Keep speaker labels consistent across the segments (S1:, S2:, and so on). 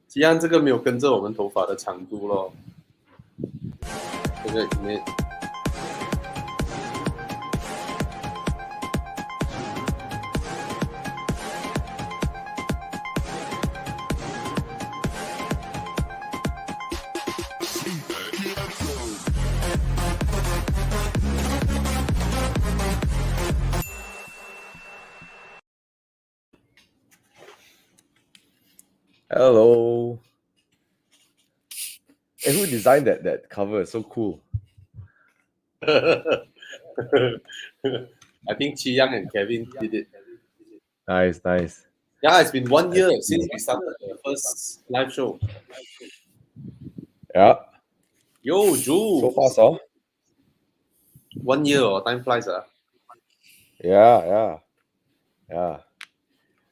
S1: 吉安这个没有跟着我们头发的长度咯，这个里面。
S2: Hello. Hey, who designed that cover? It's so cool.
S1: I think Chi Yang and Kevin did it.
S2: Nice.
S1: Yeah, it's been 1 year since we started the first live show.
S2: Yeah.
S1: Yo, Jules.
S2: So fast, huh?
S1: 1 year, or time flies, huh?
S2: Yeah.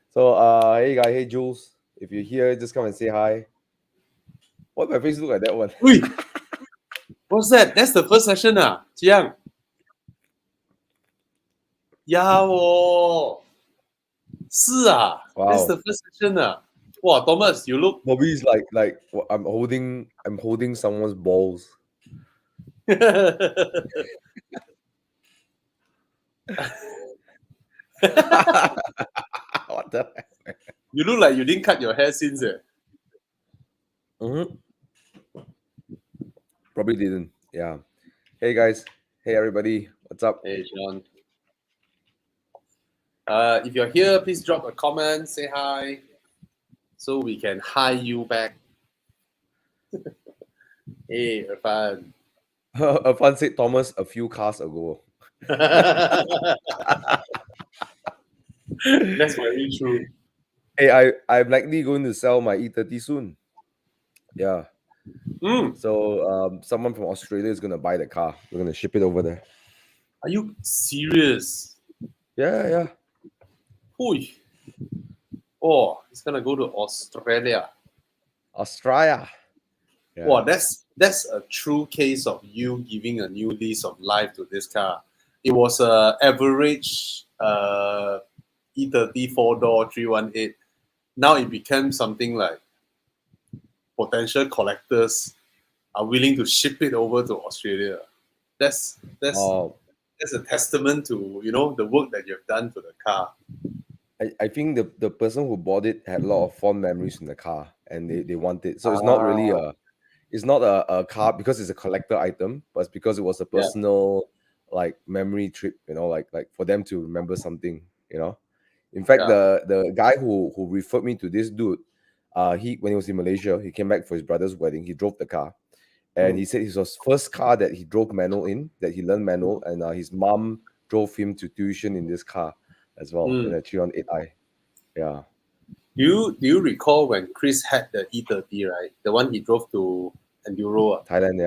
S2: So, hey guys, hey Jules. If you're here, just come and say hi. Why my face look like that one?
S1: Wait, what's that? That's the first session, Chi Yang. Yeah, oh. 是啊,
S2: Wow.
S1: That's the first session. Wow, Thomas, you look.
S2: Bobby is like I'm holding someone's balls.
S1: What
S2: the heck?
S1: You look like you didn't cut your hair since.
S2: Probably didn't. Yeah. Hey guys. Hey everybody. What's up?
S1: Hey John. If you're here, please drop a comment, say hi, so we can hi you back. Hey, Irfan.
S2: Irfan said Thomas a few cars ago.
S1: That's very true.
S2: Hey, I'm likely going to sell my E30 soon. Yeah. So someone from Australia is gonna buy the car. We're gonna ship it over there.
S1: Are you serious?
S2: Yeah.
S1: Hui. Oh, it's gonna go to Australia.
S2: Australia.
S1: Yeah. Wow, that's a true case of you giving a new lease of life to this car. It was a average E30 4-door 318. Now it became something like potential collectors are willing to ship it over to Australia. That's a testament to the work that you've done to the car.
S2: I think the person who bought it had a lot of fond memories in the car and they want it. So it's not really a car because it's a collector item, but it's because it was a personal like memory trip, like for them to remember something, In fact, the guy who referred me to this dude, when he was in Malaysia, he came back for his brother's wedding. He drove the car, and he said it was his first car that he drove manual in, that he learned manual, and his mom drove him to tuition in this car as well, in a 318i. Yeah.
S1: Do you recall when Chris had the E30, right? The one he drove to Enduro,
S2: Thailand,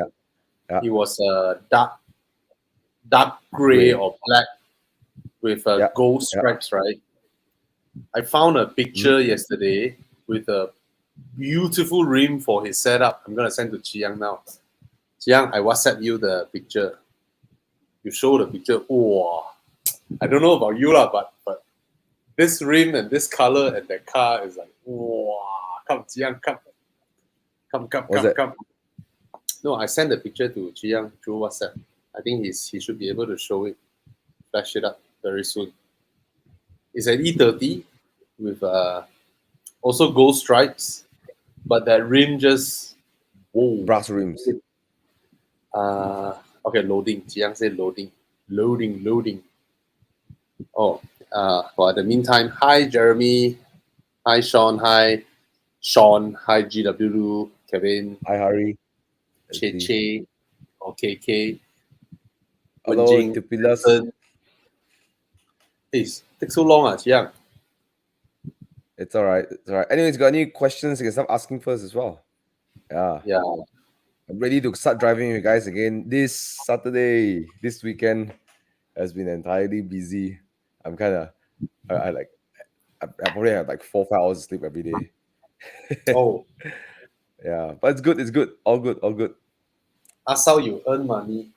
S2: yeah.
S1: It was a dark gray or black with gold stripes, right? I found a picture yesterday with a beautiful rim for his setup. I'm gonna send to Chi Yang now. Chi Yang, I WhatsApp you the picture. You show the picture. Oh, I don't know about you lah, but this rim and this color and that car is like, wow, come Chi Yang, come. No, I sent the picture to Chi Yang through WhatsApp. I think he should be able to show it, flash it up very soon. It's an E30 with also gold stripes, but that rim just
S2: brass rims.
S1: Okay, loading. Chi Yang said loading. Oh, for the meantime, hi Jeremy, hi Sean, hi GW, Kevin,
S2: hi Hari,
S1: Che, or KK.
S2: Hello, Tupilas.
S1: Please, take so long, Chi Yang.
S2: It's all right. Anyways, got any questions? You can start asking first as well. Yeah. I'm ready to start driving you guys again this Saturday. This weekend has been entirely busy. I'm kind of, I probably have like 4-5 hours of sleep every day.
S1: Oh.
S2: Yeah, but it's good. All good.
S1: That's how you earn money.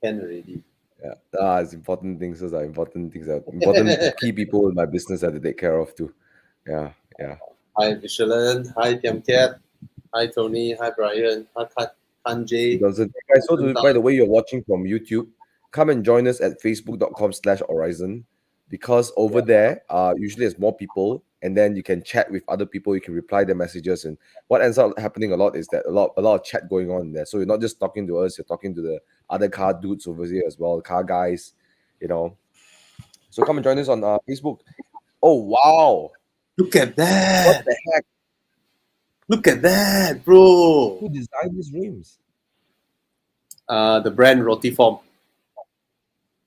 S1: Can already.
S2: Yeah, it's important things. Those are important things. Important key people in my business that I take care of too. Yeah.
S1: Hi Michelin. Hi Tiam Cat. Hi Tony. Hi Brian. Hi Kanjay.
S2: Doesn't. Guys, so by the way, you're watching from YouTube, come and join us at facebook.com/Horizon, because over there, usually there's more people, and then you can chat with other people. You can reply their messages, and what ends up happening a lot is that a lot of chat going on there. So you're not just talking to us; you're talking to the other car dudes over here as well, car guys, you know. So come and join us on Facebook. Oh wow!
S1: Look at
S2: What
S1: that!
S2: the heck?
S1: Look at that, bro!
S2: Who designed these rims?
S1: The brand Rotiform.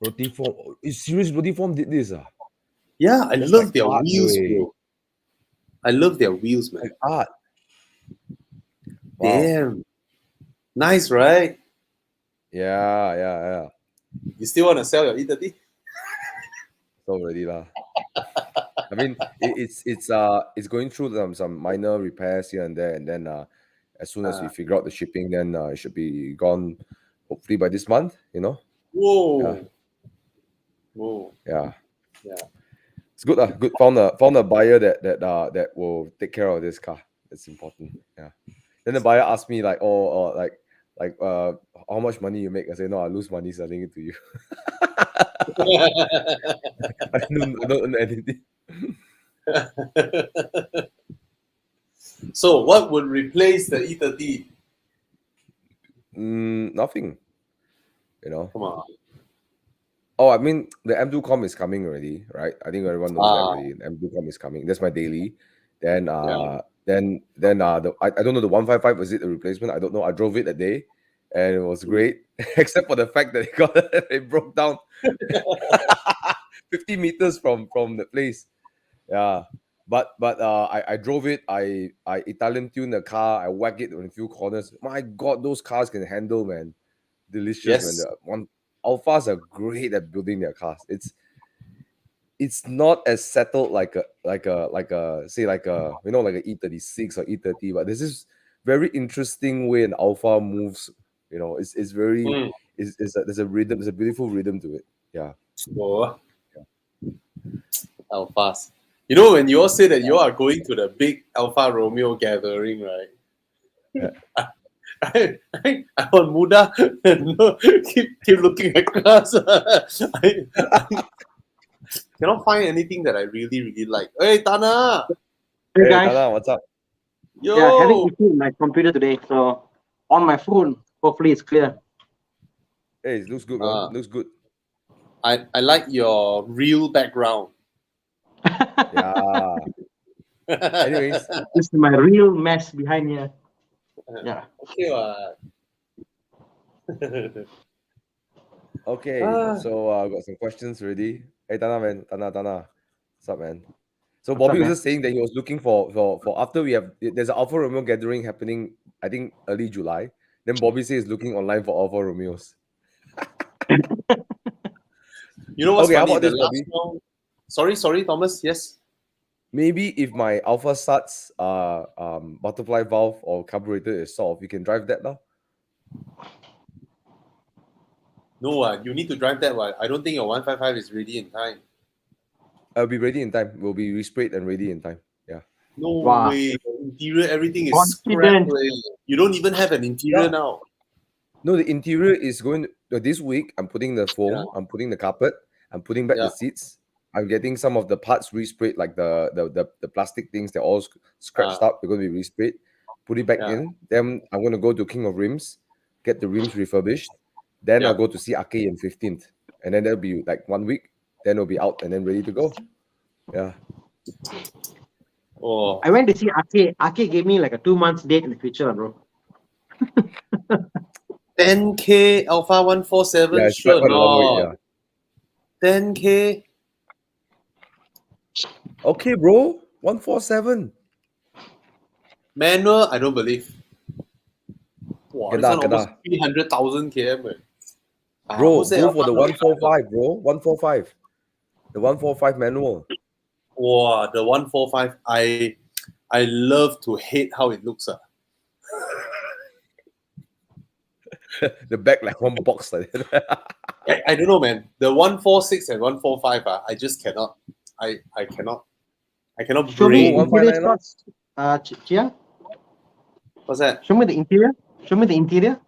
S2: Rotiform. Is serious? Rotiform did this?
S1: Yeah, I
S2: That's
S1: love
S2: like
S1: their
S2: art,
S1: wheels,
S2: way.
S1: bro. I love their wheels, man.
S2: Like art. Wow.
S1: Damn. Nice, right?
S2: Yeah.
S1: You still want to sell your E30?
S2: So already lah. I mean, it's going through some minor repairs here and there, and then as soon as we figure out the shipping, then it should be gone. Hopefully by this month, you know.
S1: Whoa.
S2: Yeah.
S1: Whoa.
S2: Yeah.
S1: Yeah.
S2: It's good. Good. Found a buyer that will take care of this car. It's important. Yeah. Then the buyer asked me like, how much money you make? I say, no, I lose money selling it to you. I don't earn anything.
S1: So what would replace the E30?
S2: Nothing. You know.
S1: Come on.
S2: Oh, I mean, the M2 Com is coming already, right? I think everyone knows that already. The M2 Com is coming. That's my daily. Then I don't know, the 155, was it a replacement? I don't know. I drove it a day and it was great, except for the fact that it broke down 50 meters from the place. Yeah. But I drove it. I Italian tuned the car. I whacked it on a few corners. My God, those cars can handle, man. Delicious,
S1: Yes.
S2: man. Alphas are great at building their cars. It's not as settled like a say like a like a E36 or E30, but this is very interesting way an Alpha moves. You know, it's very there's a rhythm, there's a beautiful rhythm to it. Yeah.
S1: Oh. Alphas. You know, when you all say that you are going to the big Alfa Romeo gathering, right?
S2: Yeah.
S1: I on Muda keep looking at cars. I cannot find anything that I really like. Hey, Thana!
S3: Hey guys.
S2: Thana, what's up?
S1: Yo!
S3: Yeah, having issue with my computer today, so on my phone, hopefully it's clear.
S2: Hey, it looks good, bro. Looks good.
S1: I like your real background.
S2: Yeah. Anyways,
S3: this is my real mess behind here. Yeah.
S1: Okay.
S2: Okay, so I got some questions ready. Hey, Tana, man. Tana. What's up, man? So Bobby was just saying that he was looking for after there's an Alfa Romeo gathering happening, I think early July. Then Bobby says he's looking online for Alfa Romeos.
S1: You know what's
S2: okay,
S1: funny?
S2: how about this, Bobby?
S1: Sorry, Thomas. Yes.
S2: Maybe if my Alpha Sats butterfly valve or carburetor is solved, you can drive that now.
S1: No, you need to drive that one. I don't think your 155 is ready in time.
S2: I'll be ready in time. We'll be resprayed and ready in time. Yeah.
S1: No way. The interior, everything is scrapped. You don't even have an interior now.
S2: No, the interior is going this week. I'm putting the foam. I'm putting the carpet. I'm putting back the seats. I'm getting some of the parts resprayed, like the plastic things. They're all scratched up. They're going to be resprayed. Put it back in. Then I'm going to go to King of Rims, get the rims refurbished. Then I'll go to see Ake on 15th. And then that'll be like 1 week. Then it'll be out and then ready to go. Yeah.
S1: Oh.
S3: I went to see Ake. Ake gave me like a 2 months date in the future, bro.
S1: 10K Alpha 147.
S2: Yeah,
S1: sure
S2: quite a long way,
S1: yeah. 10K.
S2: Okay, bro. 147.
S1: Manual, I don't believe. Wow, it's almost 300,000 km.
S2: Bro, go for the 145, bro. 145. The 145 manual.
S1: Wow, the 145. I love to hate how it looks.
S2: The back like one box like that.
S1: I don't know, man. The 146 and 145, I just cannot. I cannot
S3: Show me
S1: bring.
S3: interior shots, Chia.
S1: What's that?
S3: Show me the interior. Show me the interior.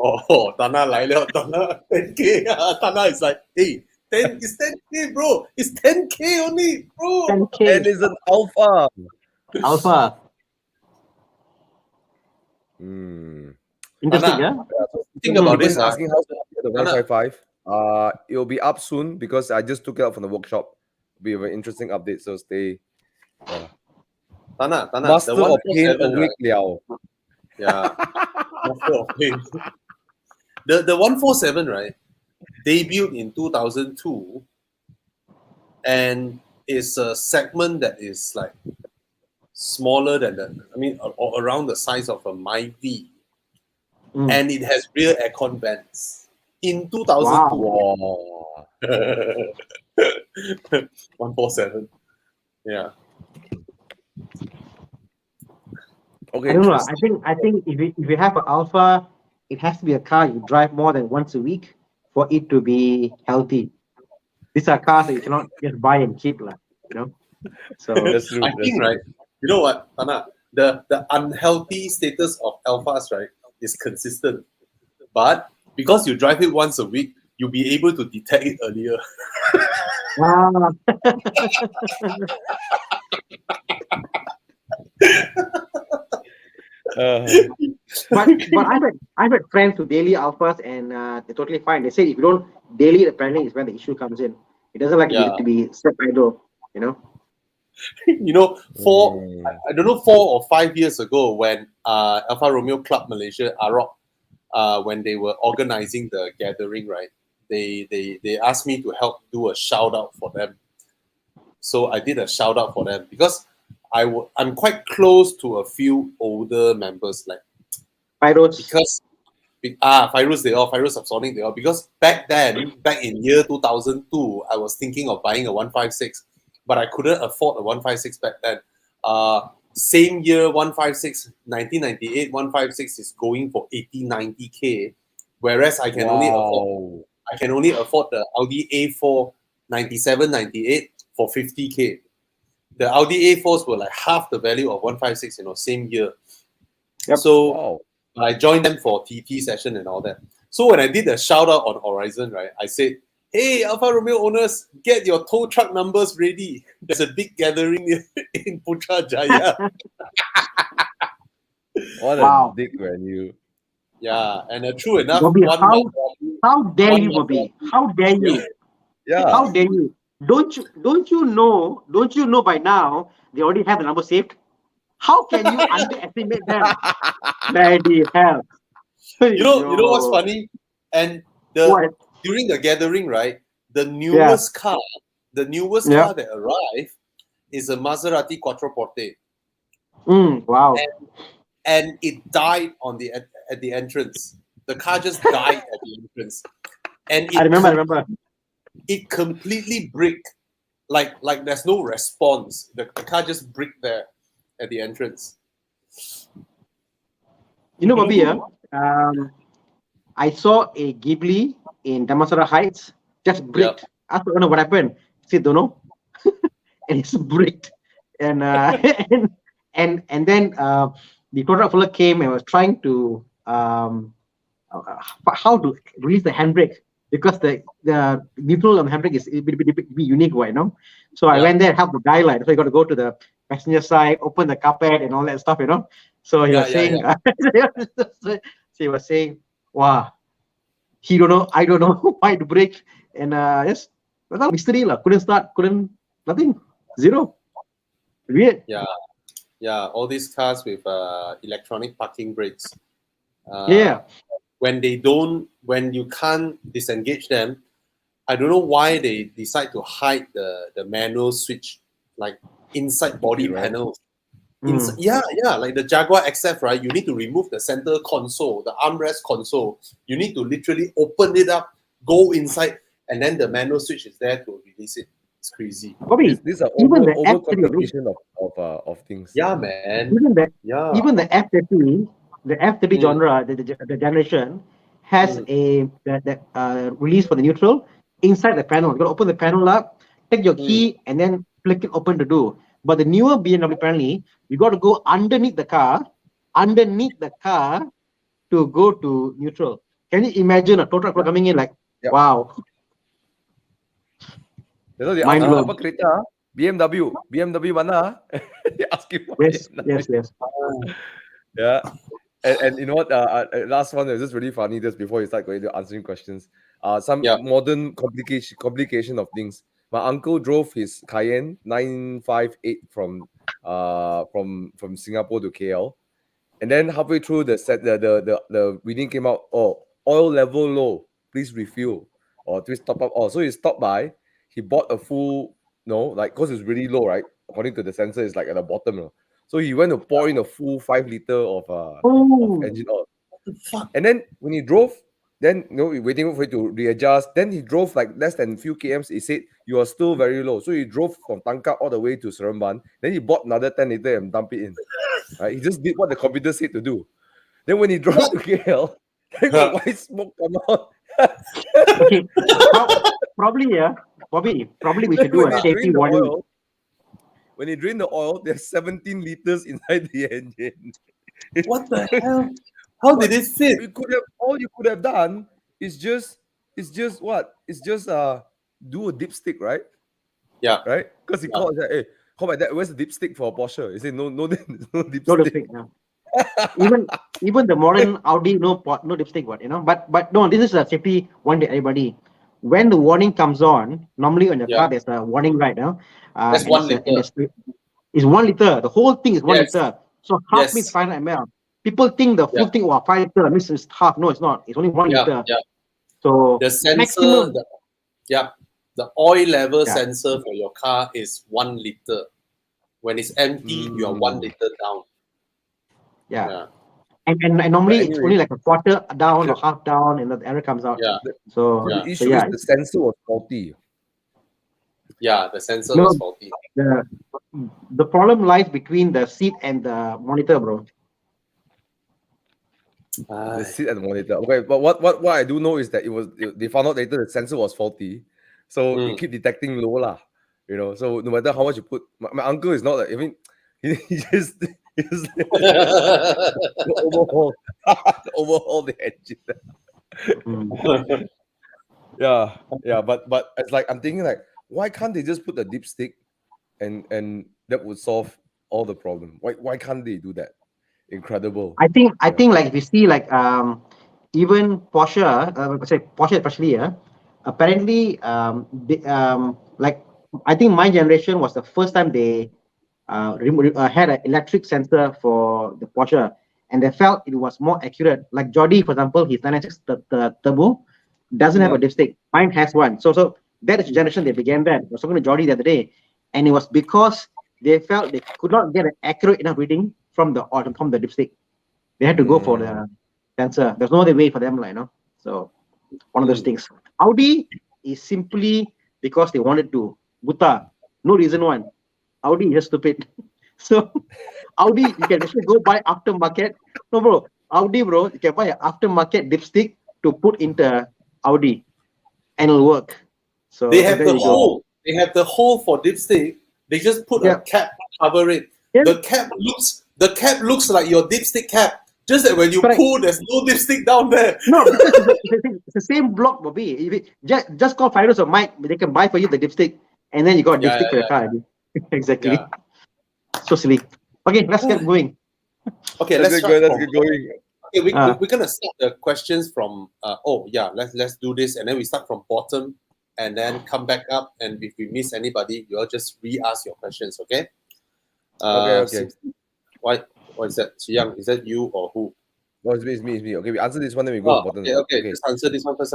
S1: Oh, Thana 来了, Thana 10K. Thana is like, hey, 10K, bro. It's 10K only, bro.
S3: 10K.
S2: And it's an Alpha.
S3: Alpha. Interesting,
S1: Thana,
S3: yeah?
S1: think about this.
S2: Asking how's the 155. It'll be up soon because I just took it out from the workshop. It'll be a very interesting update, so stay.
S1: Thana,
S2: Master
S1: the
S2: of Pain
S1: 147,
S2: awake
S1: right?
S2: liao.
S1: Yeah. Master of Pain. The 147, right, debuted in 2002 and is a segment that is like smaller than or around the size of a Myvi. And it has rear aircon vents in 2002.
S2: Wow.
S1: 147. Yeah.
S2: Okay.
S3: I don't know. I think if you have an Alpha, it has to be a car you drive more than once a week for it to be healthy. These are cars that you cannot just buy and keep, you know. So
S2: That's true.
S1: I think, right, you know what, Thana, the unhealthy status of Alphas, right, is consistent. But because you drive it once a week, you'll be able to detect it earlier.
S3: wow. But I've had friends who daily Alphas and they're totally fine. They say if you don't daily, apparently is when the issue comes in. It doesn't like to be set idle, you know.
S1: You know, I don't know, 4 or 5 years ago when Alfa Romeo Club Malaysia, AROC, when they were organizing the gathering, right? They asked me to help do a shout out for them. So I did a shout out for them because I'm quite close to a few older members, like
S3: Pyros.
S1: because Fairuz Subsonic, they all, because back in year 2002, I was thinking of buying a 156, but I couldn't afford a 156 back then. Same year, 1998, 156 is going for 80-90K, whereas I can only afford the Audi A4 97-98 for 50K. The Audi A4s were like half the value of 156, same year.
S3: Yep.
S1: So I joined them for TT session and all that. So when I did a shout out on Horizon, right, I said, hey, Alfa Romeo owners, get your tow truck numbers ready. There's a big gathering in Putrajaya.
S2: What a dick venue.
S1: Yeah, and true enough,
S3: Bobby, how dare you, Bobby? How dare you?
S2: Yeah.
S3: How dare you? Don't you know by now they already have the number saved? How can you underestimate them? Bloody hell.
S1: You know what's funny? And during the gathering, right, the newest car that arrived is a Maserati Quattroporte.
S3: Wow.
S1: And it died at the entrance. The car just died at the entrance. And
S3: I remember.
S1: It completely bricked. Like there's no response. The car just bricked there at the entrance.
S3: You know, Bobby, I saw a Ghibli in Damansara Heights just bricked. I don't know what happened. See, don't know. And it's bricked. And and then the product fella came and was trying to how to release the handbrake, because the neutral on the handbrake is a bit unique, right? No, so I went there and helped the guy. So you got to go to the passenger side, open the carpet and all that stuff, So he was saying, so he was saying, wow, he don't know, I don't know why to brake, and yes, that's mystery lah. Couldn't start, nothing, zero. Weird.
S1: Yeah, all these cars with electronic parking brakes. When you can't disengage them, I don't know why they decide to hide the manual switch, like inside body panels. Like the Jaguar XF, right? You need to remove the center console, the armrest console. You need to literally open it up, go inside, and then the manual switch is there to release it. It's crazy.
S3: Bobby,
S2: these are
S3: even the
S2: overcomplication of things.
S1: Yeah, man.
S3: Even the F30 genre, the generation has a release for the neutral inside the panel. You got to open the panel up, take your key, and then flick it open to do. But the newer BMW, apparently, you got to go underneath the car underneath the car to go to neutral. Can you imagine a tow truck coming in like, wow?
S2: You know, they
S3: Mind
S2: ask
S3: blown.
S2: apa kereta? BMW mana? They ask you.
S3: Yes,
S2: BMW.
S3: yes.
S2: Yeah. And you know what? Last one is just really funny. Just before you start going to answering questions, some modern complication of things. My uncle drove his Cayenne 958 from Singapore to KL, and then halfway through the reading came out. Oh, oil level low. Please refuel or please top up. Oh, so he stopped by. He bought a full because it's really low, right? According to the sensor, it's like at the bottom. No? So he went to pour in a full 5 liter of engine oil. And then when he drove, then waiting for it to readjust. Then he drove like less than few kms. He said you are still very low. So he drove from Tangkak all the way to Seremban. Then he bought another 10 liter and dumped it in. Right? He just did what the computer said to do. Then when he drove to KL, then got white smoke come out.
S3: Okay, probably Bobby. Probably we should do a safety warning.
S2: When he drained the oil, there's 17 liters inside the engine.
S1: What the hell? How did it fit?
S2: All you could have done is just what? It's just do a dipstick, right?
S1: Yeah.
S2: Right? Because he called and said, hey, call my dad, where's the dipstick for a Porsche? He said, no dipstick.
S3: No dipstick, no. even the modern Audi, no dipstick, what, But no, this is a safety warning to everybody. When the warning comes on, normally on your car there's a warning light,
S1: That's 1 liter.
S3: It's 1 liter. The whole thing is 1 liter. So half means 500 ml. People think the full thing, 5 liter means it's half. No, it's not. It's only 1 liter.
S1: Yeah.
S3: So
S1: the sensor,
S3: maximum,
S1: the oil level sensor for your car is 1 liter. When it's empty, you are 1 liter down.
S3: Yeah. And normally it's only like a quarter down or half down, and the error comes out.
S2: The issue is the sensor was faulty.
S1: Yeah, the sensor was faulty.
S3: The problem lies between the seat and the monitor, bro.
S2: The seat and the monitor. Okay, but what I do know is that they found out later the sensor was faulty, so it keep detecting low lah. So no matter how much you put, my uncle is not like, I mean, he just overhaul the engine. But it's like I'm thinking like, why can't they just put a dipstick and that would solve all the problem? Why can't they do that? Incredible.
S3: I think like if you see like even Porsche, Porsche especially, apparently like I think my generation was the first time they had an electric sensor for the Porsche, and they felt it was more accurate. Like Jordi, for example, his 996 Turbo doesn't have a dipstick. Mine has one. So that is the generation they began that. I was talking to Jordi the other day, and it was because they felt they could not get an accurate enough reading from the dipstick. They had to go for the sensor. There's no other way for them, So one of those things. Audi is simply because they wanted to. Buta, no reason one. Audi is just stupid. So Audi, you can actually go buy aftermarket. No, bro. Audi, bro, you can buy an aftermarket dipstick to put into Audi, and it'll work. So
S1: they have the hole. They have the hole for dipstick. They just put a cap to cover it. Yeah. The cap looks like your dipstick cap. Just that when you pull, there's no dipstick down there.
S3: No, because it's the same block, Bobby. If just call Firos or Mike, they can buy for you the dipstick, and then you got a dipstick for your car. Exactly. Yeah. So silly. Okay, let's get going.
S1: Okay, let's get going. Okay, we're gonna start the questions from. Let's do this, and then we start from bottom, and then come back up. And if we miss anybody, you'll just re-ask your questions. Okay.
S2: Okay.
S1: What is that? Chiang, is that you or who?
S2: No, it's me. Okay, we answer this one, then we go to bottom.
S1: Okay. Just answer this one first.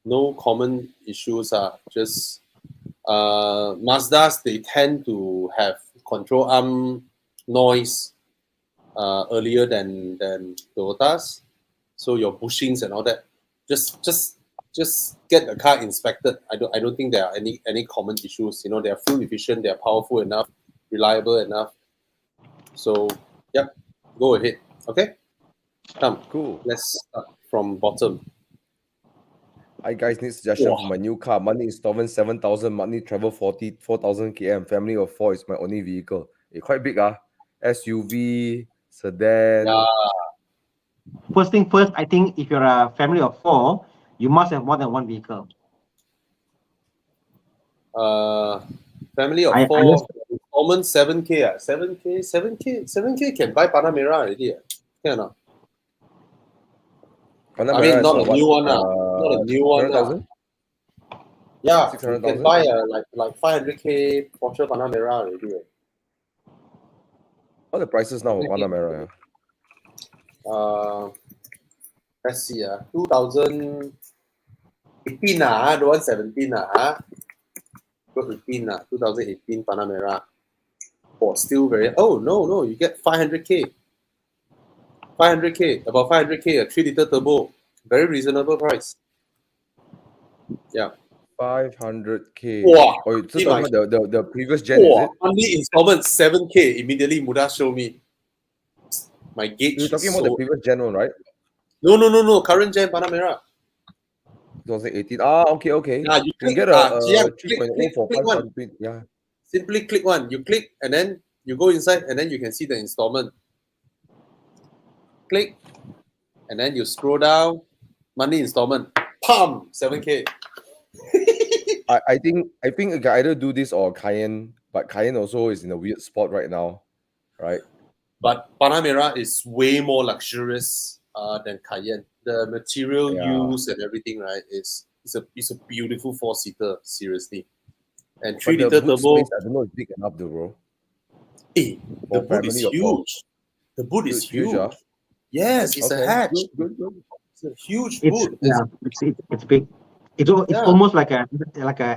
S1: No common issues. Just Mazdas, they tend to have control arm noise earlier than Toyotas. So your bushings and all that. Just get the car inspected. I don't think there are any common issues. They are fuel efficient, they are powerful enough, reliable enough. So go ahead. Okay. Come.
S2: Cool.
S1: Let's start from bottom.
S2: Hi guys, need suggestion for my new car. Monthly installment 7,000, monthly travel 4,000 km. Family of 4 is my only vehicle. It's quite big, and SUV, sedan.
S1: Yeah.
S3: First thing first, I think if you're a family of 4, you must have more than one vehicle.
S1: Family of
S3: I
S1: 4,
S3: just,
S1: installment 7K. 7K can buy Panamera already. Can or not?
S2: Panamera
S1: I mean,
S2: is
S1: not a
S2: what?
S1: new one. Not a new one.
S2: 600,000?
S1: Yeah, you
S2: 600,000?
S1: can buy like 500K Porsche Panamera already.
S2: What are the prices now for Panamera?
S1: Let's see. 2018 the one 17 go 18 2018 Panamera. Oh, still very. Oh no, you get 500K. 500K, about 500K, a 3-liter turbo, very reasonable price. Yeah.
S2: 500K.
S1: Wow.
S2: Oh, you're talking about the previous gen, is it?
S1: Only installment 7K. Immediately Muda show me. My gauge.
S2: You're talking about the previous gen one, right?
S1: No. Current gen Panamera.
S2: 2018. Okay.
S1: Yeah, you
S2: can
S1: click,
S2: get a
S1: click
S2: 3.0 for
S1: one.
S2: 500. Yeah.
S1: Simply click one. You click and then you go inside and then you can see the installment. Click and then you scroll down. Monthly installment. Pam! 7K.
S2: I think you can either do this or Cayenne, but Cayenne also is in a weird spot right now, right?
S1: But Panamera is way more luxurious than Cayenne. The material used and everything, right? It's a beautiful 4-seater, seriously. And 3-liter turbo.
S2: Space, I don't know, it's big enough, though, bro.
S1: The boot is huge. The boot is huge. Yes, it's a hatch.
S2: Good.
S1: It's a huge boot.
S3: It's big. It's almost like a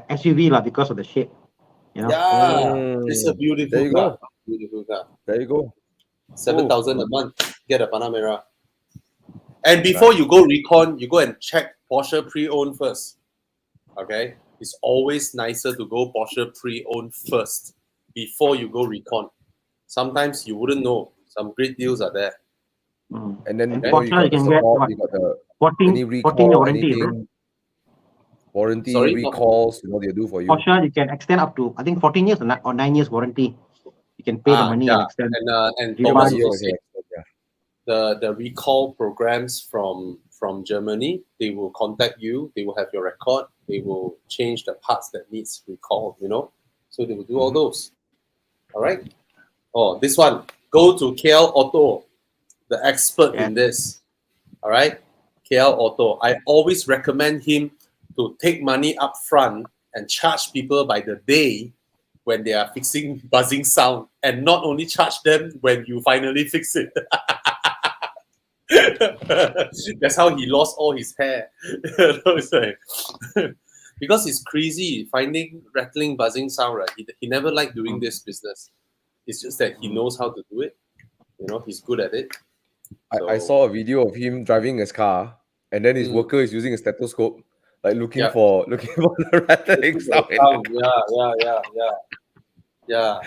S3: SUV because of the shape. You know?
S1: Yeah, it's a beautiful
S2: there you
S1: car.
S2: Go.
S1: Beautiful car.
S2: There you go.
S1: 7,000 a month. Get a Panamera. And before you go recon, you go and check Porsche pre-owned first. Okay, it's always nicer to go Porsche pre-owned first before you go recon. Sometimes you wouldn't know. Some great deals are there.
S2: And then
S3: Porsche, you can get what?
S2: You got the
S3: 14 warranty.
S2: anything, warranty,
S1: Sorry,
S2: recalls, what they do for you.
S3: Porsche, you can extend up to, I think, 14 years or 9 years warranty. You can pay the money and extend.
S1: And Thomas also said the recall programs from Germany, they will contact you, they will have your record, they will change the parts that needs recall, so they will do all those. All right. Oh, this one, go to KL Auto, the expert in this. All right, KL Auto. I always recommend him to take money up front and charge people by the day when they are fixing buzzing sound, and not only charge them when you finally fix it. That's how he lost all his hair. Because it's crazy finding rattling, buzzing sound, right? He never liked doing this business. It's just that he knows how to do it. He's good at it.
S2: I saw a video of him driving his car, and then his worker is using a stethoscope, like looking for the rattling sound.
S1: Yeah.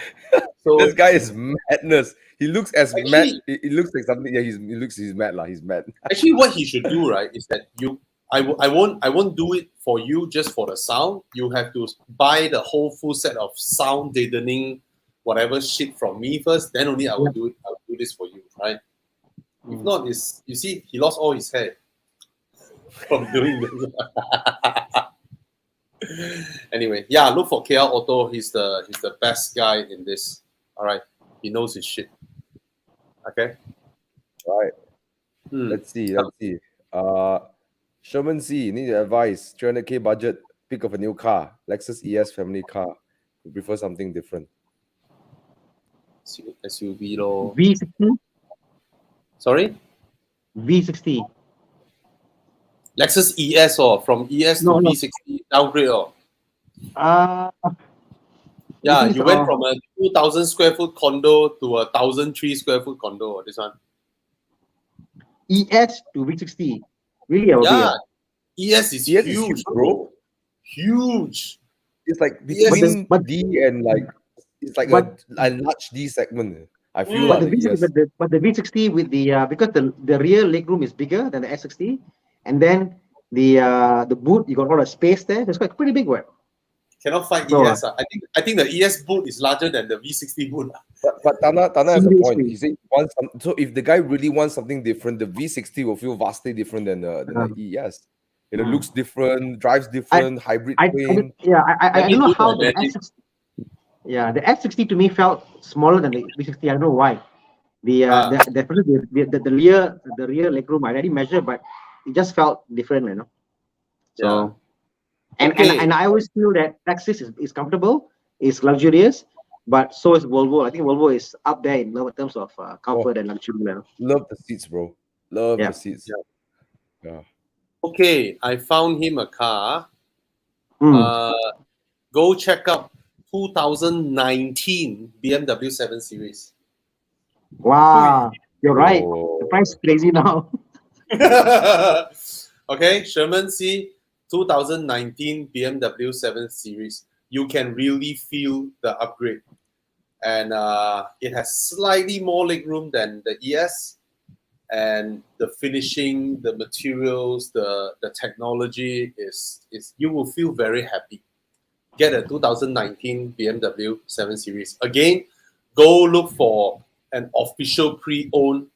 S1: So
S2: this guy is madness. He looks as mad. It looks like something. Yeah, he's mad lah. He's mad.
S1: Actually, what he should do, right, is that I won't do it for you just for the sound. You have to buy the whole full set of sound deadening, whatever shit from me first. Then only I will do it. I will do this for you, right? If not, you see, he lost all his hair from doing this. Anyway, look for KL Auto. He's the best guy in this. All right, he knows his shit. Okay.
S2: Right. Let's see. Sherman C, need advice. 300K budget. Pick of a new car. Lexus ES family car. We prefer something different.
S1: SUV low.
S3: V60.
S1: Sorry.
S3: V60.
S1: Lexus ES from ES to V60 downgrade you went from a 2,000 square foot condo to a 1,003 square foot condo. This one.
S3: ES to V60. Really?
S1: ES is huge, bro. Huge.
S2: It's like between D and it's like a large D segment. I feel
S3: but the V60 with the because the rear legroom is bigger than the S60, and then the boot, you got all the space there. It's quite pretty big one.
S1: Cannot fight ES. I think the ES boot is larger than the V60 boot.
S2: But Thana has a point.
S3: Seriously.
S2: He said, he wants so if the guy really wants something different, the V60 will feel vastly different than the ES. It looks different, drives different, hybrid frame.
S3: I don't know
S1: do
S3: how
S1: my
S3: the
S1: magic.
S3: S60. Yeah, the S60 to me felt smaller than the V60. I don't know why. The rear legroom I already measured, but it just felt different, you know. So and I always feel that Lexus is comfortable, is luxurious, but so is Volvo. I think Volvo is up there in terms of comfort and luxury. You know?
S2: Love the seats, bro. Love
S3: Yeah.
S2: the seats. Yeah.
S1: Okay, I found him a car.
S3: Mm.
S1: Go check out 2019 BMW 7 Series.
S3: Wow, you're right.
S2: Oh.
S3: The price is crazy now.
S1: Okay, Sherman, see 2019 BMW 7 Series. You can really feel the upgrade, and it has slightly more legroom than the ES, and the finishing, the materials, the technology is you will feel very happy. Get a 2019 BMW 7 Series. Again, go look for an official pre-owned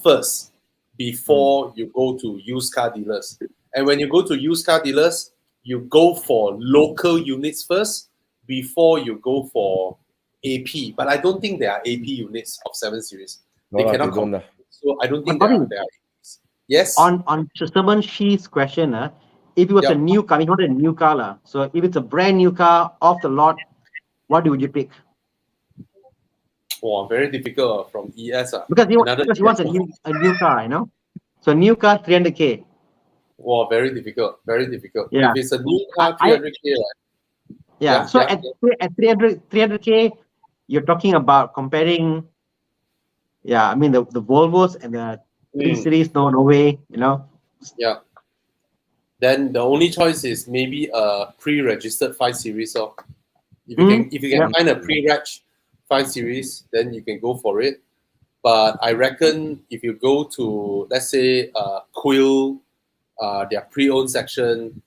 S1: first before you go to used car dealers. And when you go to used car dealers, you go for local units first before you go for AP. But I don't think there are AP units of 7 Series.
S2: No,
S1: They
S2: lah,
S1: cannot
S2: they don't,
S1: compare.
S2: lah.
S1: So I don't think
S3: But
S1: there
S3: Bobby,
S1: are APs. Yes?
S3: on Sherman Shee's question, if it was a
S1: Yep.
S3: new car, not a new car, so if it's a brand new car off the lot, what would you pick?
S1: Oh, very difficult from ES.
S3: Because he
S1: Another
S3: wants a new car, you know. So new car 300K.
S1: Wow, very difficult. Very difficult.
S3: Yeah.
S1: If it's a new car, 300K.
S3: Yeah. So at 300K, you're talking about comparing. Yeah, I mean the Volvos and the 3 Series. No way, you know.
S1: Yeah. Then the only choice is maybe a pre-registered 5 Series. So if you can find a pre-reg 5 Series, then you can go for it. But I reckon if you go to, let's say, Quill, their pre-owned section,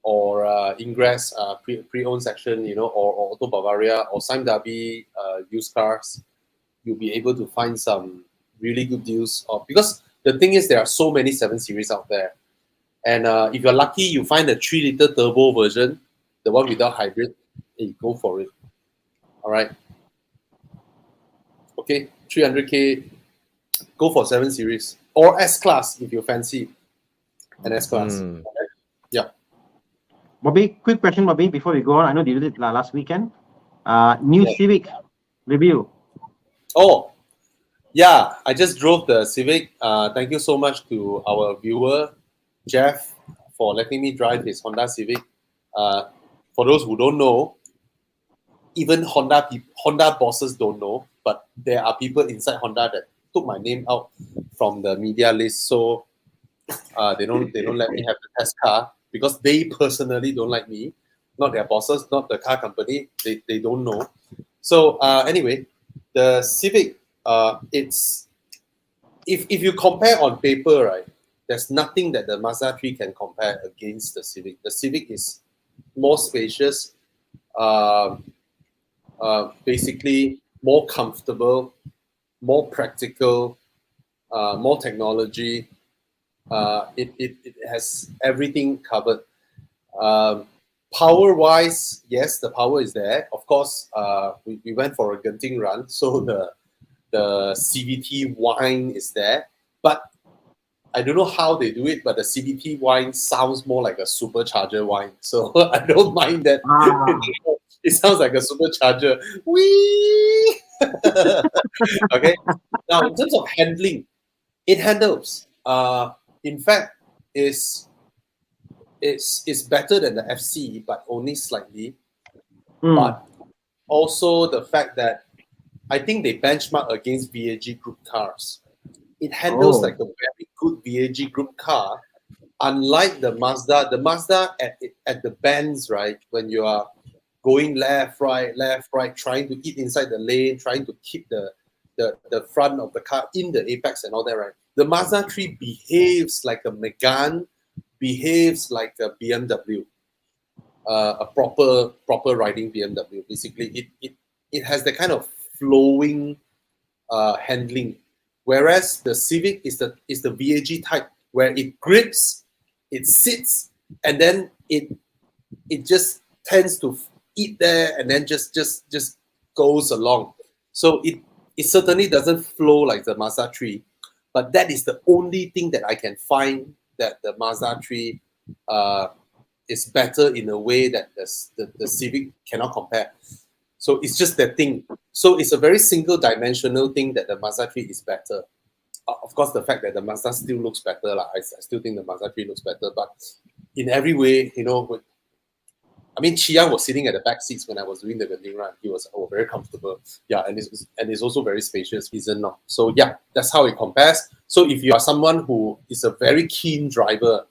S1: or Ingress pre-owned section, you know, or Auto Bavaria or Sime Darby used cars, you'll be able to find some really good deals. Because the thing is, there are so many 7 Series out there. And if you're lucky, you find a 3-liter turbo version, the one without hybrid, hey, go for it. All right. Okay, 300K, go for 7 Series or S-Class if you fancy an S-Class. Okay? Yeah.
S3: Bobby, quick question, Bobby, before we go on. I know you did it last weekend. New Civic review.
S1: Oh, yeah, I just drove the Civic. Thank you so much to our viewer, Jeff, for letting me drive his Honda Civic. For those who don't know, even Honda bosses don't know, but there are people inside Honda that took my name out from the media list, so they don't let me have the test car because they personally don't like me, not their bosses, not the car company. They don't know. So anyway, the Civic, it's if you compare on paper, right, there's nothing that the Mazda 3 can compare against the Civic. The Civic is more spacious, basically more comfortable, more practical, more technology. It has everything covered. Power-wise, yes, the power is there. Of course, we went for a Genting run, so the CVT whine is there. But I don't know how they do it, but the CVT whine sounds more like a supercharger whine. So I don't mind that. It sounds like a supercharger. Whee! Okay. Now, in terms of handling, it handles. In fact, it's better than the FC, but only slightly. But also the fact that I think they benchmark against VAG group cars. It handles like a very good VAG group car. Unlike the Mazda at the bends, right, when you are going left, right, trying to eat inside the lane, trying to keep the front of the car in the apex and all that, right? The Mazda 3 behaves like a Megane, behaves like a BMW, a proper riding BMW. Basically, it has the kind of flowing handling, whereas the Civic is the VAG type, where it grips, it sits, and then it just tends to eat there, and then just goes along. So it certainly doesn't flow like the Mazda 3, but that is the only thing that I can find that the Mazda 3 is better in a way that the Civic cannot compare. So it's just that thing. So it's a very single dimensional thing that the Mazda 3 is better. Of course, the fact that the Mazda still looks better, I still think the Mazda 3 looks better, but in every way, I mean, Chiang was sitting at the back seats when I was doing the vending run. He was very comfortable. Yeah, and it's also very spacious, isn't it? So yeah, that's how it compares. So if you are someone who is a very keen driver,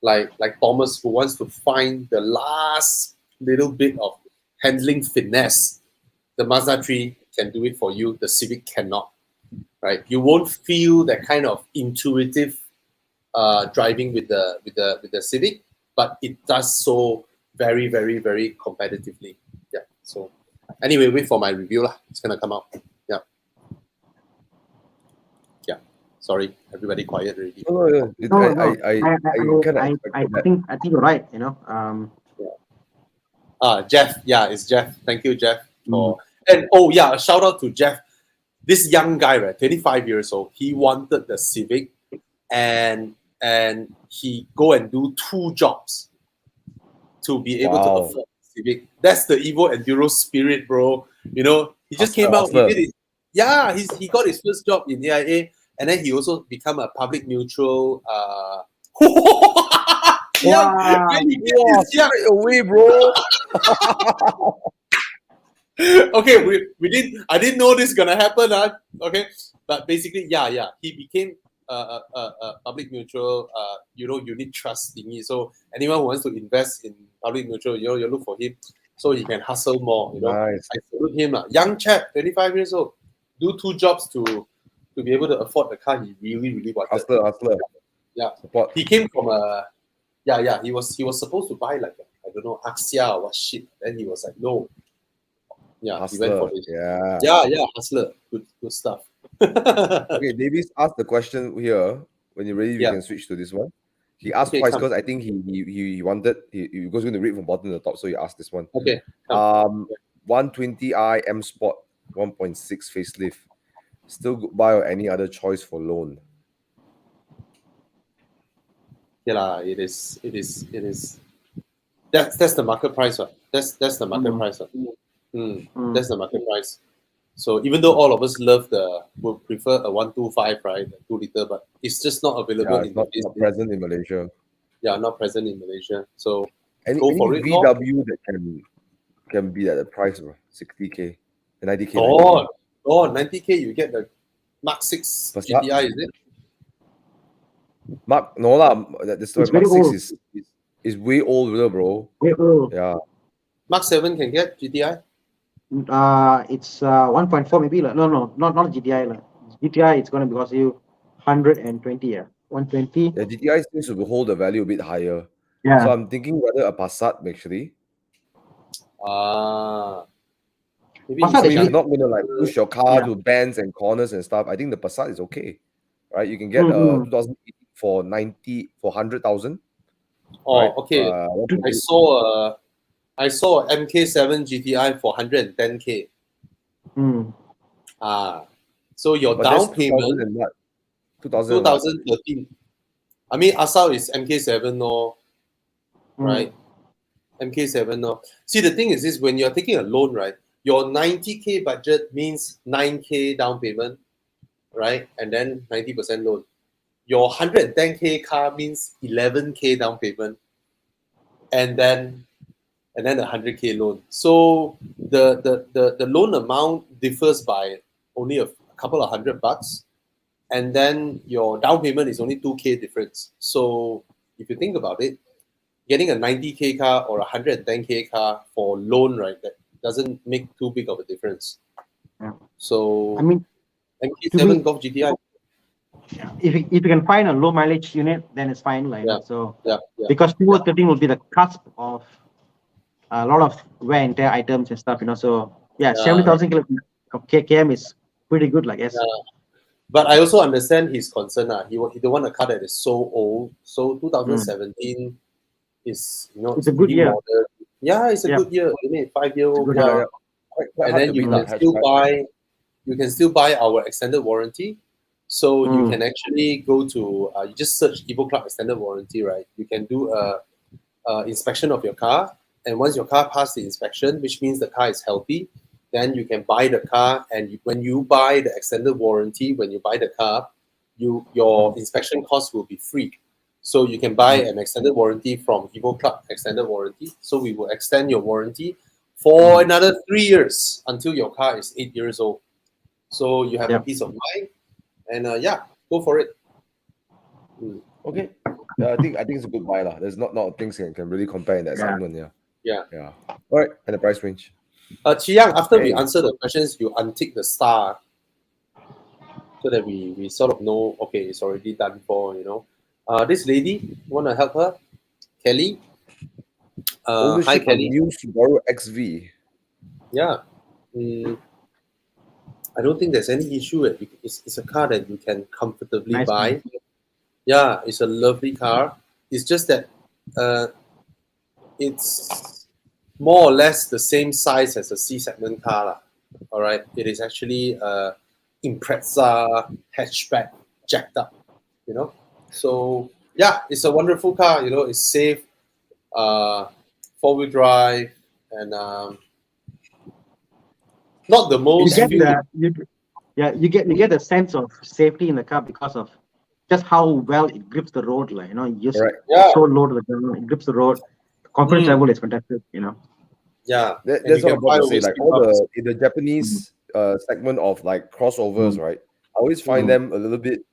S1: like Thomas, who wants to find the last little bit of handling finesse, the Mazda 3 can do it for you. The Civic cannot. Right? You won't feel that kind of intuitive driving with the Civic, but it does so very, very, very competitively. Yeah. So anyway, wait for my review lah. It's gonna come out. Yeah. Yeah. Sorry, everybody quiet already.
S3: I think you're right.
S1: Jeff. Yeah, it's Jeff. Thank you, Jeff. And a shout out to Jeff. This young guy, right, 25 years old, he wanted the Civic, and he go and do 2 jobs to be able to afford the Civic. That's the Evo Enduro spirit, bro. He just came out. He did it. Yeah, he got his first job in AIA, and then he also become a public neutral.
S2: Straight away, bro.
S1: Okay, we didn't. I didn't know this is gonna happen. Okay, but basically, he became a public neutral. Unit trust thingy. So anyone who wants to invest in public neutral, you look for him, so he can hustle more.
S2: Nice.
S1: I salute him. Young chap, 25 years old, do 2 jobs to be able to afford the car he really, really wanted.
S2: Hustler.
S1: Yeah,
S2: support.
S1: He came from a. Yeah. He was supposed to buy like Axia or what shit. Then he was like, no. Yeah,
S2: hustler.
S1: He went for it.
S2: Yeah,
S1: hustler. Good stuff.
S2: Okay, Davies asked the question here. When you're ready, we can switch to this one. He asked twice because I think he wanted he was going to read from bottom to the top, so he asked this one.
S1: Okay.
S2: 120i M Sport 1.6 facelift. Still buy or any other choice for loan?
S1: Yeah, it is. That's the market price, right? That's the market price, right? That's the market price. So even though all of us would prefer a 125, right, a 2 liter, but it's just not available
S2: not present in Malaysia.
S1: Yeah, not present in Malaysia. So
S2: any VW that can be at the price of 60k, 90k.
S1: 90k, you get the Mark 6 GTI, is it?
S2: Mark 6 is way older, bro.
S3: Way old.
S2: Yeah.
S1: Mark 7 can get GTI.
S3: It's 1.4 maybe. No, not GTI. GTI, it's going to cost you 120. Yeah, 120.
S2: The GTI seems to hold the value a bit higher.
S3: Yeah.
S2: So I'm thinking whether a Passat actually.
S1: Maybe
S2: you're not going to push your car to bends and corners and stuff. I think the Passat is okay, right? You can get a 2008 for 100,000.
S1: Oh,
S2: right?
S1: Okay. I saw a MK7 GTI for 110k. So your down payment 2013. I mean, Asal is MK7, no, right? MK7, no. See, the thing is this: when you're taking a loan, right, your 90k budget means 9k down payment, right, and then 90% loan. Your 110k car means 11k down payment, and then a 100k loan. So the loan amount differs by only a couple of $100, and then your down payment is only 2k difference. So if you think about it, getting a 90k car or a 110k car for loan, right, that doesn't make too big of a difference.
S3: Yeah.
S1: So
S3: I mean,
S1: MK7 Golf GTI.
S3: If you can find a low mileage unit, then it's fine. Because 2013 will be the cusp of a lot of wear and tear items and stuff, So 70,000 kilometers. km is pretty good, like yes.
S1: But I also understand his concern. He don't want a car that is so old. So 2017 is
S3: it's a good year.
S1: modern. Yeah, it's a good year. 5-year-old car. And then you can still buy our extended warranty. So you can actually go to you just search Evo Club extended warranty, right? You can do a inspection of your car, and once your car passed the inspection, which means the car is healthy, then you can buy the car. And when you buy the extended warranty, when you buy the car, your inspection cost will be free. So you can buy an extended warranty from Evo Club extended warranty. So we will extend your warranty for another 3 years until your car is 8 years old. So you have a peace of mind, and go for it.
S2: Okay. I think it's a good buy lah. There's not things can really compare in that segment. Yeah. All right, and the price range.
S1: Chi Yang, after we answer the questions, you untick the star so that we sort of know. Okay, it's already done for. This lady, want to help her? Kelly. Hi, Kelly.
S2: New Subaru XV.
S1: Yeah. I don't think there's any issue. It's a car that you can comfortably buy. Yeah, it's a lovely car. It's just that it's more or less the same size as a C-segment car. All right. It is actually Impreza hatchback jacked up, So yeah, it's a wonderful car. It's safe, 4-wheel drive, and not the most.
S3: You get a sense of safety in the car because of just how well it grips the road. You just so low to the ground, it grips the road. The confidence level is fantastic.
S1: Yeah,
S2: that's what I'm about to say. Like all the Japanese segment of like crossovers, right? I always find them a little bit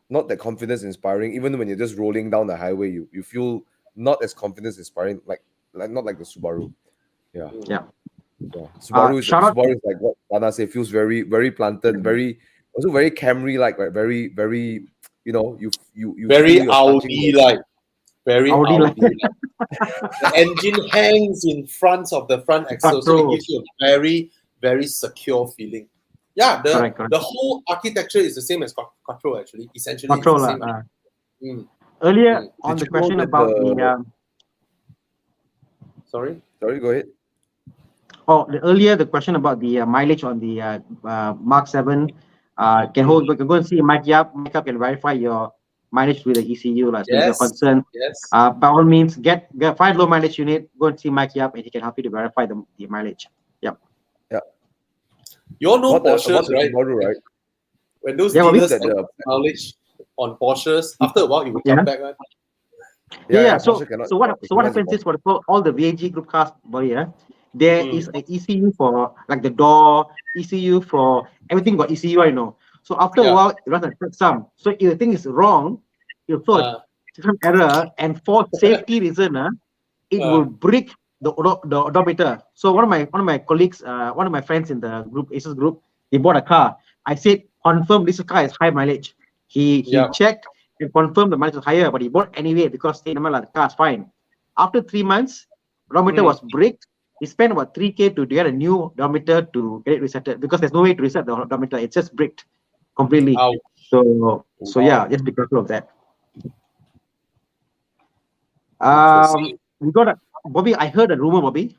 S2: not that confidence inspiring. Even when you're just rolling down the highway, you feel not as confidence inspiring, like not like the Subaru. Yeah. Subaru is like what Thana said, feels very, very planted, also very Camry like, right? Very, very, you
S1: very Audi like. Very Audi like. The engine hangs in front of the front axle, so it gives you a very, very secure feeling. Yeah, the whole architecture is the same as Quattro, actually. Essentially,
S3: Quattro,
S1: it's the same.
S3: Earlier on the question about the
S1: Sorry,
S2: go ahead.
S3: Earlier the question about the mileage on the Mark 7. Can go and see Mike Yap. Mike Yap can verify your mileage with the ECU. So if you're concerned, by all means, get 5 low mileage unit. Go and see Mike Yap, and he can help you to verify the mileage. Yeah.
S1: You all know Porsches, right?
S2: Right?
S1: When those dealers have mileage on Porsches, after a while, you will come back, right?
S3: So what happens is for all the VAG group cars, there is an ECU for like the door, ECU for everything got ECU, I know. So after a while, it runs a checksum. So if the thing is wrong, you throw a checksum error, and for safety reason, it will break the odometer. So one of my colleagues, one of my friends in the group, ACES group, he bought a car. I said, confirm this car is high mileage. He checked and confirmed the mileage was higher, but he bought anyway because the car is fine. After 3 months, odometer was bricked. He spent about 3K to get a new odometer to get it resetted because there's no way to reset the odometer. It's just bricked completely.
S1: Ouch.
S3: So yeah, just be careful of that. We got Bobby. I heard a rumor, Bobby.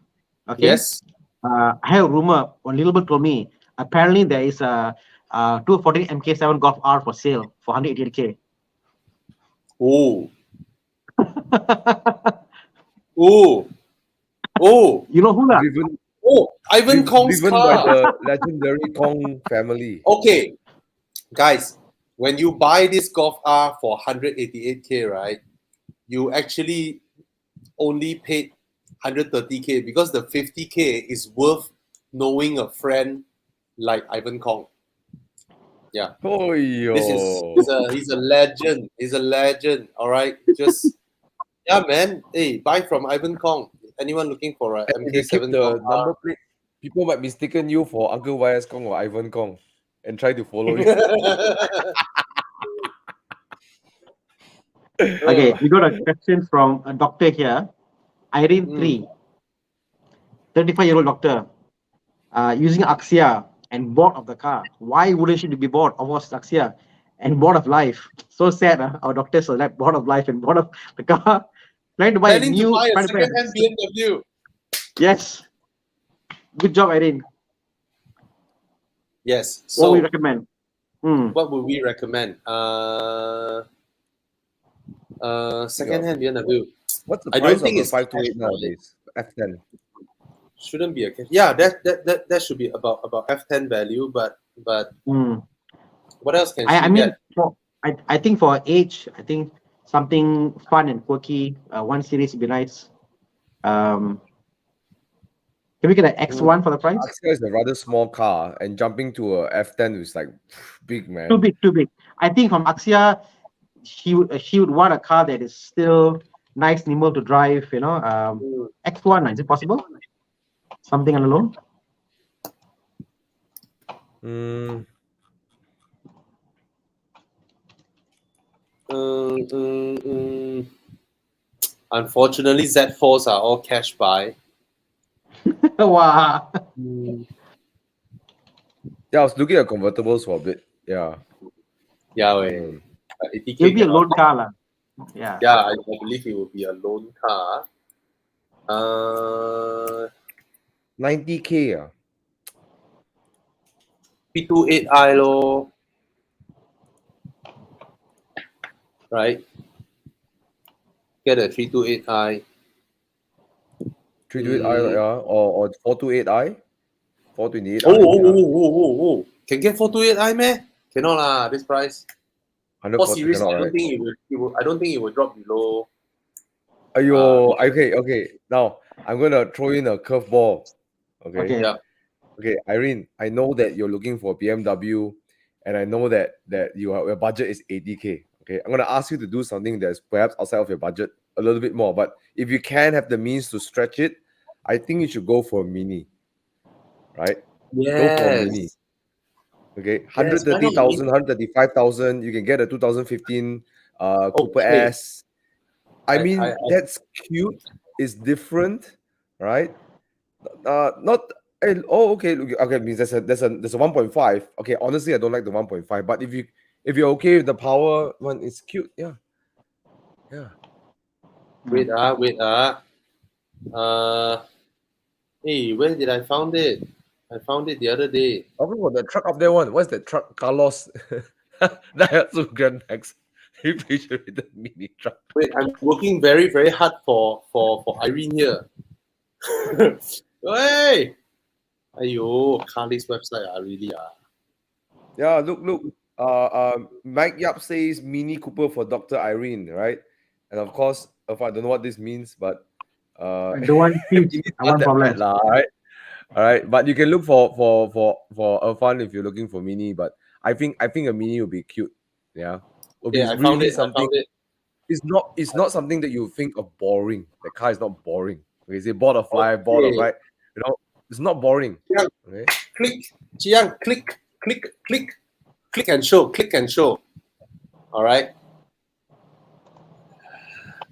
S3: Okay.
S1: Yes.
S3: I have a rumor. One little bit told me. Apparently, there is a 214 MK7 Golf R for sale for 188K.
S1: Oh. Oh.
S3: You know who that?
S1: Ivan Kong's
S2: driven
S1: car.
S2: by the legendary Kong family.
S1: Okay, guys, when you buy this Golf R for 188K, right, you actually only paid 130K because the 50K is worth knowing a friend like Ivan Kong. Yeah.
S2: Oh,
S1: he's a legend. He's a legend. All right. Just man. Hey, buy from Ivan Kong. Anyone looking for a MK7
S2: the number plate, people might mistaken you for Uncle YS Kong or Ivan Kong and try to follow you.
S3: Okay, we got a question from a doctor here. Irene 3, 35-year-old doctor, using Axia. and bored of the car. Why wouldn't she be bored of dyslexia and bored of life? So sad. Our doctors are like bored of life and bored of the car. Trying to buy a
S1: Planning to
S3: new.
S1: buy a second-hand BMW.
S3: Yes. Good job, Irene.
S1: Yes.
S3: What
S1: So
S3: would you recommend?
S1: what would we recommend? Second-hand BMW.
S2: What's the
S1: I
S2: price
S1: don't think
S2: of a
S1: it's
S2: 528
S1: cash, right?
S2: nowadays? F10.
S1: Shouldn't be a cash. Yeah, that should be about F10 value, but what else can she
S3: I mean,
S1: get?
S3: I think for age, I think something fun and quirky. 1 Series would be nice. Can we get an X1 for the price?
S2: Axia is a rather small car, and jumping to a F10 is like big, man.
S3: Too big. I think from Axia, she would want a car that is still nice, nimble to drive. X1, is it possible? Something on the loan?
S1: Unfortunately, Z4s are all cash buy.
S3: Wow.
S2: Yeah, I was looking at convertibles for a bit. Yeah.
S1: Yeah, wait.
S3: It'll be a loan car, lah. Yeah.
S1: Yeah, I believe it will be a loan car.
S2: 90K.
S1: P28i lo. Right? Get a 328i.
S2: 328i, yeah, or 428i. 428i.
S1: Oh. Can get 428i, man? Cannot lah, this price. 4 Series,
S2: cannot,
S1: I don't
S2: right?
S1: think I don't think it will drop below.
S2: Okay. Now I'm gonna throw in a curveball. Okay.
S1: Yeah.
S2: Okay, Irene, I know that you're looking for BMW, and I know that your budget is 80K. Okay, I'm gonna ask you to do something that's perhaps outside of your budget a little bit more. But if you can have the means to stretch it, I think you should go for a Mini. Right?
S1: Yes.
S2: Go for a Mini. Okay, 130,000, 135,000. You can get a 2015 Coupe S. I mean, that's cute. It's different, right? Okay. Means there's a 1.5. Okay, honestly, I don't like the 1.5. But if you're okay with the power one, it's cute. Yeah.
S1: Wait. Hey, where did I found it? I found it the other day.
S2: Talking about the truck up there one. What's that truck? Carlos. Daihatsu Grand Max. He featured with the Mini truck.
S1: Wait, I'm working very, very hard for Irene here. Hey! Ayo, Carly's website really.
S2: Yeah, look. Mike Yap says Mini Cooper for Dr. Irene, right? And of course, I don't know what this means, but
S3: I don't want problem.
S2: Right? All right, but you can look for a fun if you're looking for Mini. But I think a Mini will be cute. Yeah.
S1: I found it.
S2: It's not something that you think of boring. The car is not boring. Okay, say bored of life, bored of right. It's not boring.
S1: Yeah.
S2: Okay.
S1: Click and show. All right.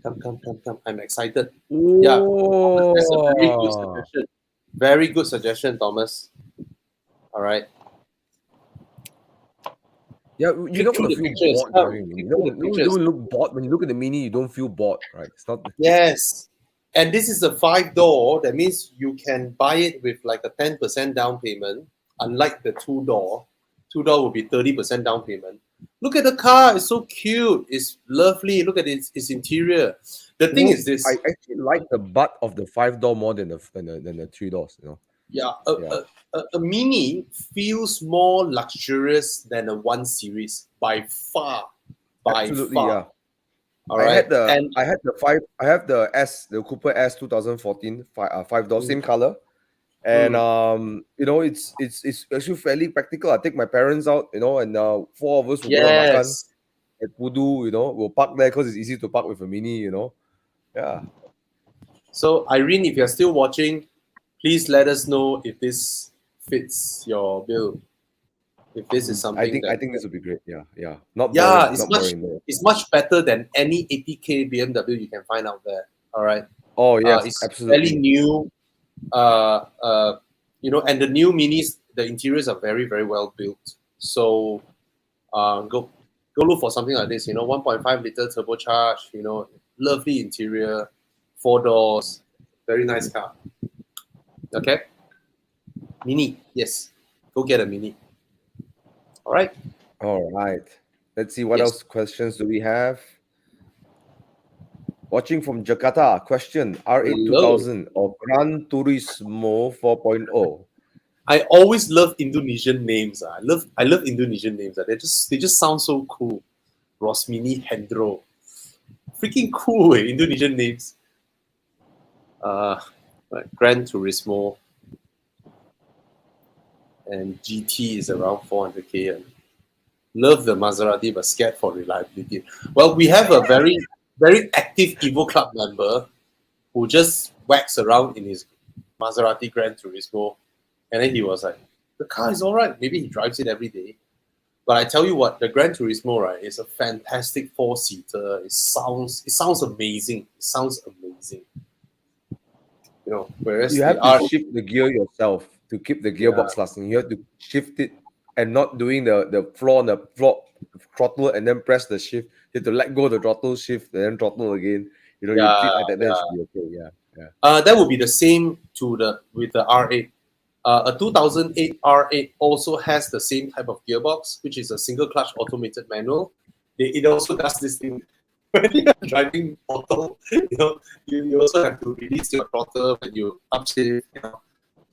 S1: Come. I'm excited.
S2: Ooh.
S1: Yeah. That's a very good suggestion. Very good suggestion, Thomas. All right.
S2: Yeah, you're not gonna feel bored driving Mini. You don't look bored. When you look at the Mini, you don't feel bored, right? It's not.
S1: Yes. And this is a 5-door. That means you can buy it with like a 10% down payment, unlike the 2-door. 2-door will be 30% down payment. Look at the car. It's so cute. It's lovely. Look at its interior. The thing is this.
S2: I actually like the butt of the 5-door more than the 3 doors.
S1: Yeah. A Mini feels more luxurious than a 1 Series by far.
S2: Absolutely, yeah.
S1: All right.
S2: I had the S, the Coupe S 2014 5-door, same color, and it's actually fairly practical. I take my parents out, and 4 of us will go to makan at Pudu, we'll park there because it's easy to park with a Mini, yeah.
S1: So Irene, if you're still watching, please let us know if this fits your bill. If this is something
S2: I think this would be great. Yeah.
S1: It's much better than any 80K BMW you can find out there. All right.
S2: Oh yes,
S1: it's
S2: absolutely.
S1: fairly new. And the new Minis, the interiors are very, very well built. So go look for something like this. 1.5 liter turbocharged. Lovely interior, 4 doors, very nice car. Okay, Mini, yes, go get a Mini. All right.
S2: All right. Let's see what else questions do we have. Watching from Jakarta, question: R8 2000 or Gran Turismo 4.0?
S1: I always love Indonesian names. I love Indonesian names. They just sound so cool. Rosmini Hendro, freaking cool. Indonesian names. Gran Turismo and GT is around 400k. Love the Maserati, but scared for reliability. Well, we have a very, very active Evo Club member who just whacks around in his Maserati Gran Turismo, and then he was like, the car is all right. Maybe he drives it every day. But I tell you what, the Gran Turismo, right, is a fantastic 4-seater. It sounds amazing. It sounds amazing. Whereas
S2: you have to shift the gear yourself to keep the gearbox lasting. You have to shift it and not doing the floor on the floor throttle and then press the shift. You have to let go of the throttle, shift, and then throttle again. You treat like that, then it should be okay. Yeah.
S1: That would be the same with the R8. A 2008 R8 also has the same type of gearbox, which is a single clutch automated manual. It also does this thing. When you're driving auto, you also have to release your throttle when you upshift.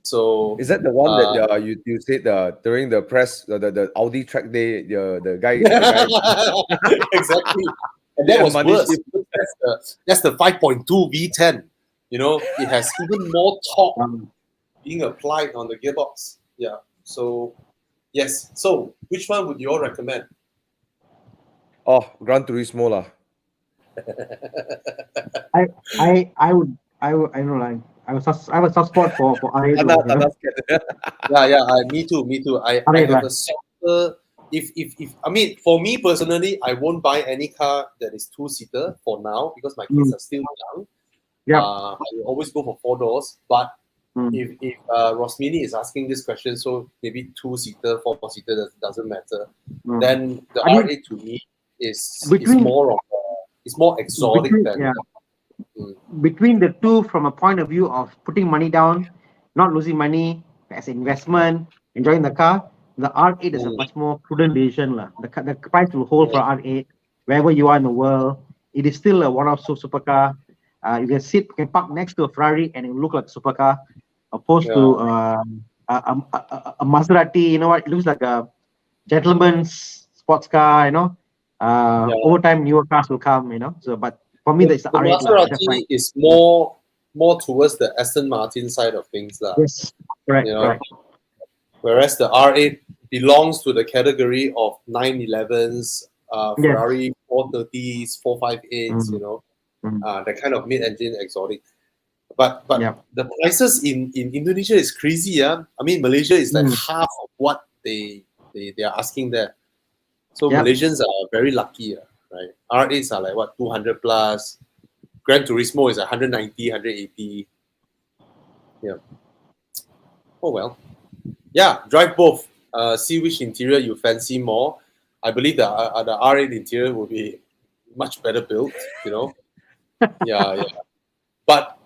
S1: So
S2: is that the one that you said during the press the Audi track day the guy
S1: exactly, and that was worse. That's the 5.2 V10. It has even more torque being applied on the gearbox. Yeah. So yes. So which one would you all recommend?
S2: Oh, Gran Turismo lah.
S3: I would know, like I was soft spot for R8.
S1: Me too. I have a softer. If I mean, for me personally, I won't buy any car that is 2-seater for now because my kids are still young.
S3: Yeah.
S1: I will always go for 4 doors. But if Rosmini is asking this question, so maybe 2-seater, 4-seater doesn't matter. Then the R8 to me is more exotic than.
S3: Between the two, from a point of view of putting money down, not losing money as investment, enjoying the car, the R8 is a much more prudent decision. The price will hold for R8 wherever you are in the world. It is still a one-off supercar. You can park next to a Ferrari and it will look like a supercar, opposed to a Maserati. It looks like a gentleman's sports car. Over time, newer cars will come. So, but for me, the
S1: Maserati is more towards the Aston Martin side of things,
S3: Yes, correct.
S1: Whereas the R8 belongs to the category of 911s, Ferrari 430s, 458s. The kind of mid-engine exotic. But the prices in Indonesia is crazy. I mean, Malaysia is like half of what they are asking there. So Malaysians are very lucky, right? R8s are like what, 200 plus. Gran Turismo is 190, 180. Yeah. Oh well. Yeah, drive both. See which interior you fancy more. I believe the R8 interior will be much better built. Yeah. But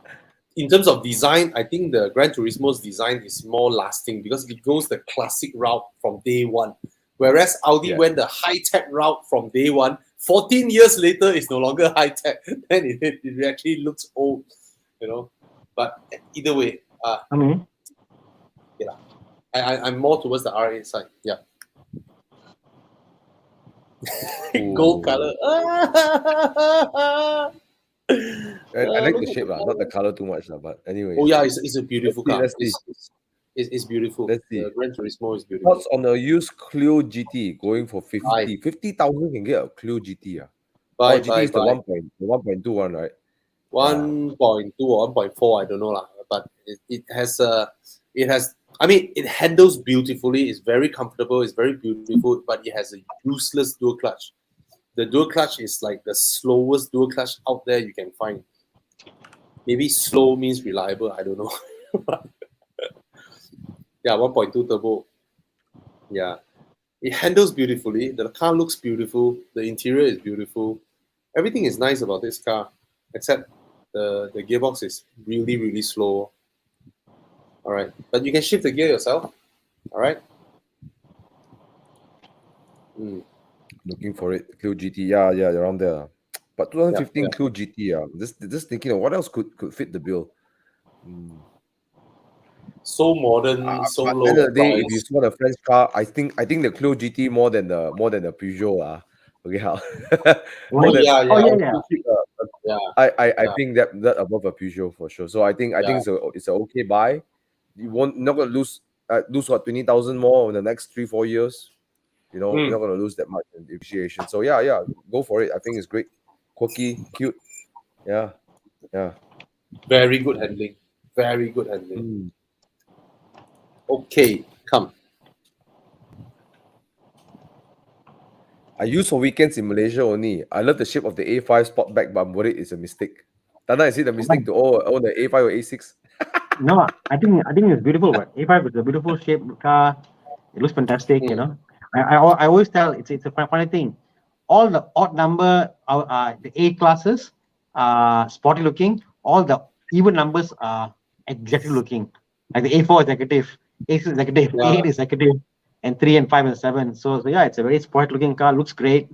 S1: in terms of design, I think the Gran Turismo's design is more lasting because it goes the classic route from day one. Whereas Audi went the high-tech route from day one. 14 years later, it's no longer high-tech. Then it actually looks old, But either way, I'm more towards the R8 side. Yeah. Gold color.
S2: I like the shape, not the color too much, but anyway.
S1: Oh yeah, it's a beautiful car. It's beautiful.
S2: Let's see.
S1: The Gran Turismo is beautiful.
S2: Thoughts on the used Clio GT going for 50? 50,000 can get a Clio GT. GT is the 1.2 one, right?
S1: 1.2 or 1.4, I don't know lah. But it handles beautifully. It's very comfortable. It's very beautiful. But it has a useless dual clutch. The dual clutch is like the slowest dual clutch out there you can find. Maybe slow means reliable. I don't know. 1.2 turbo. Yeah. It handles beautifully. The car looks beautiful. The interior is beautiful. Everything is nice about this car, except the gearbox is really, really slow. All right. But you can shift the gear yourself. All right.
S2: Looking for it. Clio GT. Yeah, around there. But 2015 Clio GT. Just thinking of what else could fit the bill.
S1: So modern, so
S2: At the
S1: low
S2: end of the day,
S1: price.
S2: if you saw the French car, I think the Clio GT more than the Peugeot. Okay, how? I think that above a Peugeot for sure. So I think it's a okay buy. You not gonna lose what 20,000 more in the next 3-4 years. You know, you're not gonna lose that much in depreciation. So yeah, go for it. I think it's great, quirky, cute. Yeah.
S1: Very good handling. Very good handling. Okay, come.
S2: I use for weekends in Malaysia only. I love the shape of the A5 Sportback, but I'm worried it's a mistake. Thana, is it a mistake to own the A5 or A6?
S3: No, I think it's beautiful. But A5 is a beautiful shaped car. It looks fantastic. You know, I always tell it's a funny thing. All the odd number the A classes are sporty looking. All the even numbers are executive looking. Like the A4 executive, A6 executive, A8 executive, and 3 and 5 and 7. So yeah, it's a very sporty looking car. Looks great.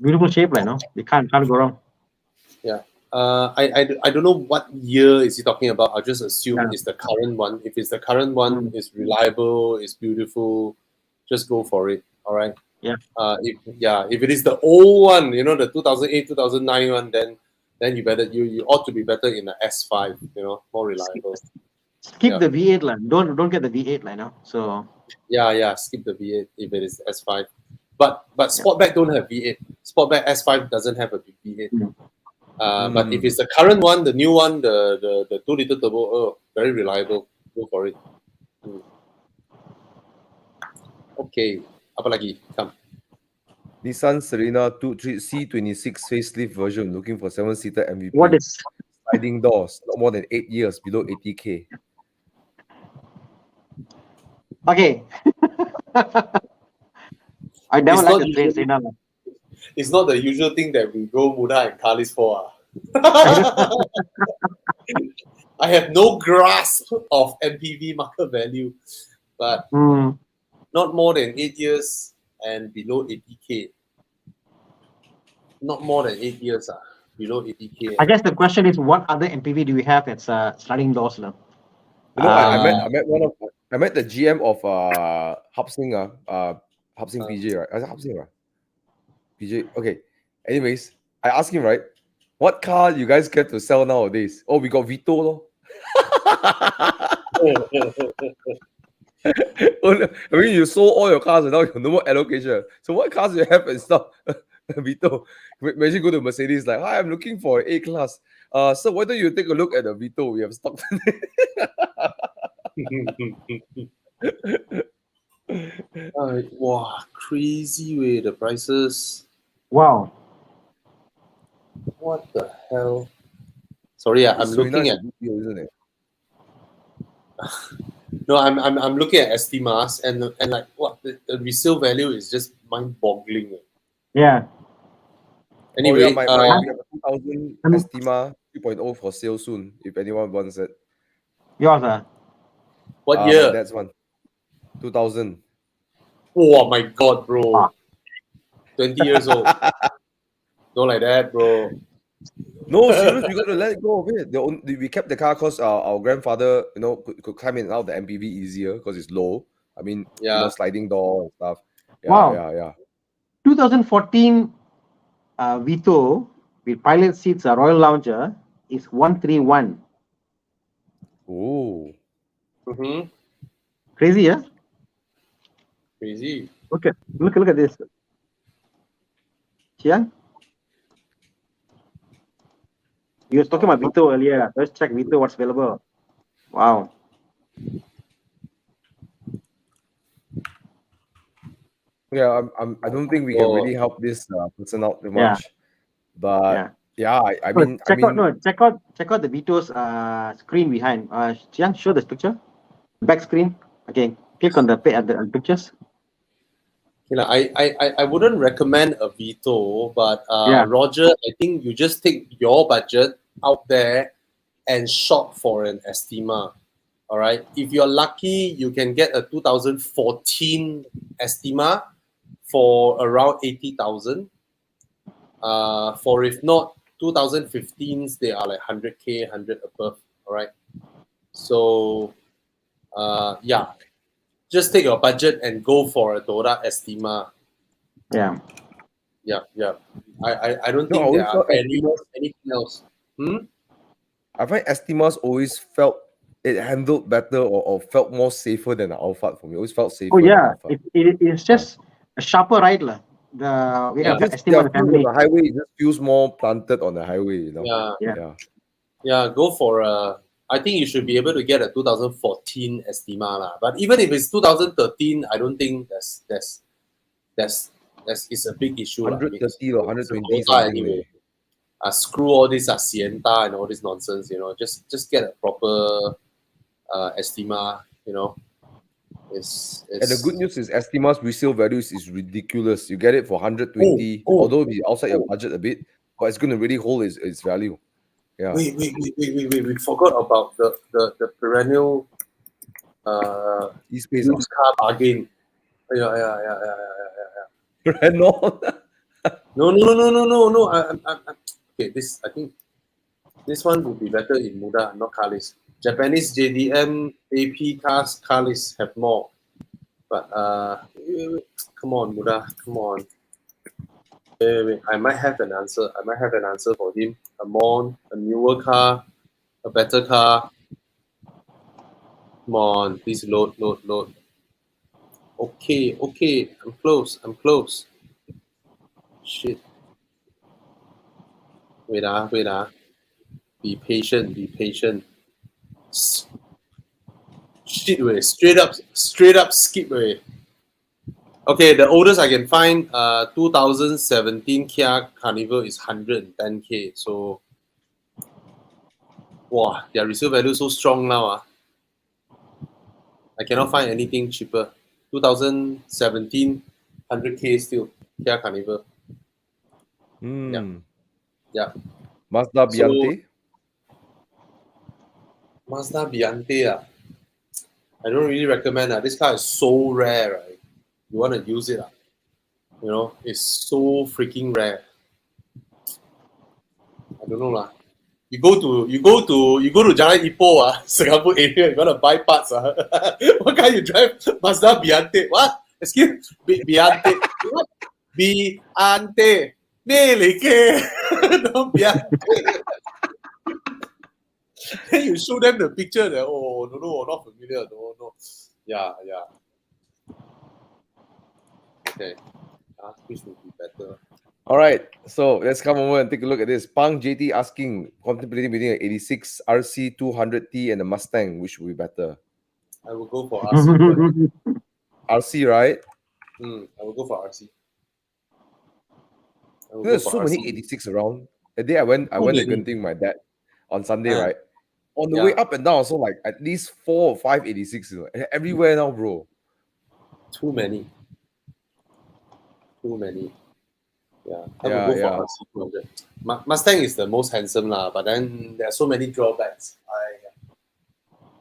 S3: Beautiful shape, you know. You can't go wrong.
S1: Yeah. I don't know what year is he talking about. I'll just assume it's the current one. If it's the current one, it's reliable, it's beautiful, just go for it. All right.
S3: Yeah.
S1: If it is the old one, you know, the 2008, 2009 one, then you ought to be better in the S5. You know, more reliable.
S3: Skip the V8 line. Don't get the V8 line now. So.
S1: Yeah. Skip the V8 if it is S5. But Sportback don't have V8. Sportback S5 doesn't have a V8. But if it's the current one, the new one, the 2-liter turbo, very reliable. Go for it. Okay, apa lagi? Come.
S2: Nissan Serena C26 facelift version, looking for 7-seater MVP.
S3: What is
S2: sliding doors? Not more than 8 years, below 80K.
S3: Okay. I never like the train Serena.
S1: It's not the usual thing that we go Muda and Kalis for. I have no grasp of MPV market value, but not more than 8 years and below 80K. Not more than 8 years, below 80K.
S3: I guess the question is, what other MPV do we have that's sliding doors now?
S2: You know, I met the GM of Hapsing PJ, right? Hapsing, right? PJ. Okay. Anyways, I asked him, right, what car you guys get to sell nowadays? Oh, we got Vito, lor. I mean, you sold all your cars and now you have no more allocation. So what cars do you have in stock? Vito. Imagine go to Mercedes like, hi, I'm looking for an A-class. So why don't you take a look at the Vito we have stock today?
S1: Wow, crazy way the prices.
S3: Wow.
S1: What the hell? Sorry, I'm looking at.
S2: Deal, isn't it?
S1: No, I'm looking at Estimas and like what the resale value is just mind-boggling.
S3: Yeah.
S1: Anyway,
S2: we have a 2000 Estima 3.0 for sale soon. If anyone wants it.
S3: Yours,
S1: What year?
S2: That's one. 2000.
S1: Oh my god, bro! 20 years old. Don't like that, bro.
S2: No, serious, we got to let it go of it. We kept the car because our grandfather, you know, could climb in and out the MPV easier because it's low. I mean, you know, sliding door and stuff. Yeah.
S3: 2014 Vito with pilot seats, a Royal Lounger is 131.
S2: Oh.
S3: Crazy, yeah?
S1: Crazy.
S3: Okay, look at this. Yeah. You were talking about Vito earlier. Let's check Vito what's available. Wow.
S2: Yeah, I don't think we can really help this person out too much. But Yeah, I
S3: No,
S2: mean,
S3: check out the Vito's screen behind. Jiang, show this picture. Back screen. Okay, click on the pictures.
S1: You know, I wouldn't recommend a Vito, but
S3: Yeah.
S1: Roger, I think you just take your budget out there and shop for an Estima. All right. If you're lucky, you can get a 2014 Estima for around 80,000. For if not 2015s, they are like 100K, 100 above. All right. So yeah, just take your budget and go for a Toyota Estima.
S3: Yeah.
S1: Yeah. I don't
S2: no, I
S1: think there
S2: always
S1: are
S2: felt Estimas,
S1: anything else.
S2: I find Estimas always felt it handled better or felt more safer than the Alphard for me. Always felt safer
S3: Oh
S2: than
S3: yeah,
S2: Alphard.
S3: it's just a sharper ride lah. We have
S2: Just
S3: Estima
S2: on
S3: in the family.
S2: the highway, it just feels more planted on the highway, you know.
S1: Yeah. Go for a. I think you should be able to get a 2014 Estima lah. But even if it's 2013, I don't think that's it's a big issue lah.
S2: 130 or 120
S1: Toyota
S2: something.
S1: anyway. Screw all this Sienta and all this nonsense. You know, just get a proper Estima. You know, it's
S2: And the good news is Estima's resale values is ridiculous. You get it for 120, although it'll be outside your budget a bit, but it's going to really hold its value. Yeah.
S1: Wait. We forgot about the perennial
S2: E-Space.
S1: used car bargain. Yeah.
S2: Renault.
S1: No. Okay, I think this one would be better in Muda, not car list. Japanese JDM AP cars car list have more. But come on, Muda, come on. Wait. I might have an answer. For him. A newer car, a better car. Come on, please load. Okay. I'm close. Shit. Wait. Be patient. Shit, way. Straight up skip way. Okay, the oldest I can find, 2017 Kia Carnival is 110K. So, wow, their resale value so strong now. I cannot find anything cheaper. 2017, 100K still, Kia Carnival. Yeah.
S2: Mazda Biante?
S1: Mazda Biante, I don't really recommend that. This car is so rare, right? You want to use it, you know, it's so freaking rare. I don't know lah. You go to Jalan Ipoh, Singapore area, you wanna buy parts. What car you drive? Mazda Biante. What? Excuse me, Biante. What? Biante. No Biante. Then you show them the picture. No, not familiar. No. Yeah. Okay. Which would be better?
S2: All right, so let's come over and take a look at this. Pang JT asking, contemplating between an 86 RC 200T and a Mustang, which would be better?
S1: I will go for RC.
S2: RC, right?
S1: I will go for RC.
S2: There's so many 86 around. The day I went to Genting with my dad on Sunday, right? On the way up and down, also like at least 4 or 5 86 everywhere now, bro.
S1: Too many. Yeah, I will go for RC200. Mustang is the most handsome lah, but then there are so many drawbacks.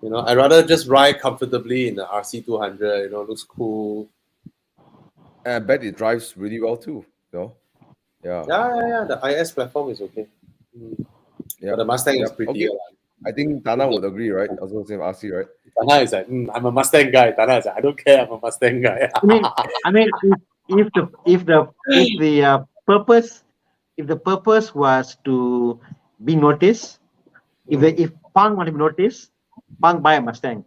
S1: I'd rather just ride comfortably in the RC200. Looks cool.
S2: And I bet it drives really well too. Yeah.
S1: The IS platform is okay. But the Mustang is pretty.
S2: Okay. I think Thana would agree, right? I was going to say RC, right?
S1: Thana is like, I'm a Mustang guy. Thana is like, I don't care. I'm a Mustang guy.
S3: I mean, if the purpose was to be noticed, if Pang want to be noticed, Pang buy a Mustang.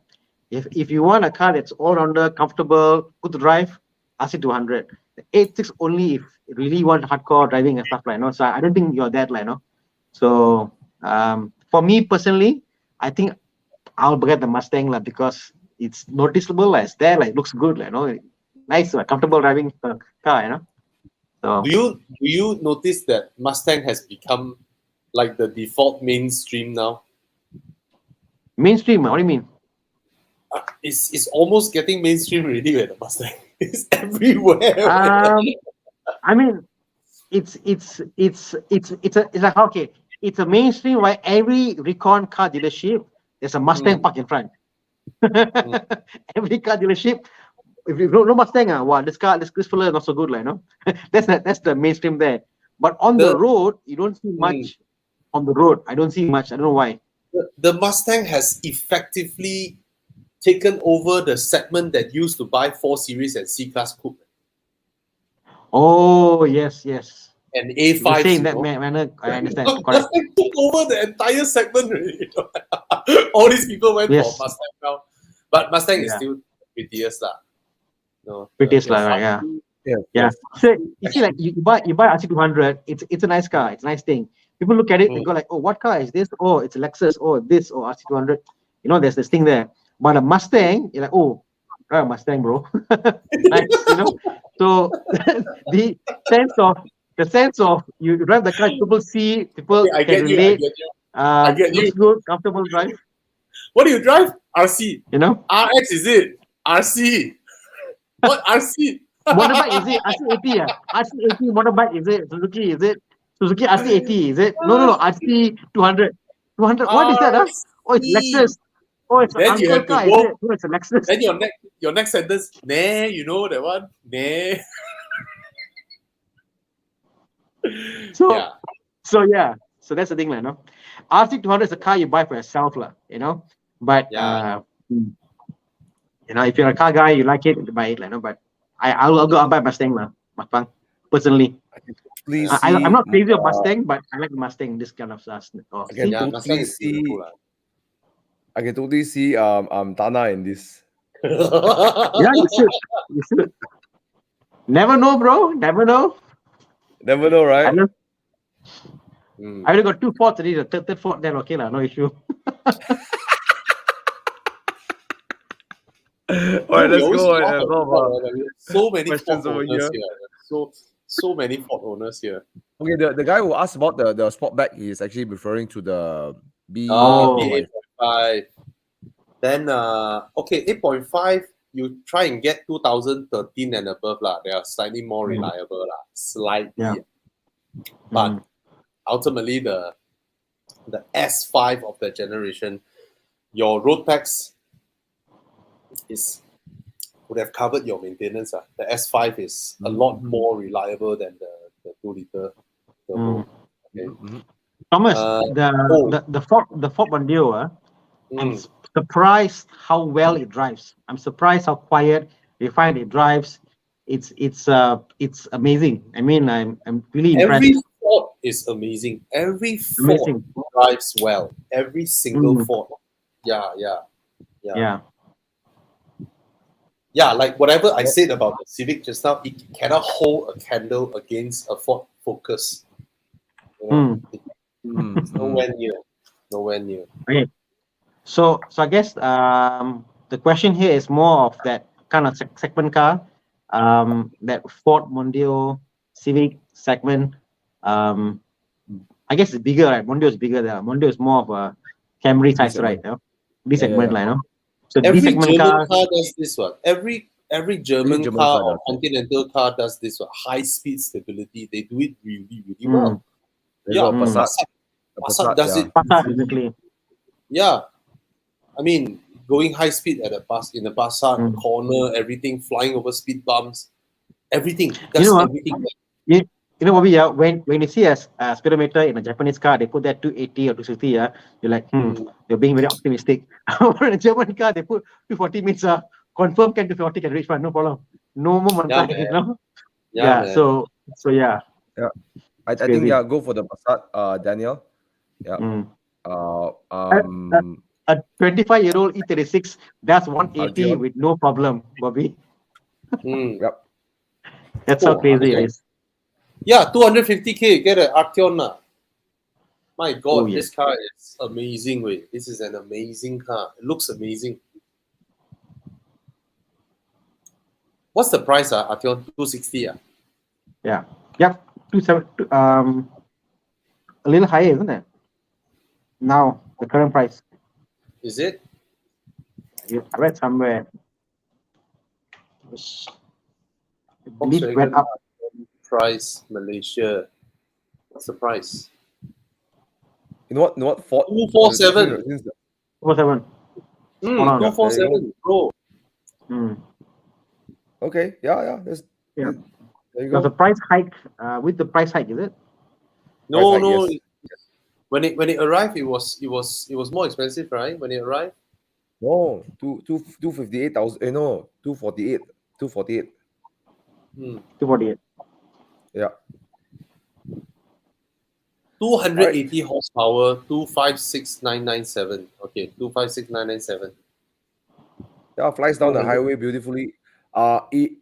S3: If you want a car that's all-rounder, comfortable, good to drive, RC200. The 86 only if you really want hardcore driving and stuff like that. So I don't think you're that like So for me personally, I think I'll get the Mustang because it's noticeable, it's there, looks good, nice, comfortable driving car, So
S1: do you notice that Mustang has become like the default mainstream now?
S3: Mainstream, what do you mean?
S1: It's almost getting mainstream already with the Mustang. It's everywhere.
S3: I mean, it's like okay, it's a mainstream where every recon car dealership there's a Mustang parked in front. Every car dealership, if you no Mustang, wow, this fella is not so good, like, no. That's the mainstream there. But on the road, you don't see much. On the road, I don't see much. I don't know why.
S1: The Mustang has effectively taken over the segment that used to buy 4 Series and C-Class Coupe.
S3: Oh, yes.
S1: And
S3: You're
S1: A5s,
S3: saying that manner, I understand. Correct.
S1: Mustang took over the entire segment already. All these people went for Mustang now. But Mustang is still prettiest lah. No,
S3: prettiest lah, right? Yeah. So you see, like you buy RC200, it's a nice car, it's a nice thing. People look at it and go like, oh, what car is this? Oh, it's a Lexus. Oh, this. Oh, RC200. You know, there's this thing there. But a Mustang, you're like, oh, drive a Mustang, bro. Nice, you know. So the sense of you drive the car, people see, people can relate.
S1: I get you.
S3: Looks good, comfortable drive.
S1: What do you drive? RC.
S3: You know?
S1: RX is it? RC. What RC?
S3: Motorbike is it? RC80, RC80 motorbike is it? Suzuki is it? Suzuki RC80 is it? No, RC200. 200. What is that? Oh, it's Lexus. Oh, it's an uncle car. Is it? Oh, it's a Lexus.
S1: Then your next sentence, nah, you know that one? Nah.
S3: So that's the thing, you know. RC200 is a car you buy for yourself, you know. But you know, if you're a car guy, you like it, you buy it, you know. But I'll buy Mustang, Mustang, personally. I'm not crazy of Mustang, but I like Mustang. This kind of stuff.
S2: I can totally see Thana in this.
S3: Yeah, you should. Never know, bro. Never know,
S2: right?
S3: I already got 2 Fords already. The third Ford, then okay lah, no issue.
S2: All right, let's go.
S1: So many questions over here. So many Ford owners here.
S2: Okay, the guy who asked about the Sportback, he is actually referring to the B.
S1: 8.5. Then 8.5. You try and get 2013 and above lah. They are slightly more reliable lah, slightly. But ultimately, the S5 of the generation, your road tax would have covered your maintenance. The S5 is a lot more reliable than the 2-liter turbo.
S3: Thomas, the Ford Mondeo, I'm surprised how well it drives. I'm surprised how quiet, refined it drives. It's amazing. I mean, I'm really impressed.
S1: Every Ford is amazing. Every Ford drives well. Every single Ford. Yeah, like whatever I said about the Civic just now, it cannot hold a candle against a Ford Focus. You know, it's nowhere near.
S3: Okay. So I guess the question here is more of that kind of segment car, that Ford Mondeo Civic segment. I guess it's bigger, right? Mondeo is bigger there. Mondeo is more of a Camry size, right? This segment, like, no? So
S1: every German car does this one. Every German car or Continental car does this one. High speed stability. They do it really, really well. Passat does it.
S3: Exactly.
S1: Yeah. I mean, going high speed in the Passat, corner, everything, flying over speed bumps, everything. That's everything.
S3: You know, Bobby, when you see a speedometer in a Japanese car, they put that 280 or 260, you're like, you're being very optimistic. In a German car, they put 240 means confirm 240 can reach, no problem. No more montage, you know? So yeah.
S2: Yeah. I think, go for the Passat, Daniel. Yeah.
S3: A 25-year-old E36, that's 180 with no problem, Bobby.
S2: Yep.
S3: That's how crazy it is.
S1: Yeah, 250k, get an Arteon. My God, this car is amazing. This is an amazing car. It looks amazing. What's the price, Arteon? 260,
S3: Yeah. Yep. 270. a little higher, isn't it? Now the current price.
S1: Is it?
S3: I read somewhere. I believe it went
S1: Volkswagen
S3: up.
S1: price Malaysia. What's the price?
S2: You know what? Ford
S1: 247.
S3: 47.
S1: Mm,
S3: Hold on.
S1: 247, bro.
S2: Okay, yeah. There you
S3: There's
S2: go.
S3: a price hike. With the price hike, is it?
S1: No,
S2: Price hike,
S1: no.
S2: yes.
S1: When it arrived, it was more expensive, right? When it arrived.
S2: No, 258,000. No, 248. 248.
S3: 248.
S2: Yeah.
S1: 280 horsepower, 256997. Okay, 256997.
S2: Yeah, flies down the highway beautifully.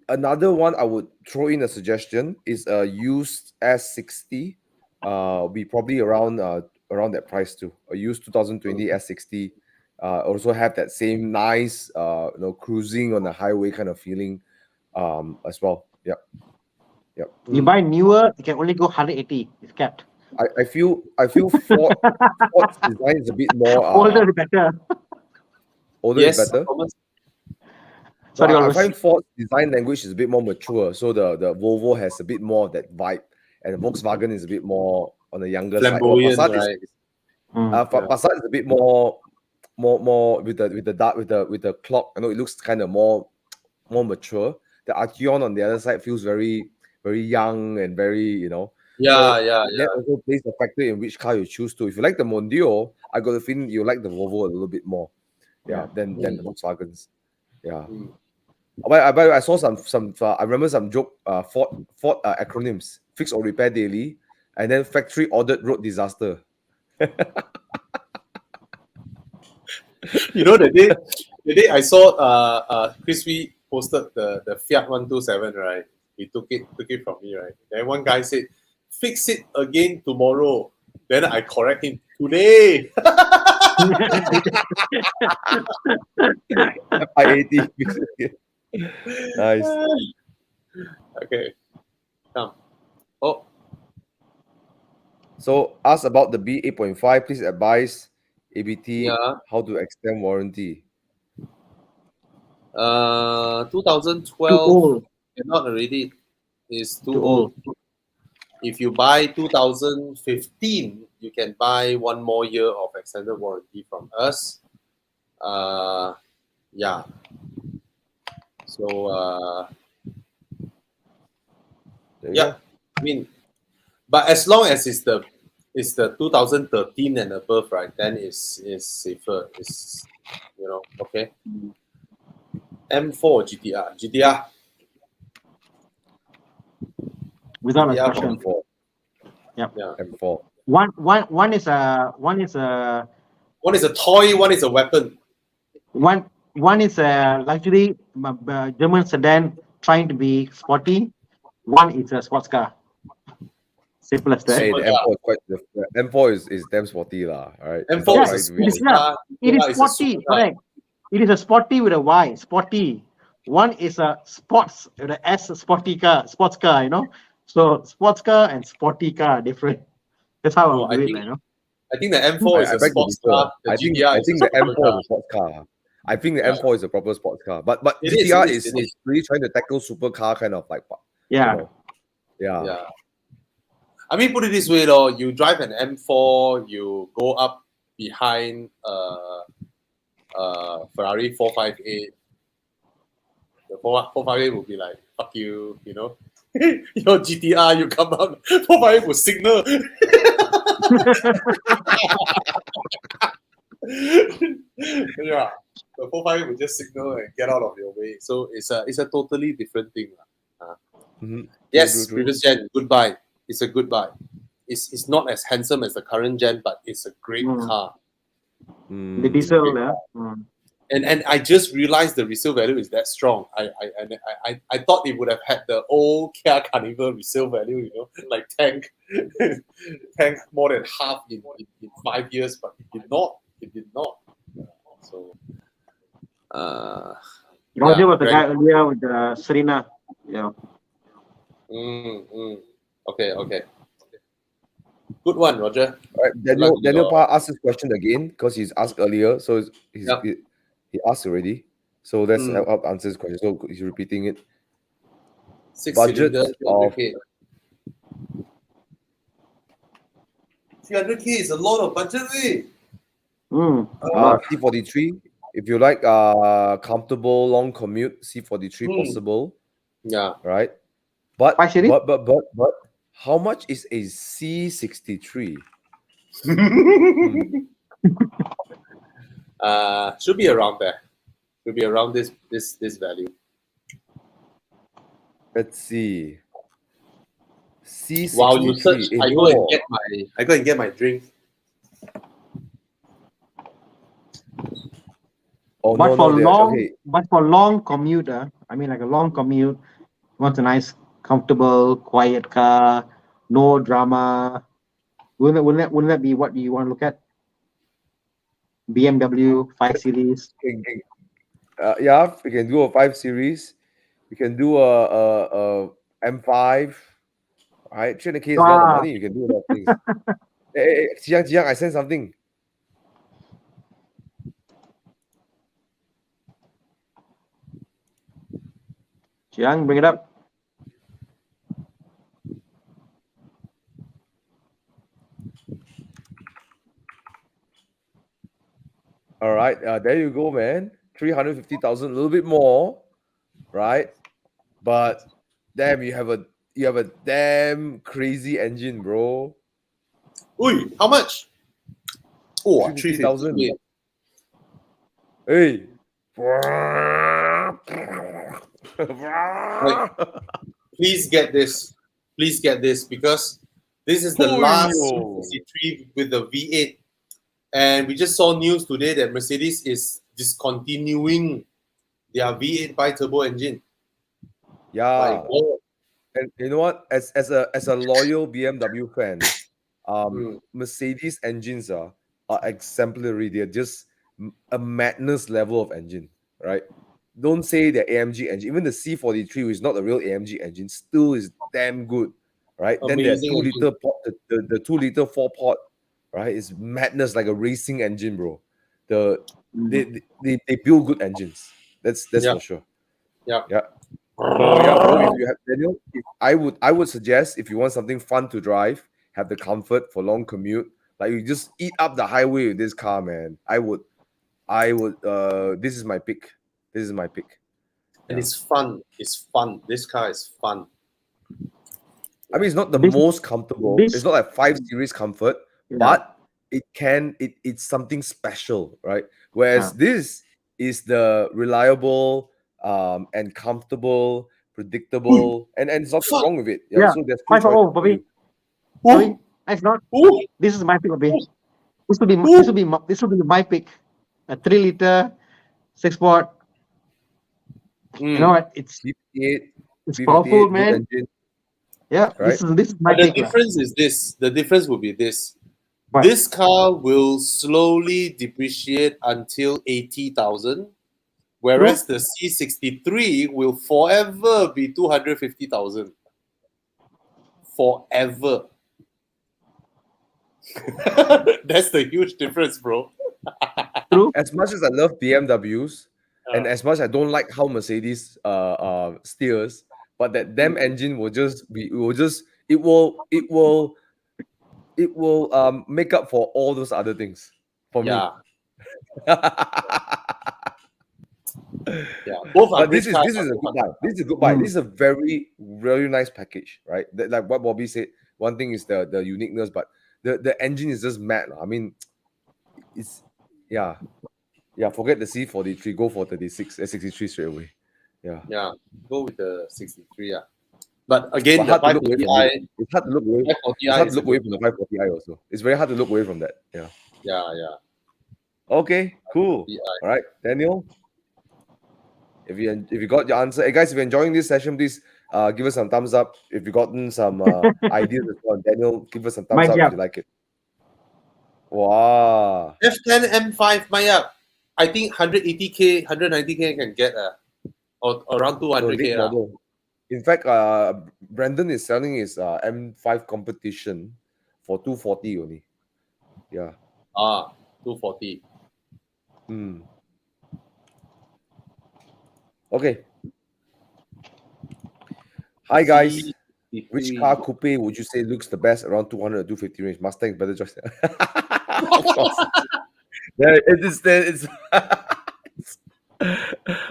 S2: Another one I would throw in a suggestion is a used S60. Be probably around that price too. A used 2020 S60. Also have that same nice cruising on the highway kind of feeling as well. Yep.
S3: You buy newer, you can only go 180. It's capped.
S2: I feel Ford's design is a bit more
S3: Older is better.
S2: older
S1: Yes,
S2: is better.
S1: Thomas.
S2: So
S3: Sorry,
S2: I find Ford's design language is a bit more mature. So the Volvo has a bit more of that vibe, and Volkswagen is a bit more on the younger
S1: Flamboyant,
S2: side.
S1: right?
S2: Passat is a bit more with the clock. I know it looks kind of more mature. The Arteon on the other side feels very very young and very That also plays a factor in which car you choose to. If you like the Mondeo, I got the feeling you like the Volvo a little bit more, than the Volkswagens. Yeah. But I saw some I remember some joke Ford acronyms: fix or repair daily, and then factory ordered road disaster.
S1: The day I saw Crispy posted the Fiat 127, right? He took it from me, right? Then one guy said, fix it again tomorrow. Then I correct him today.
S2: I-80. Nice.
S1: Okay. Come. Oh.
S2: So ask about the B8.5. Please advise ABT how to extend warranty.
S1: 2012 cannot already. Is too old. If you buy 2015, you can buy 1 more year of extended warranty from us. Yeah. So yeah, I mean, but as long as it's the 2013 and above, right? Then it's safer. It's okay. M4 GTR.
S3: Without a question.
S2: M4.
S3: Yep.
S2: Yeah. M4.
S3: One is a
S1: toy. One is a weapon.
S3: One is a luxury German sedan trying to be sporty. One is a sports car. Simple as that.
S2: Hey, the M4 is damn sporty lah. All right.
S1: M4
S3: it is sporty. Correct. It is a sporty with a Y. Sporty. One is a sports with an S, sporty car, sports car. So sports car and sporty car are different. That's how I do it.
S1: I think the M4 is a sports car.
S2: I think the M4 is a sports car. I think the M4 is a proper sports car. But GTR is really trying to tackle supercar kind of like.
S3: Yeah.
S1: Yeah. I mean, put it this way, though. You drive an M4, you go up behind Ferrari 458. The 458 will be like, fuck you, Your GTR, you come out, 458 will signal. Yeah. The 458 will just signal and get out of your way. So it's a totally different thing. Yes,
S2: True.
S1: previous gen, goodbye. It's a goodbye. It's not as handsome as the current gen, but it's a great car.
S3: The diesel,
S1: And I just realized the resale value is that strong. I thought it would have had the old Kia Carnival resale value, like tank more than half in 5 years, but it did not. So
S3: Roger was the guy earlier with the Serena. Yeah.
S1: Okay. Good one, Roger.
S2: All right, Daniel Pa asked this question again because he's asked earlier, so he asked already. So let's help answer this question. So he's repeating it.
S1: Budget
S2: Budget
S1: of 300K is a lot of budget.
S2: C43. If you like comfortable long commute, C43 possible.
S1: Yeah.
S2: Right. But how much is a C63?
S1: Should be around there. Should be around this value.
S2: Let's see. C63.
S1: While you search, I go and get my drink.
S2: Oh,
S3: but
S2: but
S3: for long commute, I mean like a long commute, want a nice, comfortable, quiet car, no drama. Wouldn't that be what you want to look at? BMW 5 Series.
S2: Yeah, we can do a 5 Series. We can do a M5. Right, 300K is a lot of money. You can do a lot of things. Hey, Jiang, I sent something.
S3: Jiang, bring it up.
S2: All right, there you go, man. 350,000, a little bit more, right? But damn, you have a damn crazy engine, bro.
S1: Ui, how much? Oh,
S2: 350,000. Hey.
S1: Wait, please get this. Please get this because this is the last C63 with the V8. And we just saw news today that Mercedes is discontinuing their V8 bi-turbo engine.
S2: Yeah. And you know what? As a loyal BMW fan, Mercedes engines are exemplary. They're just a madness level of engine, right? Don't say the AMG engine. Even the C43, which is not a real AMG engine, still is damn good, right?
S1: Amazing.
S2: Then the 2 liter pot, the 2 liter 4 pot, right? Is madness, like a racing engine, bro. They build good engines. That's for sure.
S1: Yeah.
S2: So yeah, bro, if you have Daniel, I would suggest if you want something fun to drive, have the comfort for long commute, like you just eat up the highway with this car, man. I would this is my pick.
S1: And it's fun. It's fun. This car is fun.
S2: I mean, it's not the most comfortable. It's not like 5 Series comfort, but it's something special, right? Whereas this is the reliable and comfortable, predictable, and there's nothing wrong with it.
S3: Yeah.
S2: So there's
S3: 540, Bobby. Bobby, it's not. This is my pick, Bobby. This will be my pick. A 3 liter, 6 port. You know what? It's powerful, man.
S2: Engine.
S3: Yeah,
S2: right?
S3: This is my pick.
S1: The difference is this. The difference will be this. What? This car will slowly depreciate until 80,000, whereas the C63 will forever be 250,000. Forever. That's the huge difference, bro.
S3: True.
S2: As much as I love BMWs, and as much as I don't like how Mercedes steers, but that damn engine will just be it will make up for all those other things for me.
S1: Yeah, both are.
S2: But this is a good buy. This is a good buy. This is a very nice package, right? Like what Bobby said. One thing is the uniqueness, but the engine is just mad. I mean, it's forget the C43, go for 63 straight away.
S1: Yeah, go with the 63. Yeah, but again,
S2: it's hard to look away from the 540i also. It's very hard to look away from that.
S1: Yeah.
S2: Okay, cool. All right, Daniel. If you got your answer, hey guys, if you're enjoying this session, please give us some thumbs up. If you've gotten some ideas as well, Daniel, give us some thumbs up if you like it. Wow.
S1: F10 M5, I think 180K, 190K can get or around 200K.
S2: In fact, Brandon is selling his M5 competition for 240 only. Yeah.
S1: 240.
S2: Okay. Hi guys.
S1: C63.
S2: Which car coupe would you say looks the best around 200 to 250 range? Mustang better choice. Of course. Yeah, it's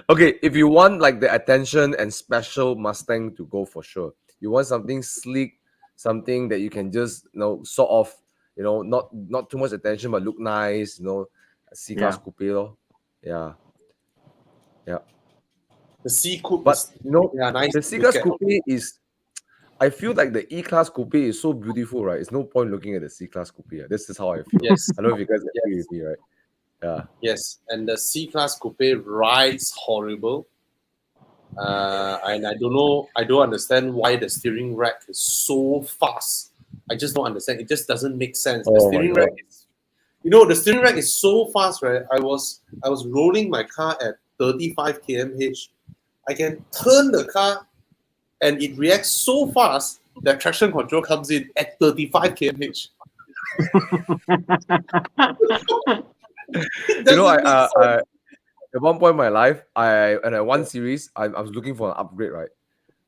S2: okay. If you want like the attention and special Mustang to go for sure. You want something sleek, something that you can just sort of not too much attention but look nice. A C-Class coupe. Yeah.
S1: The C Coupe
S2: But
S1: is
S2: the
S1: nice to look
S2: C-Class
S1: at.
S2: coupe is. I feel like the E-Class coupe is so beautiful, right? It's no point looking at the C-Class coupe. This is how I feel.
S1: Yes.
S2: I don't know if you guys agree with me, right? Yeah.
S1: Yes, and the C-Class coupe rides horrible. And I don't understand why the steering rack is so fast. I just don't understand. It just doesn't make sense. The steering rack is, the steering rack is so fast, right? I was rolling my car at 35 km/h. I can turn the car and it reacts so fast that traction control comes in at 35 km/h.
S2: At one point in my life, at one series, I was looking for an upgrade, right?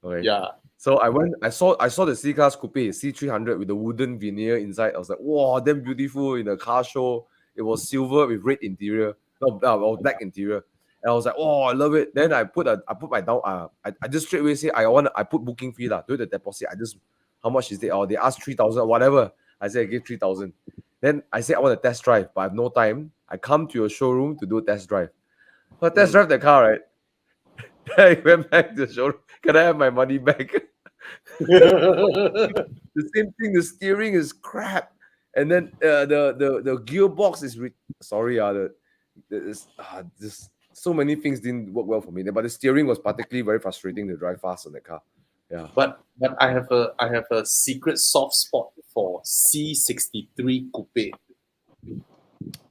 S2: Okay.
S1: Yeah.
S2: So I saw the C-Class coupe C300 with the wooden veneer inside. I was like, wow, damn beautiful in a car show. It was silver with red interior, or black interior. And I was like, oh, I love it. Then I put my down. I just straight away say I put booking fee lah. Do the deposit. How much is it? Oh, they asked 3,000 whatever. I said I give 3,000. Then I said I want a test drive, but I have no time. I come to your showroom to do a test drive. So I test drive the car, right? I went back to the showroom. Can I have my money back? The same thing. The steering is crap, and then the gearbox is just so many things didn't work well for me. But the steering was particularly very frustrating to drive fast on the car. Yeah.
S1: But I have a secret soft spot for C63 coupe.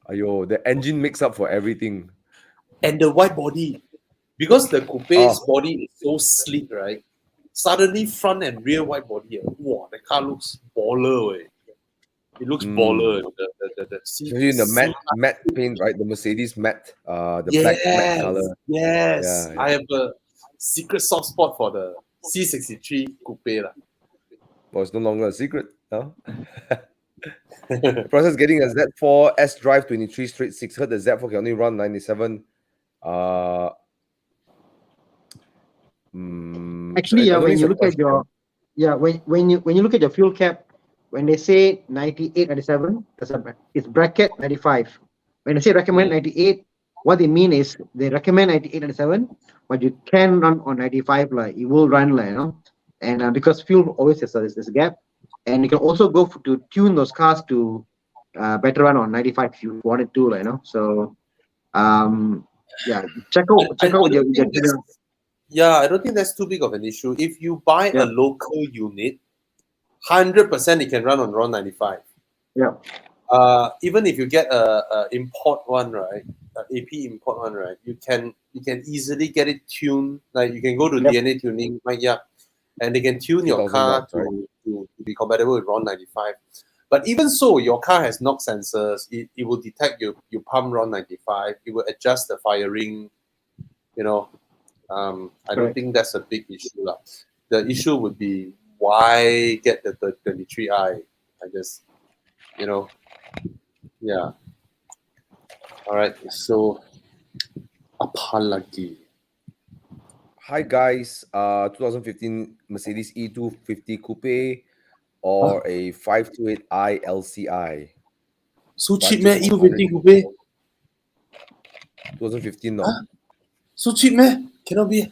S2: Ayo, the engine makes up for everything.
S1: And the wide body. Because the coupe's body is so sleek, right? Suddenly front and rear wide body. Wow, the car looks baller. It looks baller.
S2: The matte paint, right? The Mercedes matte, black matte color.
S1: Yes. Yeah. I have a secret soft spot for the C63 coupe.
S2: But it's no longer a secret. No? Process getting a Z4 S Drive 23 straight 6. Heard the Z4 can only run 97.
S3: Actually, when you look at when you look at your fuel cap, when they say 98, 97, it's bracket 95. When they say recommend 98, what they mean is they recommend 98, 97, but you can run on 95, like it will run, and because fuel always has a gap, and you can also go to tune those cars to better run on 95 if you wanted to, So, check out your.
S1: Yeah, I don't think that's too big of an issue. If you buy a local unit, 100% it can run on RON 95.
S3: Yeah.
S1: Even if you get a import one, right? AP import one, right? You can easily get it tuned. Like you can go to DNA tuning, and they can tune your car to be compatible with RON 95. But even so, your car has NOx sensors. It will detect you pump RON 95. It will adjust the firing. I don't think that's a big issue. The issue would be why get the 23i? I guess, yeah. All right, so apalagi.
S2: Hi guys, 2015 Mercedes E250 Coupe or a 528i LCI.
S1: So cheap, man, E250 Coupe?
S2: 2015, no.
S1: Huh? So cheap, man? Cannot be.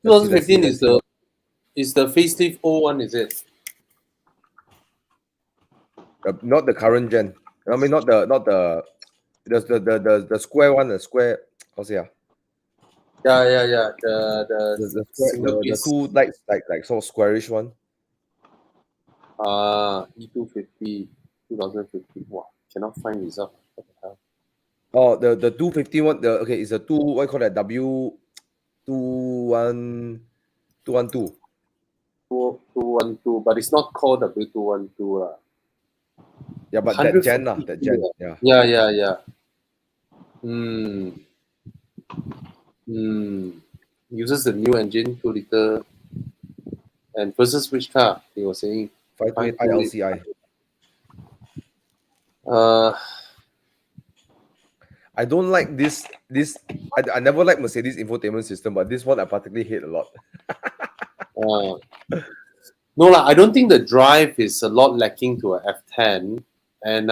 S1: 2015 is the facelift 01, is it?
S2: Not the current gen. I mean, not the square one. The square. How's it?
S1: Yeah. The
S2: two lights like sort of squarish one.
S1: E250 2015. Wow, cannot find result. What the hell?
S2: Oh, the 250 one. It's a what you call that? W212.
S1: 212, but it's not called W212.
S2: Yeah, but that gen, yeah.
S1: Yeah. Uses the new engine, 2-liter. And versus which car? He was saying
S2: 528
S1: LCI.
S2: I don't like this. I never like Mercedes infotainment system, but this one I particularly hate a lot.
S1: No lah, I don't think the drive is a lot lacking to a F10. And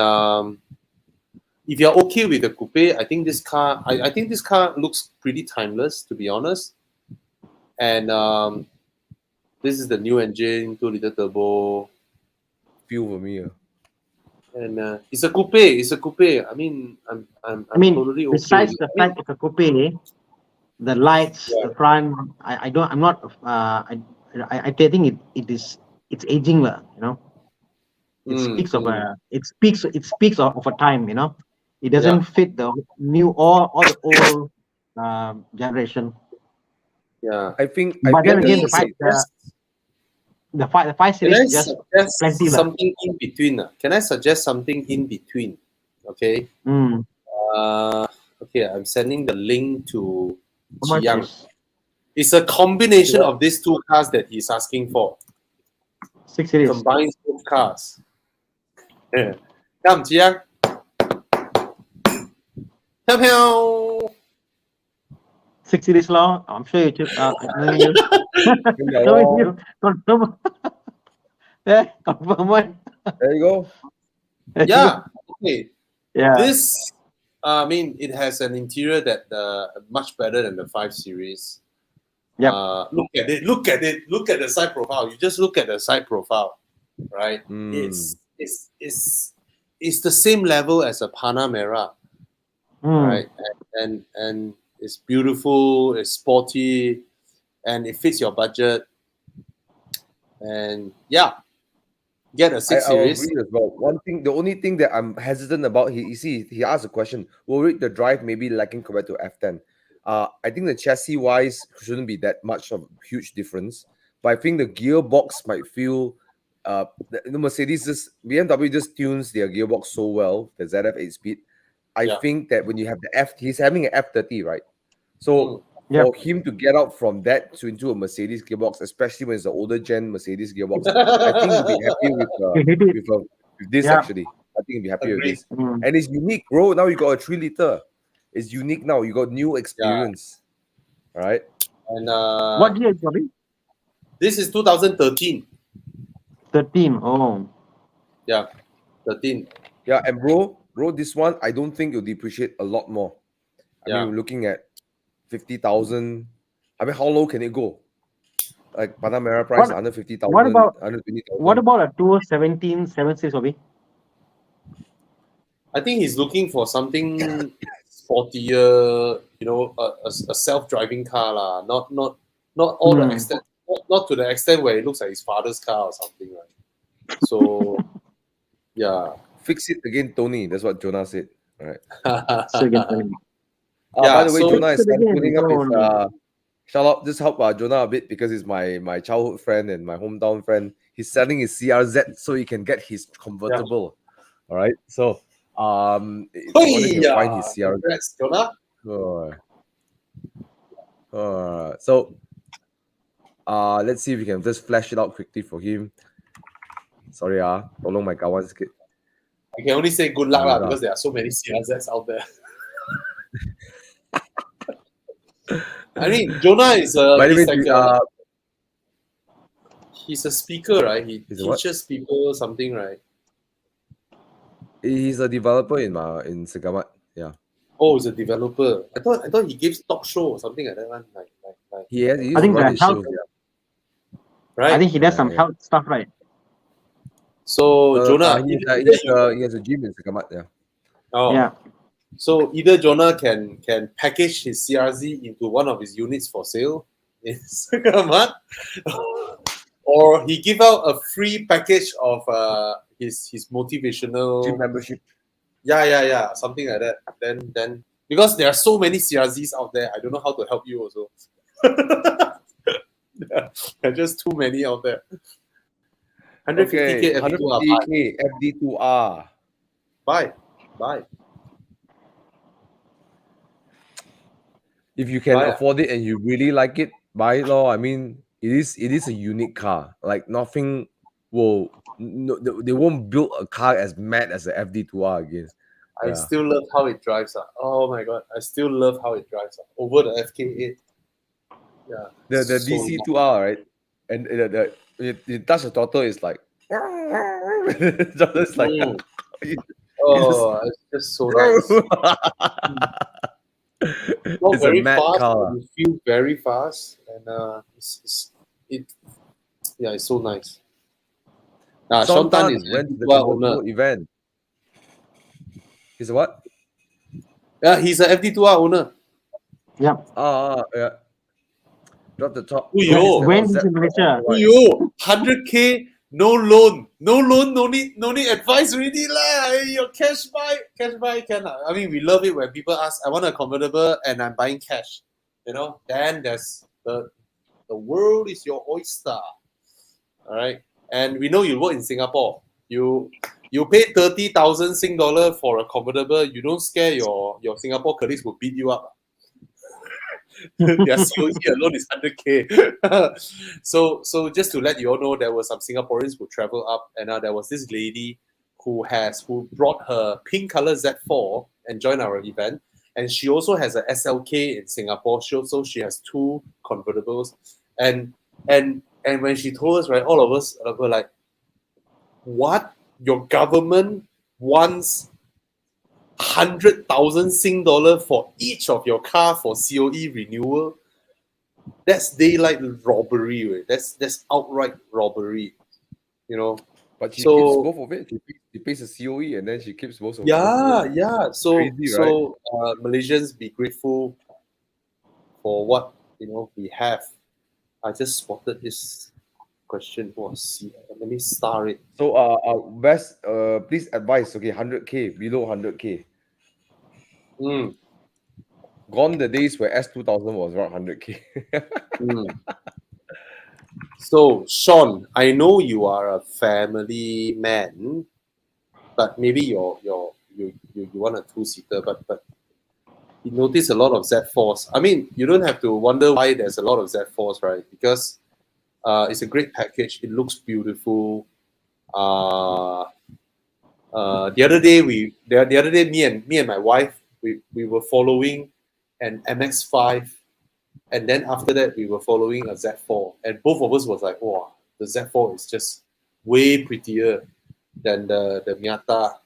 S1: if you're okay with the coupe, I think this car. I think this car looks pretty timeless, to be honest. And this is the new engine, 2-liter turbo.
S2: Feel for me.
S1: And it's a coupe. It's a coupe. I mean, I'm totally okay.
S3: Besides the fact of a coupe, the lights, the front, I'm not. I think it's aging, you know. It speaks of a time, you know. It doesn't fit the new or the old generation.
S1: Yeah,
S2: I think.
S3: But then again, the 5 Series just plenty
S1: something in between. Can I suggest something in between? Okay. Okay, I'm sending the link to Chiang. It's a combination of these two cars that he's asking for.
S3: 6 Series.
S1: Combines both cars. Yeah. Come, Chiang. Pew.
S3: 6 Series law. I'm sure you took. Yeah, confirm one.
S2: There you go.
S1: Yeah. Okay.
S3: Yeah.
S1: This, I mean, it has an interior that much better than the 5 Series.
S3: Yeah.
S1: Look at it. Look at the side profile. You just look at the side profile, right? It's the same level as a Panamera, right? And it's beautiful. It's sporty, and it fits your budget. And yeah, get a 6 Series.
S2: I agree as well. The only thing that I'm hesitant about, he asked a question, will the drive maybe lacking compared to F10? I think the chassis wise shouldn't be that much of a huge difference, but I think the gearbox might feel the BMW just tunes their gearbox so well, the ZF 8-speed. I think that when you have the he's having an F30, right? So for him to get out from that into a Mercedes gearbox, especially when it's the older gen Mercedes gearbox, I think he'll be happy with this actually. I think he'll be happy with this. And it's unique, bro. Now you got a 3-liter. It's unique now. You got new experience. All right.
S1: And
S3: what year is it?
S1: This is 2013.
S3: 13. Oh.
S1: Yeah. 13.
S2: Yeah, and bro, this one I don't think you'll depreciate a lot more. I mean, we're looking at 50,000. I mean, how low can it go? Like Panamera price under 50,000.
S3: What about
S2: 120,000?
S3: What about a 2017 7 Series, Obi?
S1: I think he's looking for something sportier, you know, a self-driving car lah. Not all the extent, not to the extent where it looks like his father's car or something, right? So yeah.
S2: Fix it again, Tony. That's what Jonah said. All right.
S1: By
S2: the way, Jonah is putting up his shout out. Just help Jonah a bit because he's my childhood friend and my hometown friend. He's selling his CRZ so he can get his convertible. All right. So find his CRZ.
S1: Congrats, Jonah.
S2: So let's see if we can just flash it out quickly for him. Sorry, tolong my kawan sikit.
S1: I can only say good luck lah because there are so many CRZs out there. I mean, Jonah is he's a speaker, right? He teaches people something, right?
S2: He's a developer in Segamat. Yeah.
S1: Oh, he's a developer. I thought he gives talk show or something like that one. Like
S2: he
S3: I think that helps.
S1: Right.
S3: I think he does some health stuff, right?
S1: So Jonah,
S2: he has a gym in Segamat. Yeah.
S1: Oh.
S3: Yeah.
S1: So either Jonah can package his CRZ into one of his units for sale in Segamat, or he give out a free package of his motivational
S2: gym membership.
S1: Yeah, something like that. Then because there are so many CRZs out there, I don't know how to help you also. There are just too many out there. 150K
S2: Okay,
S1: FD2R.
S2: 150K FD2R.
S1: Buy.
S2: If you can
S1: Buy.
S2: afford it and you really like it, buy it, lor. I mean, it is a unique car. Like nothing will. No, they won't build a car as mad as the FD2R again.
S1: I still love how it drives. Oh my god, I still love how it drives over the FK8. Yeah.
S2: The
S1: so
S2: DC2R, right? And you touch the throttle, it's like. It's like.
S1: Oh, it's just so nice. Not
S2: It's
S1: very
S2: a mad
S1: fast.
S2: car.
S1: You feel very fast, and it's so nice.
S2: Sean
S1: Tan
S2: Tan
S1: is
S2: went to the
S1: FD2R
S2: convertible
S1: owner.
S2: event. He's a what?
S1: Yeah, he's an FD2R owner.
S3: Yeah.
S2: Yeah. Drop the top.
S1: Uyo.
S3: When he's in Malaysia.
S1: Uyo, 100K, no loan, no need advice already lah. Your cash buy can. I mean, we love it when people ask, I want a convertible and I'm buying cash. Then there's the world is your oyster. All right, and we know you work in Singapore. You pay 30,000 Sing dollar for a convertible. You don't scare your Singapore colleagues will beat you up. Their COE alone is 100K. So just to let you all know, there were some Singaporeans who travel up, and there was this lady who brought her pink color Z4 and joined our event, and she also has a SLK in Singapore. So she has two convertibles, and when she told us, right, all of us were like, "What? Your government wants 100,000 Sing dollar for each of your car for COE renewal? That's daylight robbery, right? That's outright robbery,
S2: But she keeps both of it. She pays the COE and then she keeps both of it.
S1: Yeah. So
S2: Crazy, right?
S1: Malaysians, be grateful for what we have. I just spotted this question. Let me star it.
S2: So best please advise. Okay, 100K, below 100K. Gone the days where S2000 was around 100K.
S1: So Sean, I know you are a family man, but maybe you want a two-seater, but you notice a lot of Z4s. I mean, you don't have to wonder why there's a lot of Z4s, right? Because it's a great package. It looks beautiful. The other day, me and my wife, we were following an MX-5, and then after that we were following a Z4, and both of us was like, wow, the Z4 is just way prettier than the Miata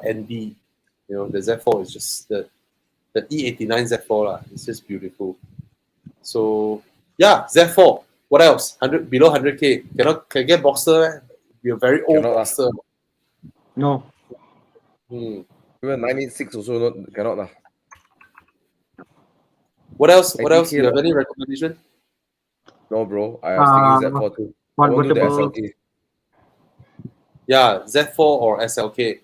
S1: ND. The Z4 is just the E89 Z4 lah. It's just beautiful. So yeah, Z4. What else? Below 100K. Can get Boxster? Be a very old Boxster.
S3: No.
S2: Even 986 also cannot lah.
S1: What else? You have any recommendation?
S2: No, bro. I was thinking Z4 too. I want to do the SLK.
S1: Yeah, Z4 or SLK.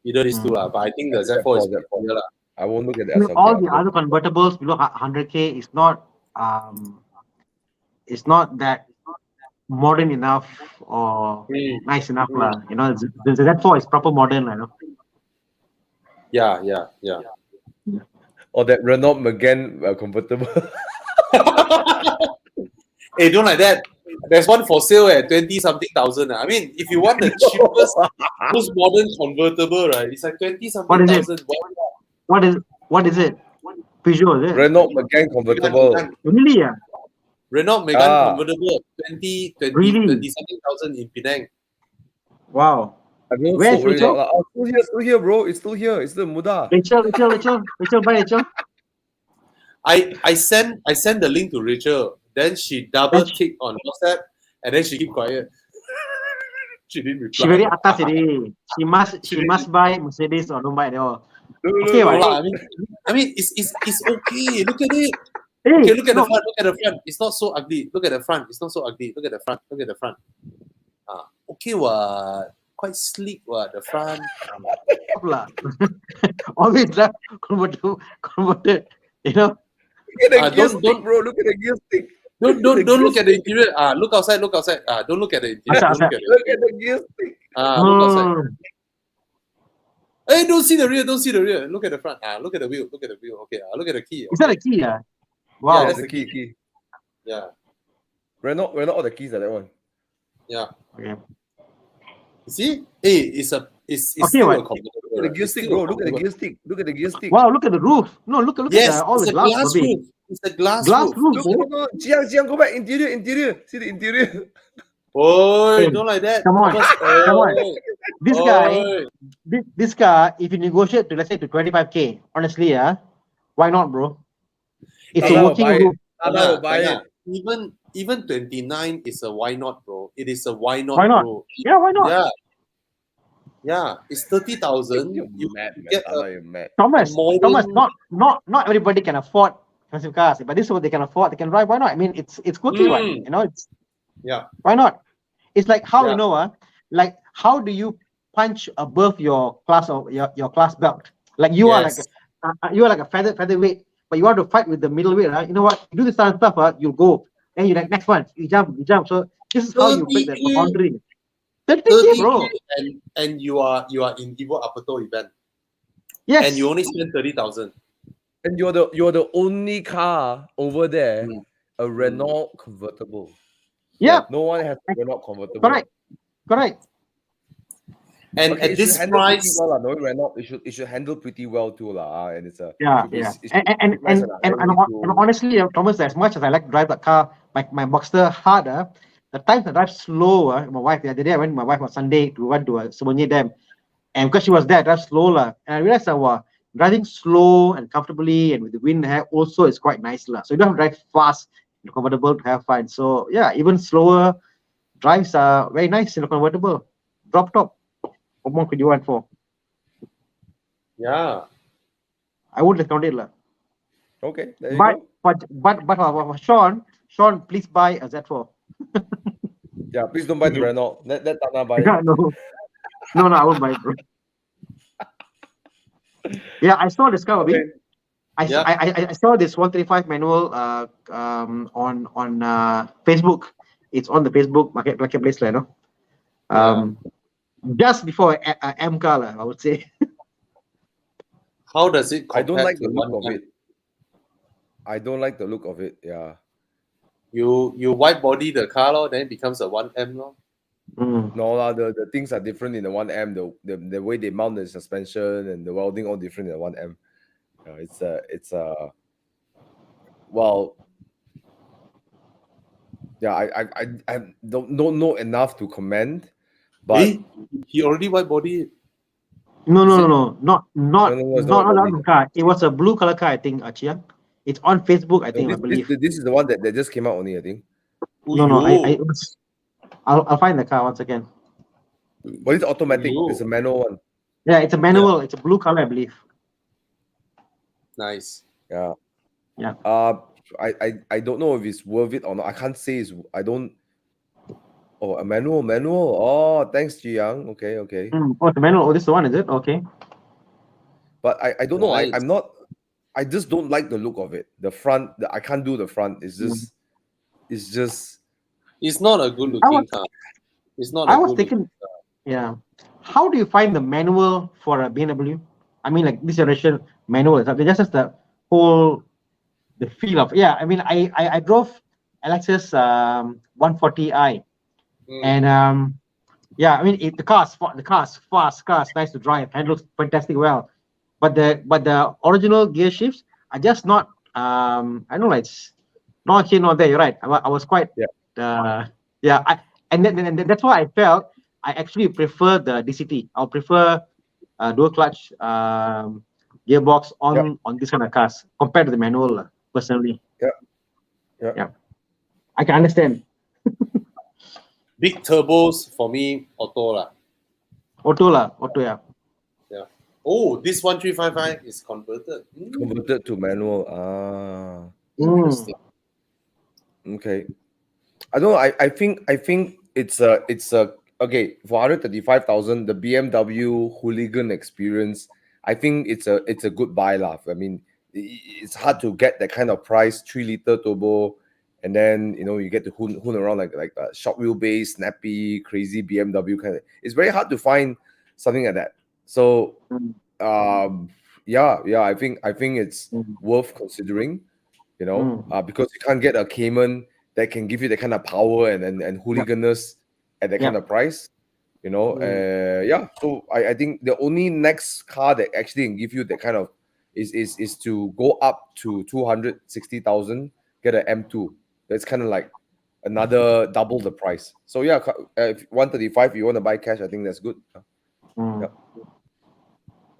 S1: Either these two lah. But I think the Z4 is better lah.
S2: I won't look at the SLK.
S3: All the other convertibles below 100K is not that modern enough or nice enough lah. The Z4 is proper modern,
S1: Yeah.
S2: Or that Renault Megane convertible.
S1: Hey, don't like that. There's one for sale at 20-something thousand. I mean, if you want the cheapest, most modern convertible, right? It's like 20-something thousand.
S3: What is it? Peugeot, is it?
S2: Renault Megane convertible.
S3: Really? Yeah.
S1: Renault Megane convertible, 20-something thousand in Penang.
S3: Wow.
S2: Where's Rachel? Still here, bro. It's still here. It's the Muda.
S3: Rachel, buy Rachel.
S1: I sent the link to Rachel. Then she double click on WhatsApp, and then she keep quiet. She didn't reply.
S3: She very atas already. She must buy Mercedes or don't buy at all.
S1: Okay, I mean, it's okay. Look at it.
S3: Hey,
S1: okay, look at the front. Look at the front. It's not so ugly. Look at the front. It's not so ugly. Look at the front. Okay, what? Quite sleek, what? The front.
S3: Always drive converted.
S2: Look at the gear stick, bro. Look at the gear stick.
S1: Don't look at the interior. Look outside. Don't look at the interior. Don't look at
S2: Look at the gear stick.
S1: Look outside. Hey, don't see the rear. Look at the front. Look at the wheel. Okay. Look at the key.
S3: Is that a key? Wow.
S2: Yeah, that's the key.
S1: Yeah.
S2: Renault all the keys are that one.
S1: Yeah.
S3: Okay.
S1: You see? Hey, it's
S3: Okay,
S1: still
S3: what?
S1: a comfortable.
S2: Look at the gear stick, bro. Look at the gear stick.
S3: Wow, look at the roof. No, look
S1: Yes,
S3: at all
S1: it's
S3: the
S1: a
S3: glass.
S1: glass
S3: Bobby.
S1: roof. It's a glass
S3: Glass
S1: roof.
S3: roof.
S2: No. Jiang, go back. Interior. See the interior.
S1: Oh,
S3: Hey,
S1: don't like that.
S3: come on.
S1: Thomas.
S3: Come on.
S1: Oi.
S3: This guy,
S1: Oi.
S3: this car, if you negotiate to, let's say, to 25K, honestly, why not, bro? It's
S2: Tana
S3: a
S2: will
S3: working
S2: buy it.
S3: roof.
S2: Tana will buy it.
S1: Even 29 is a why not, bro. It is a why not,
S3: Why not?
S1: bro.
S3: Yeah, why not?
S1: Yeah. It's 30,000.
S2: You're
S1: You
S2: mad, man.
S1: get
S2: Tana, you're mad.
S3: Thomas,
S1: modern-
S3: not everybody can afford expensive cars, but this is what they can afford. They can drive. Why not? I mean, it's quirky, right?
S1: Mm.
S3: You know, it's
S1: Yeah.
S3: why not? It's like how
S1: Yeah.
S3: like how do you punch above your class or your class belt? Like you are
S1: Yes.
S3: like a featherweight, but you want to fight with the middleweight, right? You know what? You do this kind of stuff, you'll go. And you like next one, you jump. So this is how you break the
S1: 30K.
S3: boundary. 30K, bro.
S1: 30K and you are in Evo Aperto event.
S3: Yes.
S1: And you only spend 30,000.
S2: And you're the only car over there,
S1: Mm.
S2: a Renault convertible.
S3: Yeah.
S2: No one has a Renault convertible.
S3: Correct.
S1: And
S2: Okay,
S1: at this
S2: handle pretty
S1: price,
S2: well, knowing Renault, it should handle pretty well too, and it's a
S3: Yeah.
S2: it's
S3: And
S2: nice and
S3: honestly, Thomas, as much as I like to drive the car, my Boxster harder, the times I drive slower. My wife, the other day I went with my wife on Sunday to went to a Subaru Dam, and because she was there, I drive slower, and I realized that driving slow and comfortably and with the wind also is quite nice, lah. So you don't have to drive fast in a convertible to have fun. So yeah, even slower drives are very nice in a convertible. Drop top. What more could you want for?
S1: yeah.
S3: I would discount it, lah.
S2: Okay, there you
S3: But
S2: go.
S3: for Sean, please buy a Z4.
S2: Yeah, please don't buy the Renault. Let Tana buy it.
S3: No, I won't buy it, bro. Yeah, I saw this car,
S2: Okay.
S3: I saw this 135 manual on Facebook. It's on the Facebook marketplace, you know. Just before a M car, I would say.
S1: How does it
S2: I don't
S1: compare
S2: like
S1: to
S2: the look of
S1: 1M?
S2: it. I don't like the look of it. Yeah.
S1: You white body the car, lor, then it becomes a 1M, lor.
S2: No, the things are different in the 1M. The way they mount the suspension and the welding all different in the 1M. Well, yeah, I don't know enough to comment, but
S1: he already white body.
S3: No, not
S2: No,
S3: the car. It was a blue color car, I think, Chiang. It's on Facebook, I think, I believe.
S2: This is the one that just came out only, I think.
S3: No, I'll find the car once again.
S2: But it's automatic. It's a manual one.
S3: Yeah, it's a manual. Yeah. It's a blue color, I believe.
S1: Nice.
S2: Yeah.
S3: Yeah.
S2: I don't know if it's worth it or not. I can't say I don't. Oh, a manual. Oh, thanks, Jiang. Okay.
S3: Oh, the manual. Oh, this is the one, is it? Okay.
S2: But I don't know.
S1: Nice.
S2: I'm not. I just don't like the look of it. The front. I can't do the front. It's just.
S1: It's not a good looking car. It's not. I was thinking.
S3: Yeah. How do you find the manual for a BMW? I mean, like this generation manual is something. Just the whole, the feel of. Yeah. I mean, I drove Lexus 140i, and yeah. I mean, the car's fast. Car's nice to drive and looks fantastic well, but the original gear shifts are just not. I don't know. It's not here, not there. You're right. I was quite. Yeah. And that's why I felt I actually prefer the DCT. I'll prefer dual clutch gearbox on this kind of cars compared to the manual, personally. Yeah. I can understand.
S1: Big turbos for me, auto.
S3: Auto, yeah.
S1: Yeah. Oh, this 1355 is converted.
S2: Converted to manual.
S1: Interesting.
S2: Okay. I don't know. I think it's a okay, for 135,000, the BMW hooligan experience, I think it's a good buy, lah. I mean, it's hard to get that kind of price, 3-liter turbo, and then you get to hoon around like a short wheelbase, snappy, crazy BMW kind of. It's very hard to find something like that. So yeah, I think it's worth considering, because you can't get a Cayman that can give you that kind of power and hooliganess at that kind of price. So I think the only next car that actually can give you that kind of is to go up to 260,000, get an M2. That's kind of like another double the price. So yeah, if 135 you want to buy cash, I think that's good. Yeah.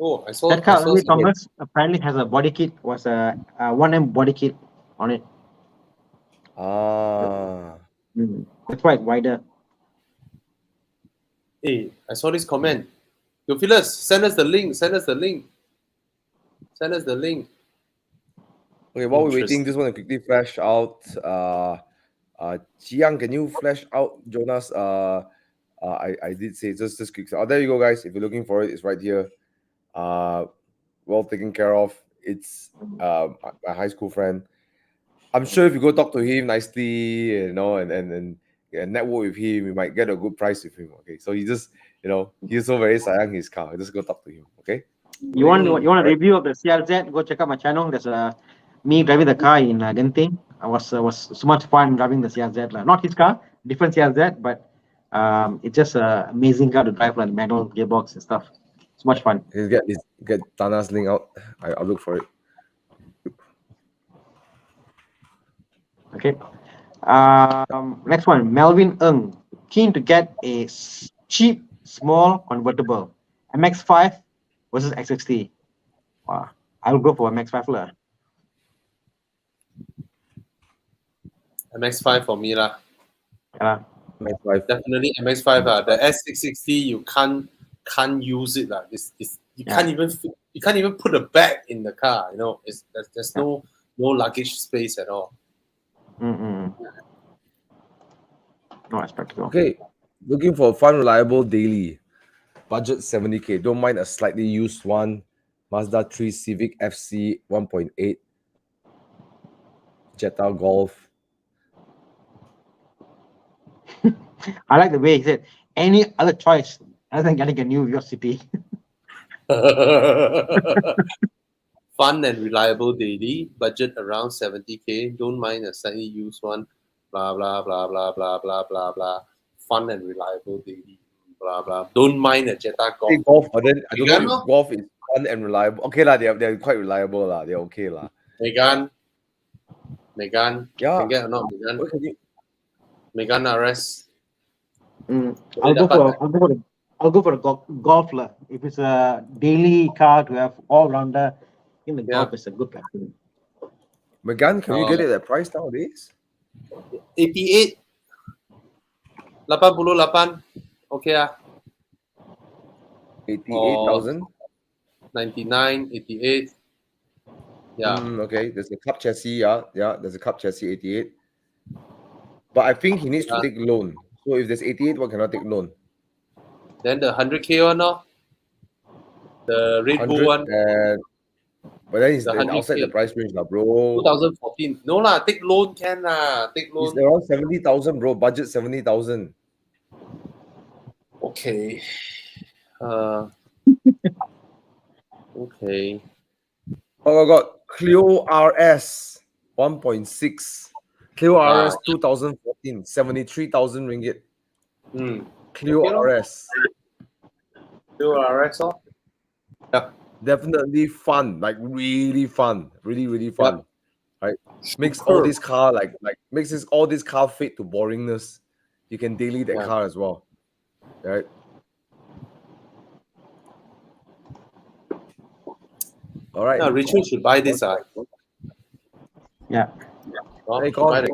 S1: Oh, I saw
S3: that car.
S1: I saw
S3: Thomas apparently has a body kit. Was a 1M body kit on it. That's why it's wider.
S1: Hey, I saw this comment. Theophilus, send us the link.
S2: Okay, while we're waiting, just want to quickly flash out. Jiang, can you flash out Jonas? I did say just quick. Oh, there you go, guys. If you're looking for it, it's right here. Well taken care of. It's a high school friend. I'm sure if you go talk to him nicely, and network with him, you might get a good price with him. Okay, so he just, he's so very sayang his car. Just go talk to him. Okay.
S3: You want a review of the CRZ? Go check out my channel. There's me driving the car in Genting. I was so much fun driving the CRZ. Not his car, different CRZ, but it's just an amazing car to drive, like manual gearbox and stuff. It's much fun.
S2: Get Thana's link out. I'll look for it.
S3: Okay. Next one, Melvin Ng, keen to get a cheap, small convertible, MX-5 versus X60. Wow, I'll go for MX-5 lah.
S1: MX-5 for me lah.
S2: MX-5.
S1: Definitely MX-5 lah. The S660 you can't use it lah. You can't even put a bag in the car. There's no luggage space at all.
S3: No, it's practical.
S2: Okay, looking for a fun, reliable daily. Budget 70K. Don't mind a slightly used one. Mazda 3 Civic FC 1.8. Jetta Golf.
S3: I like the way he said, any other choice other than getting a new Velocity.
S1: Fun and reliable daily. Budget around 70K. Don't mind a slightly used one. Blah, blah, blah, blah, blah, blah, blah, blah. Fun and reliable daily. Blah, blah. Don't mind a Jetta Golf.
S2: Golf, but then I don't know if Golf is fun and reliable. Okay lah, they're quite reliable lah. They're okay lah.
S1: Megan.
S2: Yeah.
S1: Can get or not Megan? Megan RS.
S3: I'll go for a Golf lah. If it's a daily car to have all rounder, I think the Golf is a good platform.
S2: Megan, can you get it at price nowadays?
S1: 88. 88. Okay ah.
S2: 88,000.
S1: 99, 88. Yeah.
S2: Okay, there's a Cup chassis. Yeah, there's a Cup chassis 88. But I think he needs to take loan. So if there's 88, what cannot take loan?
S1: Then the 100K one, no? The Red Bull one.
S2: But then it's outside the price range, lah, bro.
S1: 2014. No lah, take loan can lah. Take loan.
S2: It's around 70,000, bro. Budget 70,000.
S1: Okay. Okay.
S2: Oh my god, Clio RS 1.6. Clio RS 2014, 73,000 ringgit. Clio RS.
S1: Clio RS, oh? Yeah.
S2: Definitely fun, like really fun, really fun. Right? Makes all this car makes all this car fit to boringness. You can daily that car as well. Right? All right.
S1: Yeah, Richard should buy this.
S3: Yeah.
S1: Oh,
S2: hey, Con.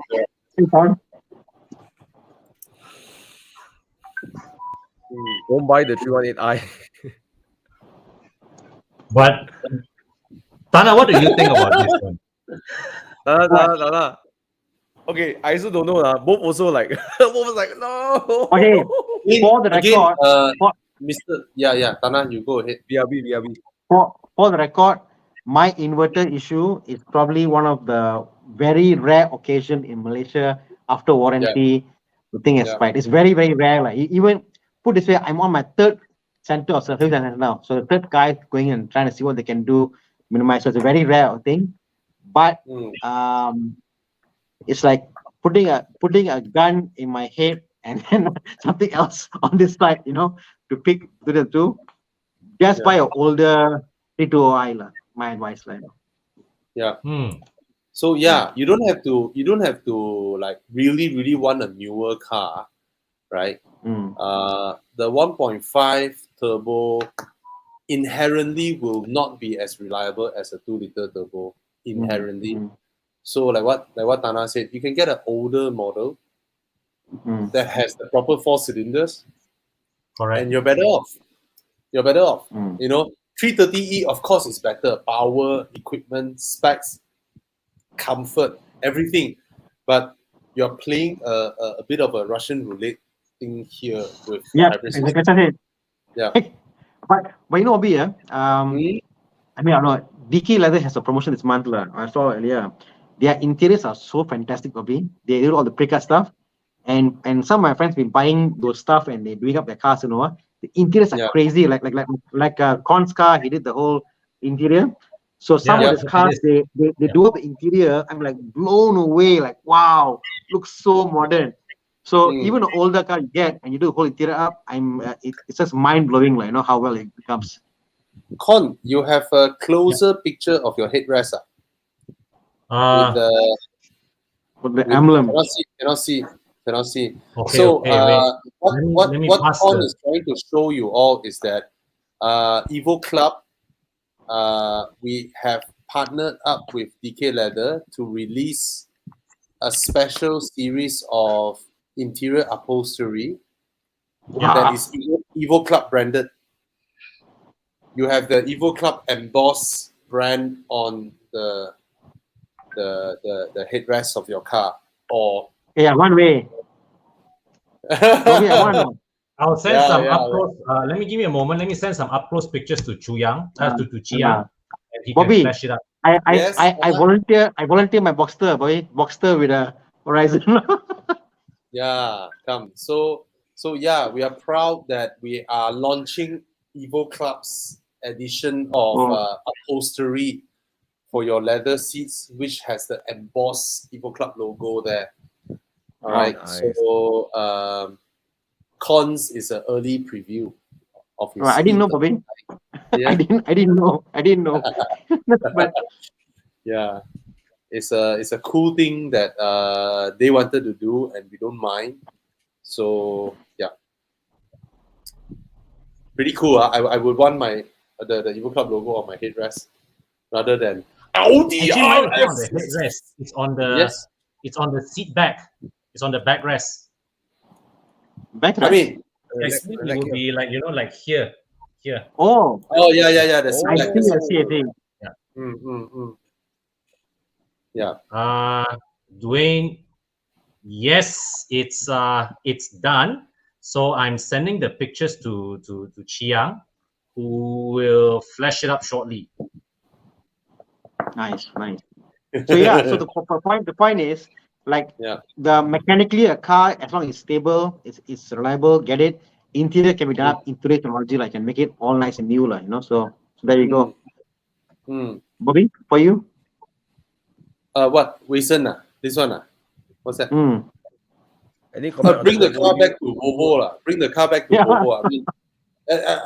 S2: Don't buy the 318i.
S4: But Thana, what do you think about this one?
S2: Thana. Okay, I also don't know. Both also like, both was like, no.
S3: Okay, for the record,
S1: Mr. Yeah, Thana, you go ahead.
S2: BRB.
S3: For the record, my inverter issue is probably one of the very rare occasion in Malaysia after warranty. The thing is right. It's very, very rare. Like even put this way, I'm on my third center of service now. So the third guy going and trying to see what they can do, minimize. So it's a very rare thing. But it's like putting a gun in my head and then something else on this side, to pick the two. Just buy an older 320i lah. My advice, like.
S1: Yeah. So you don't have to like really want a newer car, right? The 1.5 turbo inherently will not be as reliable as a 2-liter turbo inherently. So like what Thana said, you can get an older model that has the proper 4 cylinders,
S4: Correct.
S1: and you're better off. 330e of course is better, power, equipment, specs, comfort, everything, but you're playing a bit of a Russian roulette thing here with
S3: exactly. But Obi, I mean, I don't know, DK Leather has a promotion this month. I saw earlier. Their interiors are so fantastic, Obi. They do all the pre-cut stuff. And some of my friends been buying those stuff and they're doing up their cars, The interiors are crazy. Like Con's car, he did the whole interior. So some of these cars, they do up the interior. I'm like blown away. Like, wow, looks so modern. So even an older car you get and you do the whole interior up, it's just mind blowing, like how well it becomes.
S1: Con, you have a closer picture of your headrest.
S3: With the emblem.
S1: Cannot see.
S4: Okay,
S1: so
S4: what
S1: Con is trying to show you all is that Evo Club, we have partnered up with DK Leather to release a special series of interior upholstery that is Evo Club branded. You have the Evo Club embossed brand on the headrest of your car, or
S3: one way.
S4: I'll send some up close. Let me give me a moment. Let me send some up close pictures to Chuyang, to Chiang, and he
S3: Bobby,
S4: can flash it up.
S3: I volunteer my Boxster, boy. Boxster with a Horizon.
S1: Come. So we are proud that we are launching Evo Club's edition of upholstery for your leather seats, which has the embossed Evo Club logo there. All right.
S2: Nice.
S1: So Cons is an early preview of his.
S3: I didn't know, Bobby. I didn't know. But
S1: it's a cool thing that they wanted to do, and we don't mind. So pretty cool. I would want the Evo Club logo on my headrest rather than Audi.
S4: Actually, mine is on the headrest. It's on the it's on the seat back. It's on the backrest.
S3: Backrest.
S1: I mean,
S4: it would be like like here.
S3: Oh
S1: yeah. That's
S3: I see.
S4: Dwayne, yes, it's done. So I'm sending the pictures to Chiang, who will flash it up shortly.
S3: Nice. So so the point is, like, the mechanically a car, as long as it's stable, it's reliable, get it. Interior can be done in today's technology, like, can make it all nice and new, So there you go. Bobby, for you?
S1: What? Wilson? This one? What's that?
S2: Bring
S1: the car back to Volvo. Bring the car back to Volvo.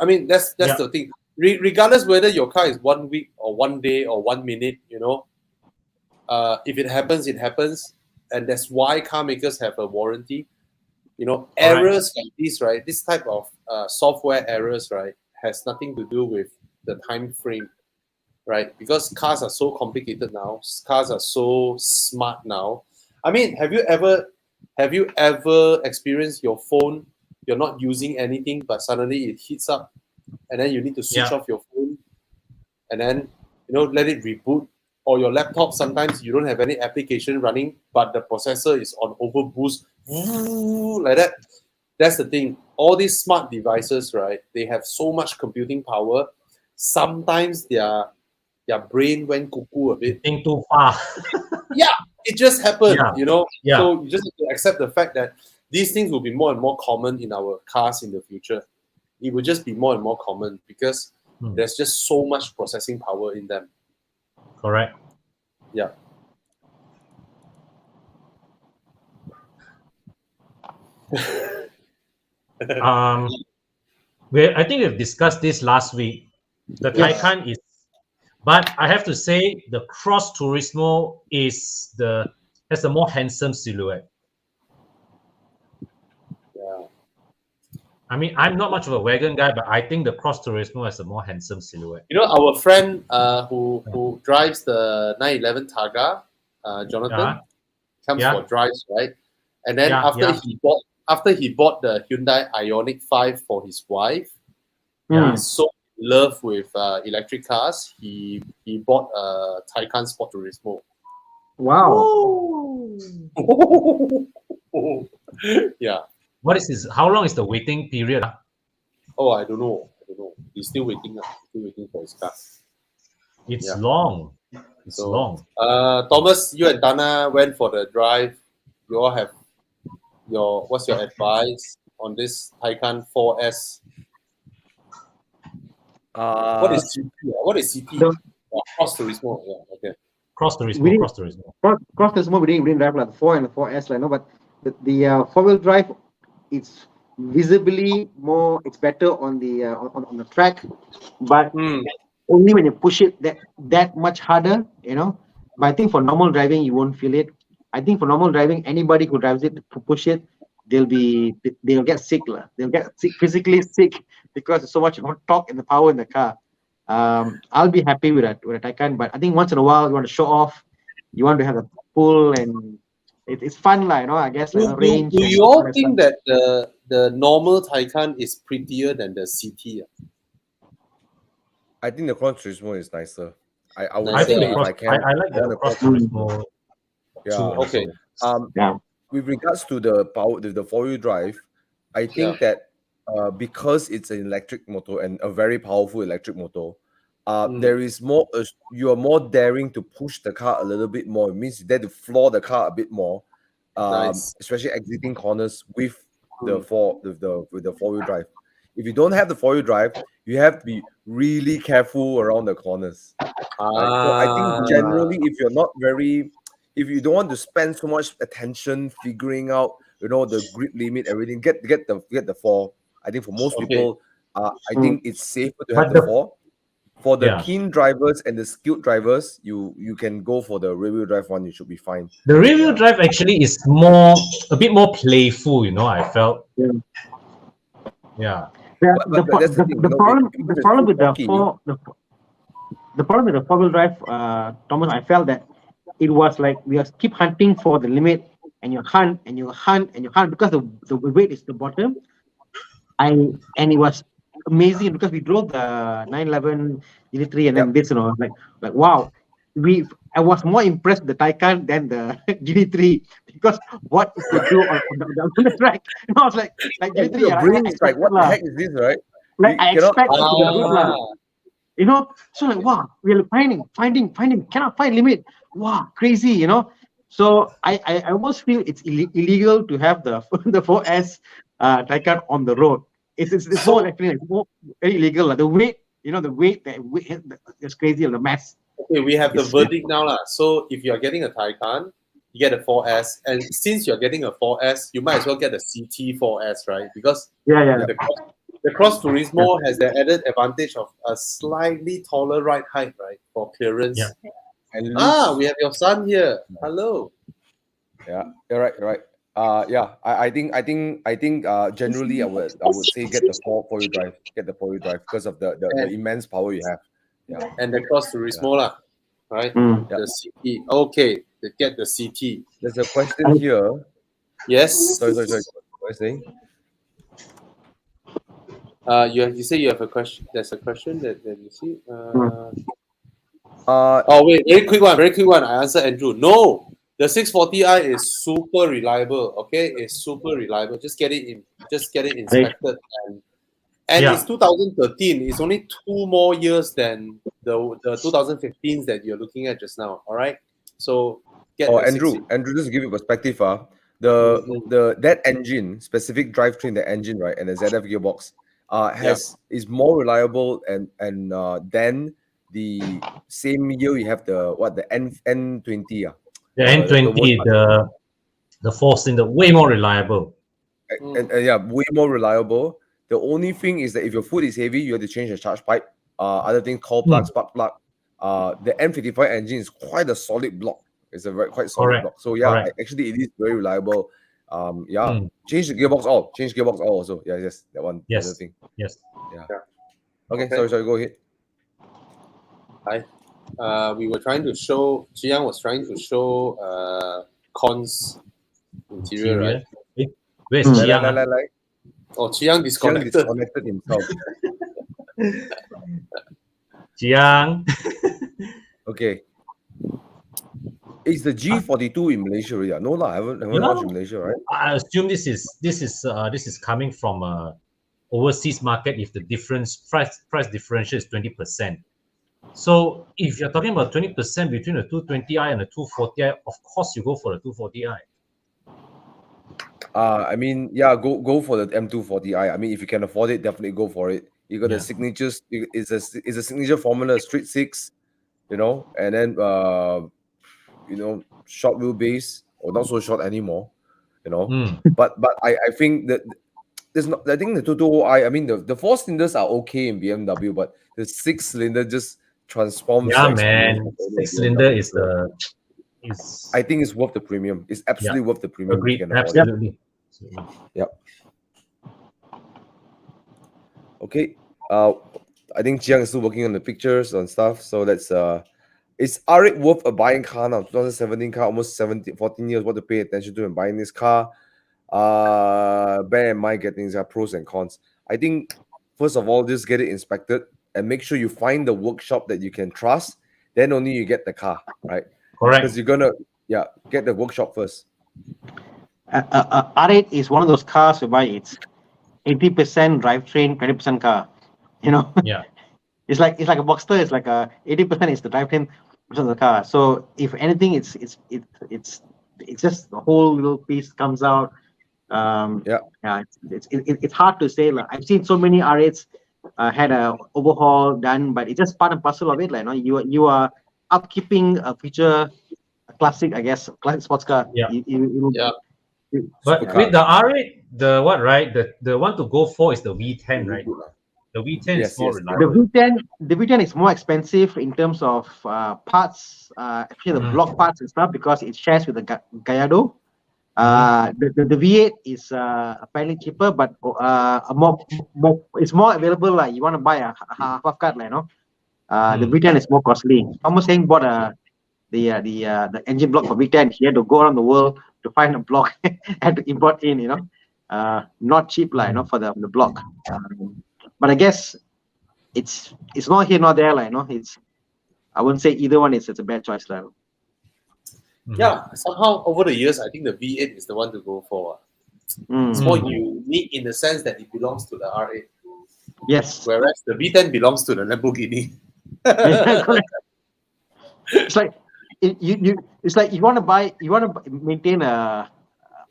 S1: I mean that's the thing. Regardless whether your car is 1 week or 1 day or 1 minute, if it happens, it happens, and that's why car makers have a warranty. Errors like this, right? This type of software errors, right, has nothing to do with the time frame, right? Because cars are so complicated now. Cars are so smart now. I mean, have you ever experienced your phone? You're not using anything, but suddenly it heats up, and then you need to switch off your phone, and then let it reboot. Or your laptop, sometimes you don't have any application running, but the processor is on overboost, like that. That's the thing. All these smart devices, right? They have so much computing power. Sometimes their their brain went cuckoo a bit.
S4: Think too far.
S1: It just happened,
S4: Yeah.
S1: you know.
S4: Yeah.
S1: So you just have to accept the fact that these things will be more and more common in our cars in the future. It will just be more and more common because there's just so much processing power in them.
S4: Correct.
S1: Yeah.
S4: I think we've discussed this last week. The
S3: Yes.
S4: Taycan is, but I have to say the Cross Turismo has a more handsome silhouette.
S1: Yeah.
S4: I mean, I'm not much of a wagon guy, but I think the Cross Turismo has a more handsome silhouette.
S1: You know, our friend who drives the 911 Targa, Jonathan, comes for drives, right? And then after he bought the Hyundai Ioniq 5 for his wife, he's so in love with electric cars. He bought a Taycan Sport Turismo.
S3: Wow.
S1: Yeah.
S4: What is this? How long is the waiting period?
S1: Oh, I don't know. He's still waiting. Still waiting for his car.
S4: It's long. It's long.
S1: Thomas, you and Thana went for the drive. You all have what's your advice on this Taycan 4S? What is CT? What is CT? Cross Turismo. Yeah, okay.
S4: Cross Turismo.
S3: Cross Turismo, we didn't drive like the 4 and the 4S, like, no, but the four-wheel drive, it's visibly more. It's better on the track, but only when you push it that much harder, you know. But I think for normal driving, you won't feel it. I think for normal driving, anybody who drives it to push it, they'll get sick. They'll get sick, physically sick, because there's so much torque and the power in the car. I'll be happy with a Taycan, but I think once in a while you want to show off, you want to have a pull, and it's fun, like, you know. I guess like range.
S1: Do you all think that the normal Taycan is prettier than the CT?
S2: I think the Cross Turismo is nicer. I would
S4: I
S2: say
S4: think
S2: if I can.
S4: I like the Cross Turismo.
S2: Yeah.
S1: Okay.
S2: With regards to the power, the four-wheel drive, I think that because it's an electric motor and a very powerful electric motor, there is more. You are more daring to push the car a little bit more. It means you dare to floor the car a bit more, especially exiting corners with the four-wheel drive. If you don't have the four-wheel drive, you have to be really careful around the corners. Right? So I think generally, if you don't want to spend so much attention figuring out, you know, the grip limit, everything, get the 4. I think for most people, I think it's safer to have the 4. For the keen drivers and the skilled drivers, you can go for the rear-wheel drive one. You should be fine.
S4: The rear-wheel drive actually is a bit more playful, you know. I felt. Yeah.
S3: The problem with the four-wheel drive, Thomas, I felt that it was like we are keep hunting for the limit, and you hunt because the weight is the bottom. And it was amazing because we drove the 911 GT3 and then this, you know, like wow. I was more impressed with the Taycan than the GT3 because what it could do on the track. And I was like GT3,
S2: your brain is like, what the heck is this, right?
S3: Like I expect it to be good, you know. So like, wow, we're finding, cannot find limit. Wow, crazy, you know. So I almost feel it's illegal to have the 4S Taycan on the road. It's more actually more very illegal. Like the weight, you know, the weight is crazy, the mass.
S1: Okay, we have the verdict now, lah. So if you're getting a Taycan, you get a 4S, and since you're getting a 4S, you might as well get a CT 4S, right? Because the Cross Turismo has the added advantage of a slightly taller ride height, right, for clearance.
S4: Yeah.
S1: And we have your son here. Hello.
S2: Yeah, you're right. I think generally I would say get the four-wheel drive. Get the four-wheel drive because of the immense power you have. Yeah.
S1: And the Cross Turismo, lah, right? The CT. Okay, get the CT.
S2: There's a question here.
S1: Yes.
S2: Sorry. What are you saying?
S1: You say you have a question. There's a question that you see. Wait, very quick one. I answer Andrew. No, the 640i is super reliable. Okay, it's super reliable. Just get it inspected And it's 2013. It's only 2 more years than the 2015s that you're looking at just now. All right. So
S2: Andrew, just to give you perspective, that engine, specific drivetrain, the engine, right, and the ZF gearbox, is more reliable and then the same year you have the N20,
S4: the N20, the 4-cylinder, way more reliable.
S2: And way more reliable. The only thing is that if your foot is heavy, you have to change the charge pipe. Other things, coil plug, spark plug. The M55 engine is quite a solid block. It's a quite solid block. So actually it is very reliable. Change the gearbox all. Change gearbox all also. Yes, that one.
S4: Yes.
S2: Other thing.
S4: Yes.
S2: Yeah. Okay. Sorry. Go ahead.
S1: Hi. We were trying to show. Jiang was trying to show Con's interior, right?
S4: Where's Jiang?
S1: Oh, Jiang disconnected
S2: himself.
S4: Jiang.
S2: Okay. Is the G42 in Malaysia already? No, I haven't watched in Malaysia, right?
S4: I assume this is coming from a overseas market. If the price differential is 20%, so if you're talking about 20% between the 220i and the 240i, of course you go for the 240i.
S2: I mean, go for the M240i. I mean, if you can afford it, definitely go for it. You got the signatures. It's a signature formula, Street 6, and then short wheelbase, or not so short anymore, But I think that there's not. I think the 220i. I mean, the 4 cylinders are okay in BMW, but the 6 cylinder just transforms.
S4: Yeah, man, 6 cylinder is
S2: I think it's worth the premium. It's absolutely worth the premium.
S4: Agreed. Absolutely.
S2: Yep. Okay. I think Jiang is still working on the pictures and stuff. So that's is R8 worth a buying car now? 2017 car, almost 14 years. What to pay attention to in buying this car? Bear in mind, getting their pros and cons. I think first of all, just get it inspected and make sure you find the workshop that you can trust. Then only you get the car, right?
S4: Correct.
S2: Because you're gonna get the workshop first.
S3: R8 is one of those cars whereby it's 80% drivetrain, 20% car.
S4: Yeah.
S3: It's like a Boxster. It's like 80% is the drivetrain, percent of the car. So if anything, it's just the whole little piece comes out. It's hard to say. I've seen so many R8s had a overhaul done, but it's just part and parcel of it. You are upkeeping a feature, a classic, I guess, classic sports car.
S4: But with the R8, the one to go for is the V10, right? The V10 is more reliable.
S3: The V10 is more expensive in terms of parts, actually the block parts and stuff, because it shares with the Gallardo. The V8 is apparently cheaper, but it's more available. You want to buy a half car, The V10 is more costly. Almost saying bought the engine block for V10. He had to go around the world to find a block and to import in. Not cheap, for the block. But I guess it's not here, not there, It's, I wouldn't say either one is a bad choice,
S1: Yeah, somehow over the years, I think the V8 is the one to go for. It's more unique in the sense that it belongs to the R8.
S3: Yes.
S1: Whereas the V10 belongs to the Lamborghini.
S3: It's like it's like you want to maintain a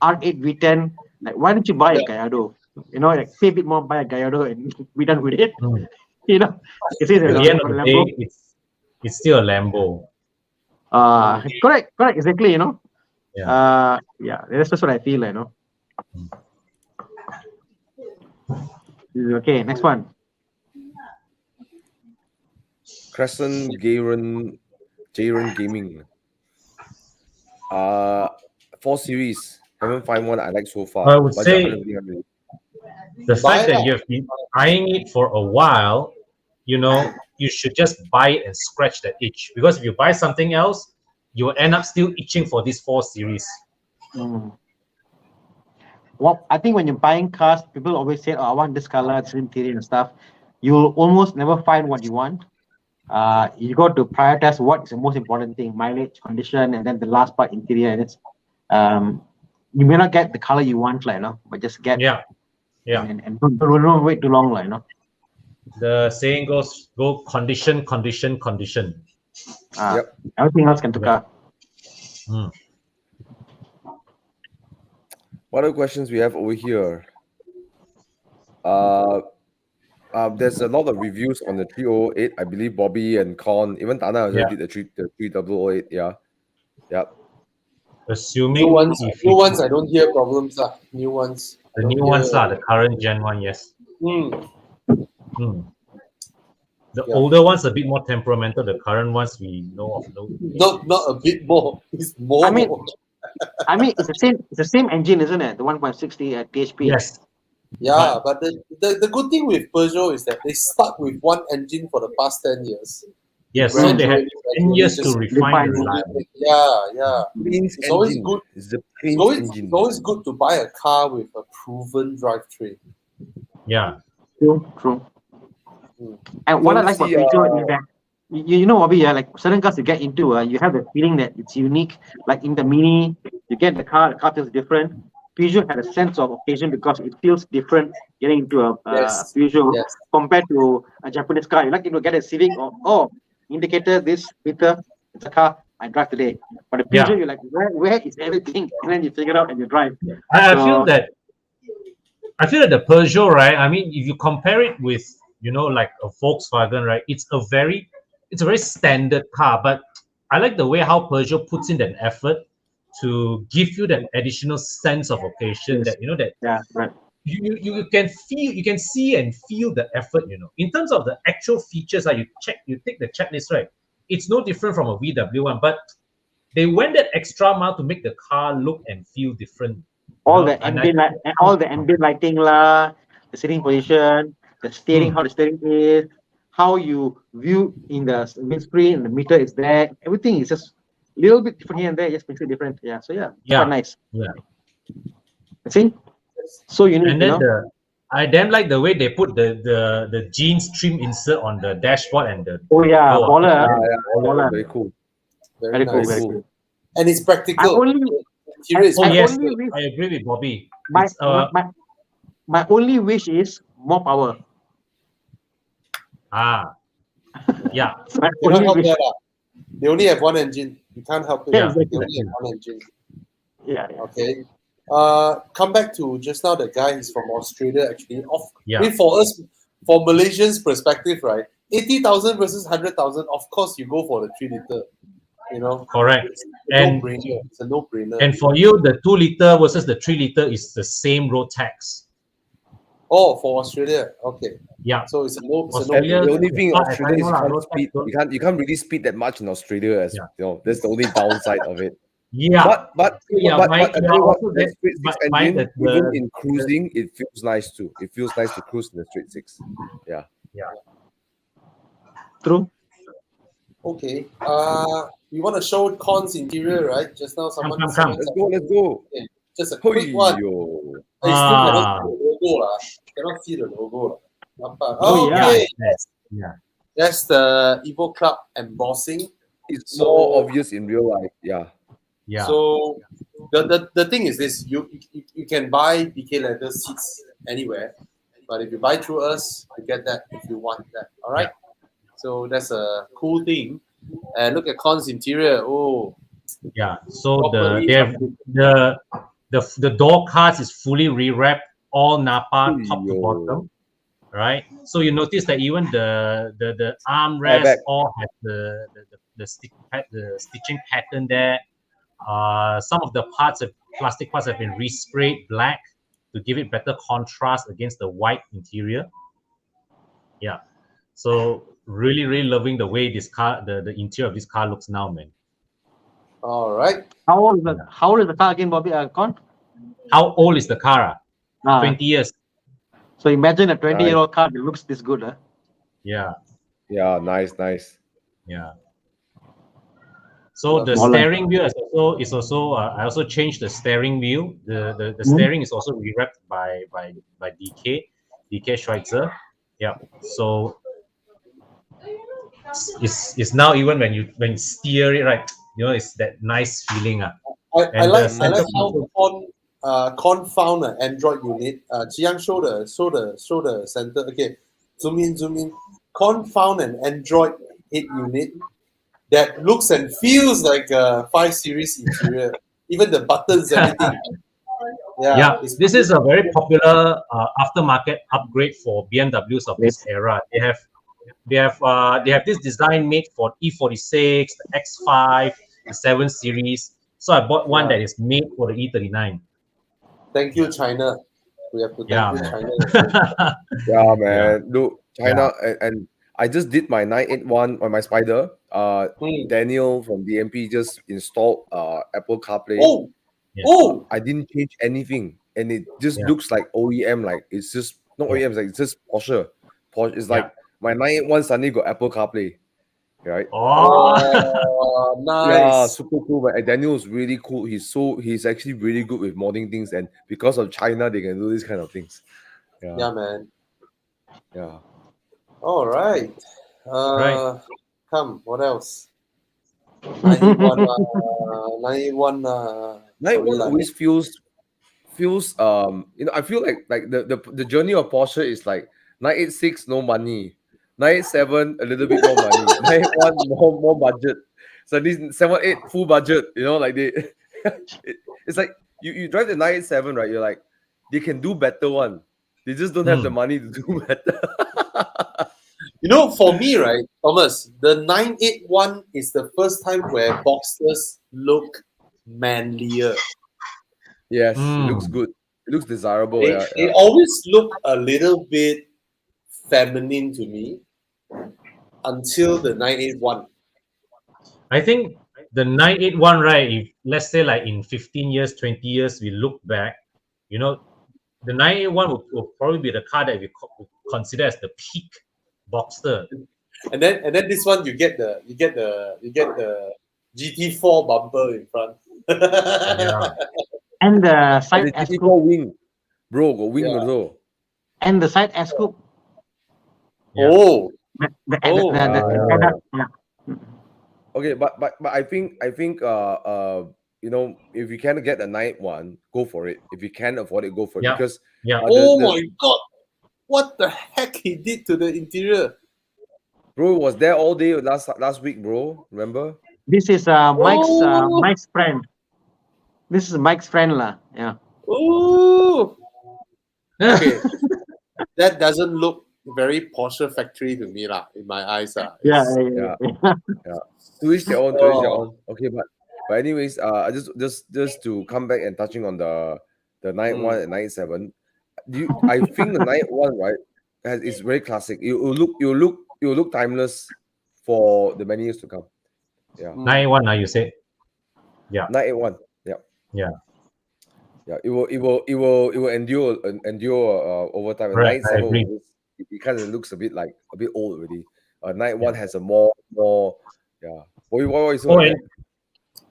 S3: R8 V10. Why don't you buy a Gallardo? Pay a bit more, buy a Gallardo, and be done with it. It's
S4: at the end of the day, it's still a Lambo.
S3: Correct, exactly. That's just what I feel. Okay, next one.
S2: Crescent Jaren Gaming. 4 Series. Haven't found one I like so far.
S4: I would say the fact that you have been eyeing it for a while, you should just buy it and scratch that itch. Because if you buy something else, you will end up still itching for this 4 Series.
S3: Well, I think when you're buying cars, people always say, I want this color, this interior and stuff. You'll almost never find what you want. You got to prioritize what is the most important thing: mileage, condition, and then the last part, interior. And it's you may not get the color you want, but just get
S4: Yeah.
S3: And don't wait too long, you know.
S4: The saying goes, go condition.
S2: Yep.
S3: Everything else can tukar.
S4: Mm.
S2: What other questions we have over here? There's a lot of reviews on the 3008. I believe Bobby and Con, even Thana also did the 3008. Yeah. Yep.
S4: Assuming
S1: New ones,
S4: if
S1: new
S4: you-
S1: ones, I don't hear problems. New ones.
S4: the new ones are the current Gen 1, yes.
S1: Mm.
S4: The
S1: Yeah.
S4: older ones a bit more temperamental. The current ones we know of no.
S1: Not a bit more. It's more.
S3: I mean, it's the same engine, isn't it? The 1.60 at THP.
S4: Yes.
S1: Yeah, but the good thing with Peugeot is that they stuck with one engine for the past 10 years.
S4: Yes. So they had 10 years to refine the reliability.
S1: Yeah.
S2: Prince
S1: It's always
S2: engine.
S1: good.
S2: It's the
S1: It's
S2: Prince
S1: always,
S2: engine.
S1: it's always good to buy a car with a proven drivetrain.
S4: Yeah.
S3: True. And what I like about Peugeot is that you know, Bobby, like certain cars you get into, you have the feeling that it's unique. Like in the Mini, you get the car feels different. Peugeot had a sense of occasion because it feels different getting into a Peugeot compared to a Japanese car. You like to get a Civic or indicator, this meter, it's a car I drive today. But a Peugeot, you're like, where is everything? And then you figure it out and you drive.
S4: I feel that the Peugeot, right? I mean, if you compare it with, like a Volkswagen, right? It's a very standard car, but I like the way how Peugeot puts in that effort to give you that additional sense of occasion that you can see and feel the effort. In terms of the actual features, you take the checklist, right? It's no different from a VW one, but they went that extra mile to make the car look and feel different.
S3: All the ambient lighting, the sitting position, the steering, how the steering is, how you view in the windscreen, the meter is there. Everything is just a little bit different here and there, just makes it different. Yeah, so quite nice.
S4: Yeah.
S3: See, so unique.
S4: And then I damn like the way they put the jeans trim insert on the dashboard and the
S3: baller.
S2: Very cool.
S1: Very
S3: cool.
S1: And it's practical.
S4: I agree with Bobby.
S3: My only wish is more power.
S1: Yeah. They only have one engine. You can't help it.
S3: Yeah,
S1: They only have one engine.
S3: Yeah.
S1: Okay. Come back to just now. The guy is from Australia. Actually, I mean, for us, for Malaysians' perspective, right? 80,000 versus 100,000. Of course, you go for the 3 liter.
S4: Correct.
S1: It's a no-brainer.
S4: And for you, the 2 liter versus the 3 liter is the same road tax.
S2: Oh,
S1: for Australia, okay.
S4: Yeah.
S1: So it's a no.
S2: Australia, the only thing in Australia is you can't really speed that much in Australia as that's the only downside of it.
S4: Yeah.
S2: But the straight six engine, even in cruising, it feels nice too. It feels nice to cruise in the straight six. Yeah.
S3: True.
S1: Okay. We want to show Con's interior, right? Just now someone.
S4: Come.
S2: Let's go.
S1: Okay. Just a quick one. I still cannot see the logo. Okay. That's the Evo Club embossing.
S2: It's more obvious in real life.
S4: Yeah.
S1: So the thing is this: you can buy BK leather seats anywhere, but if you buy through us, you get that if you want that. All right. So that's a cool thing. And look at Con's interior. Oh.
S4: Yeah. So the door cards is fully rewrapped, all Napa top to bottom. Right. So you notice that even the armrest all has the stitching pattern there. Some of the plastic parts have been resprayed black to give it better contrast against the white interior. Yeah. So really loving the way this car, the interior of this car looks now, man.
S1: All right.
S3: How old is the car again, Bobby? Con?
S4: How old is the car? 20 years.
S3: So imagine a 20-year-old car that looks this good, huh?
S4: Yeah.
S2: Yeah, nice.
S4: Yeah. So the steering wheel is also I also changed the steering wheel. The steering is also rewrapped by DK Schweitzer. Yeah. So it's now even when you steer it right, it's that nice feeling.
S1: I like how confound an Android unit. Jiang, show the center. Okay, zoom in. Confound an Android head unit that looks and feels like a 5 Series interior. Even the buttons, everything.
S4: Yeah, this is a very popular aftermarket upgrade for BMWs of this era. They have this design made for E46, the X5, the 7 Series. So I bought one that is made for the E39.
S1: Thank you, China. We have to thank you, China.
S2: Yeah, man. Look, China, and I just did my 981 on my Spider. Daniel from DMP just installed Apple CarPlay. I didn't change anything, and it just looks like OEM. Like it's just not OEM. Like it's just Porsche. It's like my 981 suddenly got Apple CarPlay, right?
S1: Oh, nice.
S2: Yeah, super cool. But Daniel's really cool. He's actually really good with modding things, and because of China, they can do these kind of things.
S1: Yeah, man.
S2: Yeah.
S1: All right.
S2: Right.
S1: Come, what else? 91. 91.
S2: 91 always feels I feel like the journey of Porsche is like 986 no money, 987 a little bit more money, 981 more budget. So these 78 full budget, like they it's like you drive the 987, right? You're like, they can do better one. They just don't have the money to do better.
S1: For me, right, Thomas, the 981 is the first time where Boxsters look manlier.
S2: Yes, it looks good. It looks desirable.
S1: They always look a little bit feminine to me until the 981.
S4: I think the 981, right? If let's say like in 15 years, 20 years, we look back, the 981 will probably be the car that we consider as the peak Boxster.
S1: And then this one you get the GT4 bumper in front.
S3: And the side
S2: S Coupe wing, bro, got wing also.
S3: And the side S Coupe.
S2: Okay, but I think if you can get a 981, go for it. If you can afford it, go for it. Because
S1: my god, what the heck he did to the interior,
S2: bro? Was there all day last week, bro? Remember?
S3: This is Mike's friend. This is Mike's friend, lah. Yeah.
S1: Oh. Okay. That doesn't look very Porsche factory to me, lah. In my eyes,
S3: Yeah.
S2: To each their own. Okay, but anyways, just to come back and touching on the 91 and 97. I think the 91, right, is very classic. It will look timeless for the many years to come. Yeah.
S4: 91, now you say? Yeah.
S2: 981. Yeah. It will endure over time.
S4: Right, 97
S2: it kind of looks a bit old already. 91 has a more What is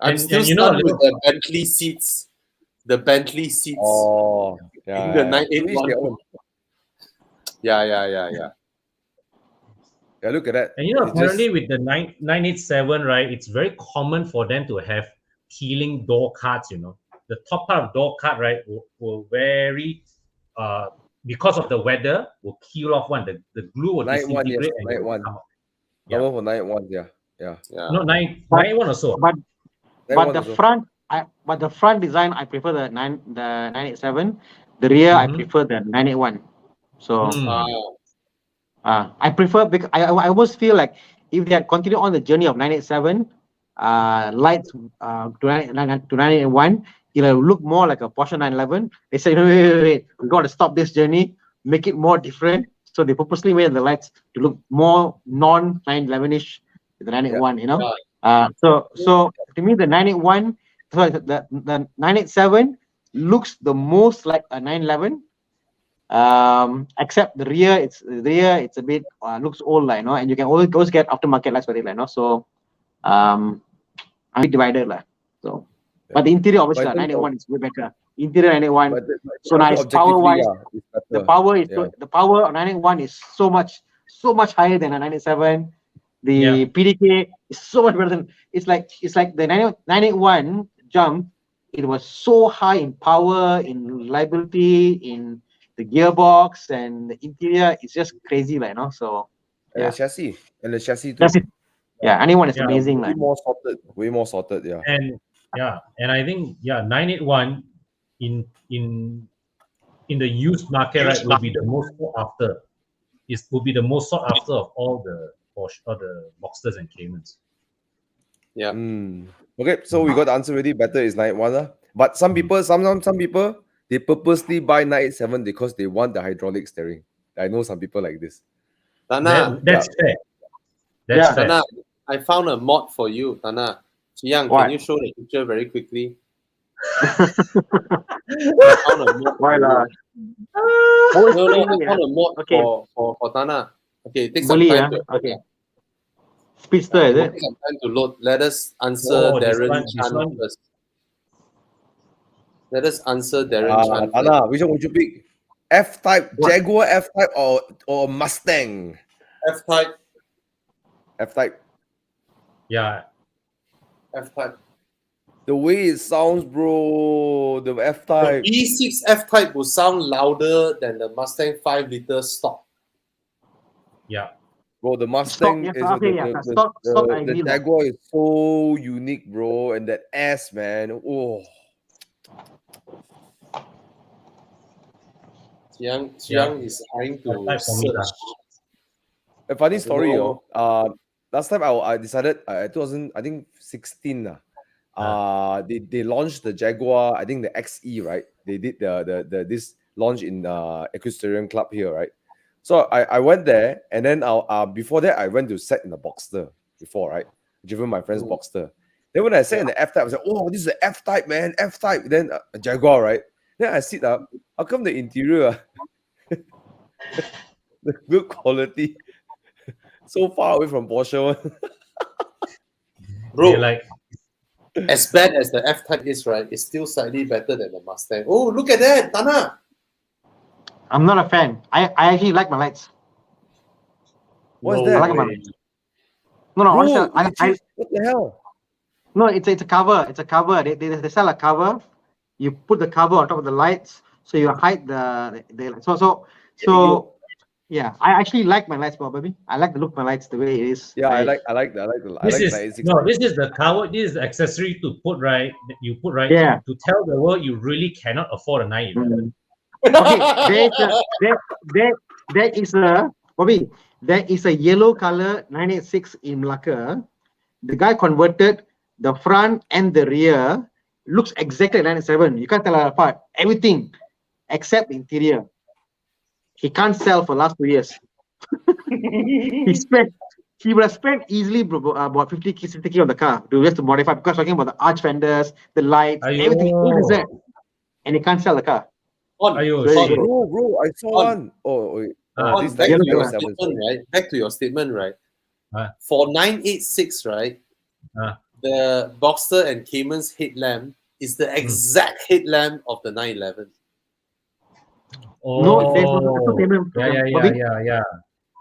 S1: I'm still stuck with the Bentley seats. The Bentley seats.
S2: Oh, yeah.
S1: In the 981. Yeah.
S2: Yeah, look at that.
S4: And apparently with the 987, right, it's very common for them to have peeling door cards. The top part of door card, right, will very because of the weather will peel off one. The glue will disintegrate and it will come out.
S2: Number for 91, yeah.
S4: No, 981 also.
S3: But the front design, I prefer the 987. The rear, I prefer the 981. So I prefer, because I almost feel like if they had continued on the journey of 987 lights to 981, it'll look more like a Porsche 911. They say, wait, we got to stop this journey, make it more different. So they purposely made the lights to look more non-911ish to the 981, So to me, the 981, sorry, the 987 looks the most like a 911. Except the rear, it's a bit looks old, and you can always get aftermarket lights for it, So I'm a bit divided, So. But the interior, obviously, 981 is way better. Interior 981, so nice. Power-wise, the power of 981 is so much higher than a 987. The PDK is so much better than it's like the 981 jump it was so high in power, in reliability, in the gearbox and the interior. It's just crazy, like, you know. So
S2: And
S3: yeah,
S2: the chassis. And the chassis too.
S3: that's it. Yeah, anyone is
S4: Yeah.
S3: amazing,
S2: Way
S3: like.
S2: more sorted. Way more sorted, yeah.
S4: And I think 981 in the used market, right, will be the most sought after. It will be the most sought after of all the Porsche or the Boxsters and Caymans.
S1: Yeah.
S2: Okay, so we got the answer already. Better is 981. But some people, some people, they purposely buy 987 because they want the hydraulic steering. I know some people like this.
S1: Thana,
S4: That's fair. That's
S3: Yeah.
S4: fair.
S1: Thana, I found a mod for you, Thana. Chiang,
S3: What?
S1: can you show the picture very quickly? I found a mod
S3: Why
S1: for
S3: lah?
S1: you.
S3: Always
S1: No, I
S3: crazy,
S1: found a mod
S3: Okay.
S1: for Thana. Okay, take some
S3: Bully,
S1: time to
S3: okay. Speedster, is it?
S1: take some time to load. Let us answer
S4: Oh, this
S1: Darren
S4: one- this
S1: Chan
S4: one-
S1: first. Let us answer Darren Chan first.
S2: Anna, which one would you pick? F-Type,
S3: What?
S2: Jaguar F-Type or Mustang?
S1: F-Type.
S2: F-Type.
S4: Yeah.
S1: F-Type.
S2: The way it sounds, bro, the
S1: The
S2: F-Type.
S1: V6 F-Type will sound louder than the Mustang 5-liter stock.
S4: Yeah.
S2: Bro, the Mustang
S3: yeah,
S2: is
S3: okay, yeah, stock, I
S2: the
S3: agree lah.
S2: Jaguar is so unique, bro, and that S, man. Oh,
S1: Chiang is trying to
S4: F-Type for me,
S1: search.
S2: a funny story,
S1: know.
S2: last time I decided 2016 they launched the Jaguar, I think the XE, right? They did the this launch in Equestrian Club here, right? So I went there, and then before that I went to set in the Boxster before, right? Driven my friend's Boxster. Then when I sat in the F-Type, I was like, oh, this is the F-Type, man, F-Type. Then a Jaguar, right? Then I sit up. How come the interior, the build quality, so far away from Porsche?
S1: Bro,
S4: Like,
S1: as bad as the F-Type is, right, it's still slightly better than the Mustang. Oh, look at that, Thana.
S3: I'm not a fan. I actually like my lights.
S2: What's
S1: No
S2: that?
S3: I like my
S1: way.
S3: No,
S2: Bro,
S3: honestly,
S2: what the hell?
S3: no, it's a cover. It's a cover. They sell a cover. You put the cover on top of the lights, so you hide the so yeah. I actually like my lights, probably. I like the look of my lights the way it is.
S2: Yeah, I like
S4: this is
S2: 96.
S4: this is the cover. This is the accessory to put right. That you put right.
S3: Yeah.
S4: To tell the world you really cannot afford a 911.
S3: Okay, there is a Bobby. There is a yellow color 986 in Malacca. The guy converted the front and the rear. Looks exactly like 987. You can't tell it apart. Everything except the interior. He can't sell for last 2 years. He would have spent easily about 50K, 60K on the car just to modify, because talking about the arch fenders, the lights, everything, and he can't sell the car.
S2: Bro, I saw one. This
S1: Back
S2: is
S1: to your
S2: 907.
S1: statement, right? Back to your statement, right?
S4: Uh.
S1: For 986, right? The Boxster and Cayman's headlamp is the exact headlamp of the 911.
S4: Oh,
S3: No, there's no Cayman.
S4: yeah.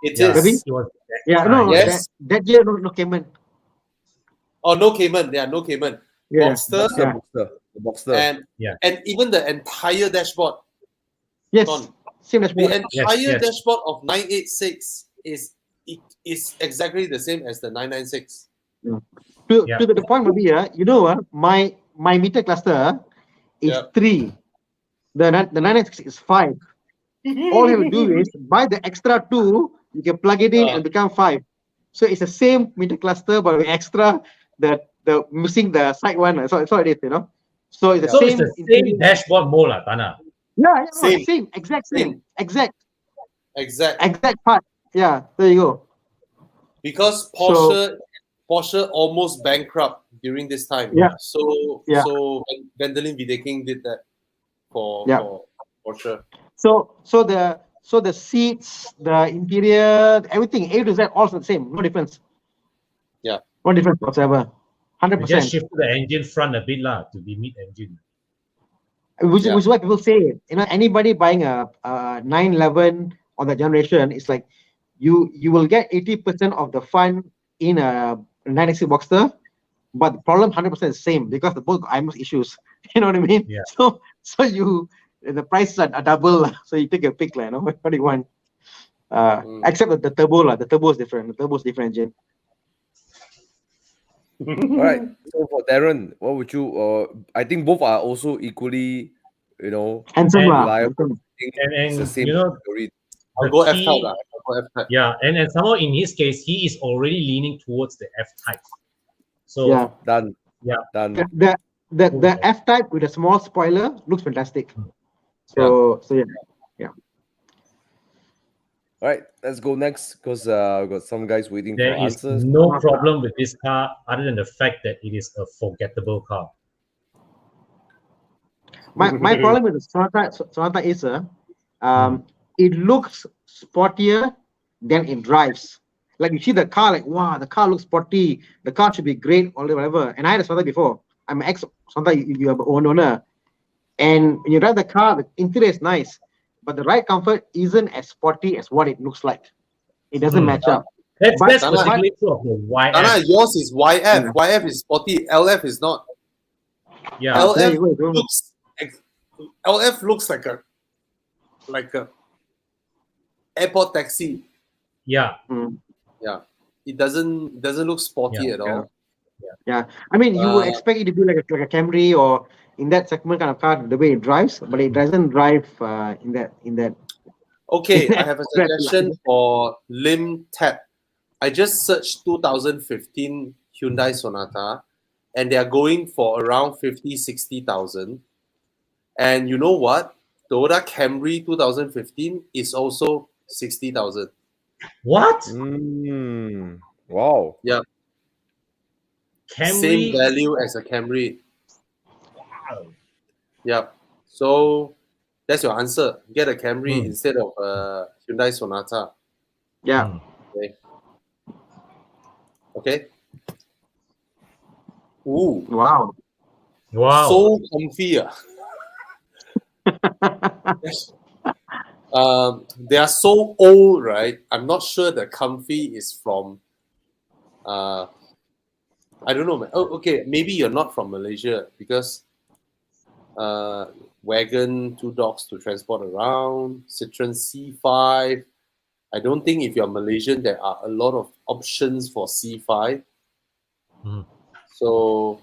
S1: It
S4: Yeah.
S1: is.
S4: It was
S3: Yeah, no,
S1: Yes.
S3: that year no Cayman.
S1: Oh, no Cayman. Yeah, no Cayman.
S3: Yeah.
S1: Boxster
S3: Yeah.
S2: The Boxster.
S1: and even the entire dashboard.
S3: Yes,
S1: Gone.
S3: same as
S1: The
S3: what.
S1: entire
S4: yes.
S1: dashboard of 986 is exactly the same as the 996.
S3: To the point, maybe my meter cluster is 3. The 996 is 5. All you have to do is buy the extra 2. You can plug it in and become 5. So it's the same meter cluster, but with extra the missing the side one. So it is, So it's the
S4: So
S3: same.
S4: it's the same dashboard mold, Thana.
S3: Yeah,
S1: Same.
S3: exact part. Yeah, there you go.
S1: Because Porsche almost bankrupt during this time.
S3: Yeah.
S1: So Wendelin Wiedeking did that for Porsche.
S3: So the seats, the interior, everything A to Z, all the same. No difference.
S1: Yeah.
S3: No difference whatsoever.
S4: We
S3: 100%.
S4: just shifted the engine front a bit to be mid-engine.
S3: Which is what people say. Anybody buying a 911 on the generation, it's like you will get 80% of the fun in a 986 Boxster, but the problem 100% is the same because the both got IMOS issues. You know what I mean?
S4: Yeah.
S3: So the prices are double. So you take a pick, you know, what do you want? Except that the turbo, the turbo is different. The turbo is different engine.
S2: All right. So for Darren, what would you? I think both are also equally,
S3: Handsome,
S2: reliable.
S3: handsome.
S2: It's the
S4: And
S2: same
S4: you know,
S2: category.
S1: I'll go F type. I'll go F type.
S4: yeah, and somehow in his case, he is already leaning towards the F type. So
S3: Yeah.
S2: Done.
S4: yeah,
S2: Done.
S3: The F type with a small spoiler looks fantastic. So yeah.
S2: All right, let's go next because we've got some guys waiting
S4: there
S2: for
S4: is
S2: answers.
S4: no problem with this car other than the fact that it is a forgettable car.
S3: My problem with the Sonata is it looks sportier than it drives. Like you see the car, like wow, the car looks sporty. The car should be great, or whatever. And I had a Sonata before. I'm an ex Sonata. You are own owner, and when you drive the car, the interior is nice, but the ride comfort isn't as sporty as what it looks like. It doesn't match up.
S4: That's
S1: Dana,
S4: particularly true of the YF.
S1: Dana, yours is YF.
S3: Yeah.
S1: YF is sporty. LF is not.
S4: Yeah,
S3: There
S1: LF looks like a airport taxi.
S4: yeah,
S1: Yeah, it doesn't look sporty at all.
S3: Yeah, I mean, you would expect it to be like a Camry or in that segment kind of car, the way it drives, but it doesn't drive in that.
S1: Okay, I have a suggestion for Lim Tap. I just searched 2015 Hyundai Sonata, and they are going for around 50,000-60,000. And you know what? Toyota Camry 2015 is also 60,000.
S4: what?
S2: Wow.
S1: Yeah,
S4: Camry?
S1: same value as a Camry.
S4: Wow.
S1: Yeah. So that's your answer. Get a Camry instead of a Hyundai Sonata.
S3: Yeah.
S1: Okay. Ooh.
S3: Wow.
S1: So comfy. They are so old, right? I'm not sure the comfy is from. I don't know. Oh, okay. Maybe you're not from Malaysia because wagon, 2 dogs to transport around, Citroen C5. I don't think if you're Malaysian, there are a lot of options for C5. So,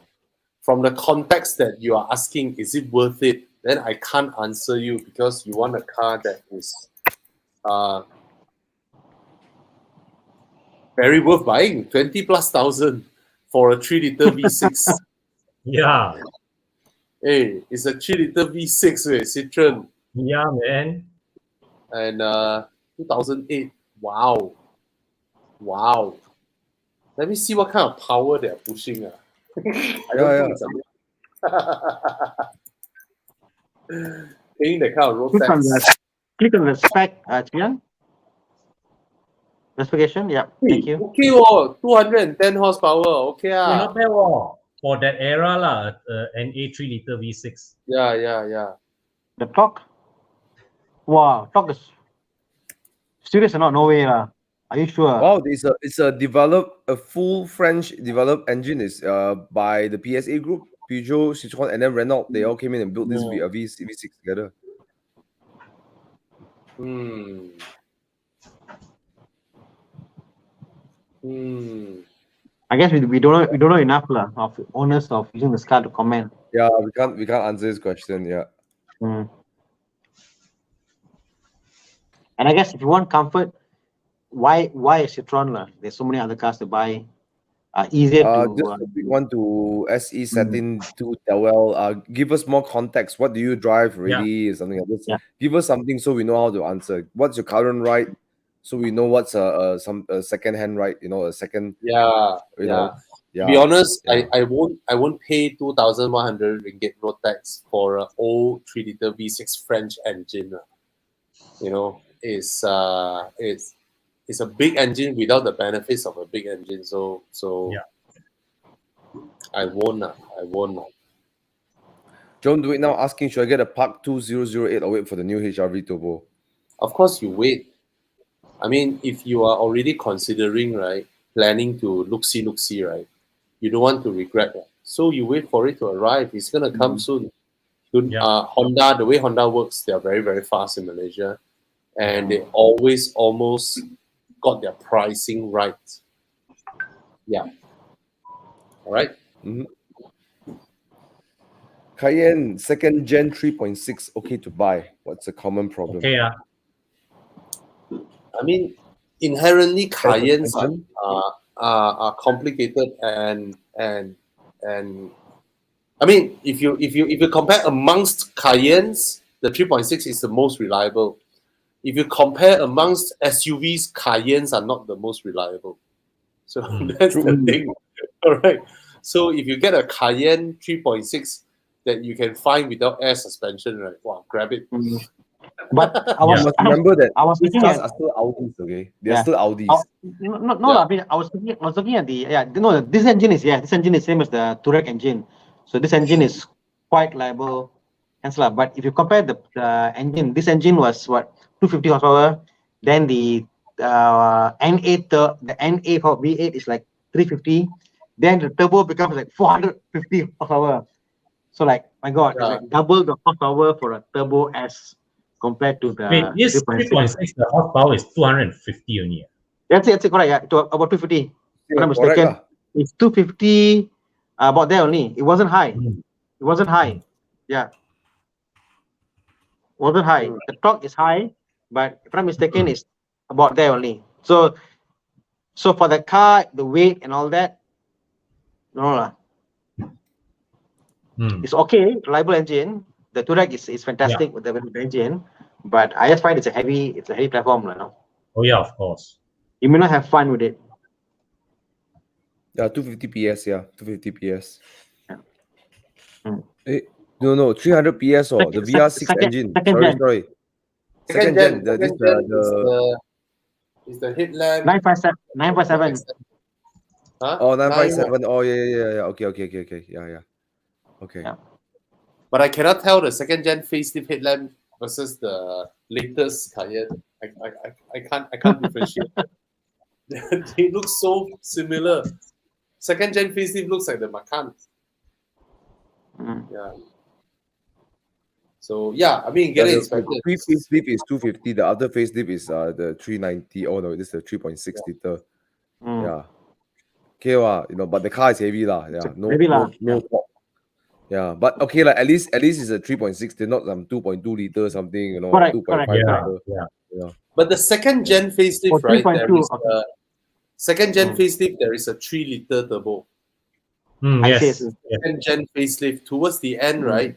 S1: from the context that you are asking, is it worth it? Then I can't answer you because you want a car that is very worth buying, 20,000+ for a 3-liter V6.
S4: Yeah.
S1: Hey, it's a 3-liter V6 Citroen.
S4: Yeah, man.
S1: And 2008. Wow. Let me see what kind of power they are pushing. I don't think it's paying the kind of road tax.
S3: Click on the spec, Chiang. Specification, yeah. Thank you.
S1: Okay, 210 horsepower. Okay.
S4: Yeah, not bad for that era an A 3-liter V6.
S1: Yeah.
S3: The torque. Wow, torque is serious or not? No way lah. Are you sure?
S2: Wow, it's a full French developed engine is by the PSA group, Peugeot, Citroën, and then Renault. They all came in and built this V6 together.
S3: I guess we don't know enough of owners of using this car to comment.
S2: Yeah, we can't answer this question. Yeah.
S3: And I guess if you want comfort, why a Citroen? There's so many other cars to buy. Easier to.
S2: Just a big one to SE Satin to Dewell. Give us more context. What do you drive really? Something like this.
S3: Yeah.
S2: Give us something so we know how to answer. What's your current ride? So we know what's a second hand ride. A second.
S1: Yeah.
S2: Yeah.
S1: To be honest, I won't pay 2,100 ringgit road tax for an old 3-liter V6 French engine. It's a big engine without the benefits of a big engine. So I won't.
S2: John Dweck now asking, should I get a Park 2008 or wait for the new HRV Turbo?
S1: Of course, you wait. I mean, if you are already considering, right, planning to look-see, right, you don't want to regret that. So you wait for it to arrive. It's gonna come soon. Honda, the way Honda works, they are very, very fast in Malaysia, and they always almost got their pricing right. Yeah. All right.
S2: Mhm. Cayenne second gen 3.6 okay to buy. What's the common problem?
S4: Okay,
S1: I mean, inherently Cayennes
S2: suspension?
S1: are complicated and I mean, if you compare amongst Cayennes, the 3.6 is the most reliable. If you compare amongst SUVs, Cayennes are not the most reliable. So that's the thing. All right. So if you get a Cayenne 3.6 that you can find without air suspension, right? Wow, grab it.
S3: But I
S2: You must remember that
S3: I was
S2: these
S3: looking
S2: cars
S3: at
S2: are still Audis, okay? They're still Audis.
S3: I mean, I was looking at this engine is same as the Touareg engine. So this engine is quite reliable, but if you compare the engine, this engine was what 250 horsepower. Then the N8 the N8 for V8 is like 350. Then the turbo becomes like 450 horsepower. So like my God, it's like double the horsepower for a turbo S compared to the
S4: wait, this 3.6, the horsepower is 250 only.
S3: That's it, correct. Yeah, to about 250. If I'm not
S2: correct
S3: mistaken, it's 250, about there only. It wasn't high. It wasn't high. Yeah, wasn't high. The torque is high, but if I'm not mistaken, it's about there only. So for the car, the weight and all that, no, it's okay. Reliable engine. The Touareg is fantastic with the engine, but I just find it's a heavy platform, no?
S4: Oh yeah, of course.
S3: You may not have fun with it.
S2: Yeah, 250 PS, 250 PS.
S3: Yeah.
S2: No, 300 PS or the VR6 engine. Sorry. Second gen.
S1: Is the headlamp
S3: 957.
S1: Huh?
S2: Oh, 957. Oh, yeah. Okay. Yeah. Okay.
S3: Yeah.
S1: But I cannot tell the second gen facelift headlamp versus the latest Cayenne. I can't differentiate. They look so similar. Second gen facelift looks like the Macan. Yeah. So yeah, I mean, get it inspected.
S2: The pre-facelift is 250. The other facelift is the 390. Oh no, this is the 3.6 liter. Yeah. Okay, but the car is heavy lah. Yeah. No torque. Yeah, but okay, at least it's a 3.6. They're not some 2.2 liter something.
S3: Correct,
S2: 2.5
S3: correct.
S2: liter.
S1: But the second gen facelift, right? There is a second gen facelift. There is a 3 liter turbo.
S4: Yes.
S1: Second gen facelift towards the end, right?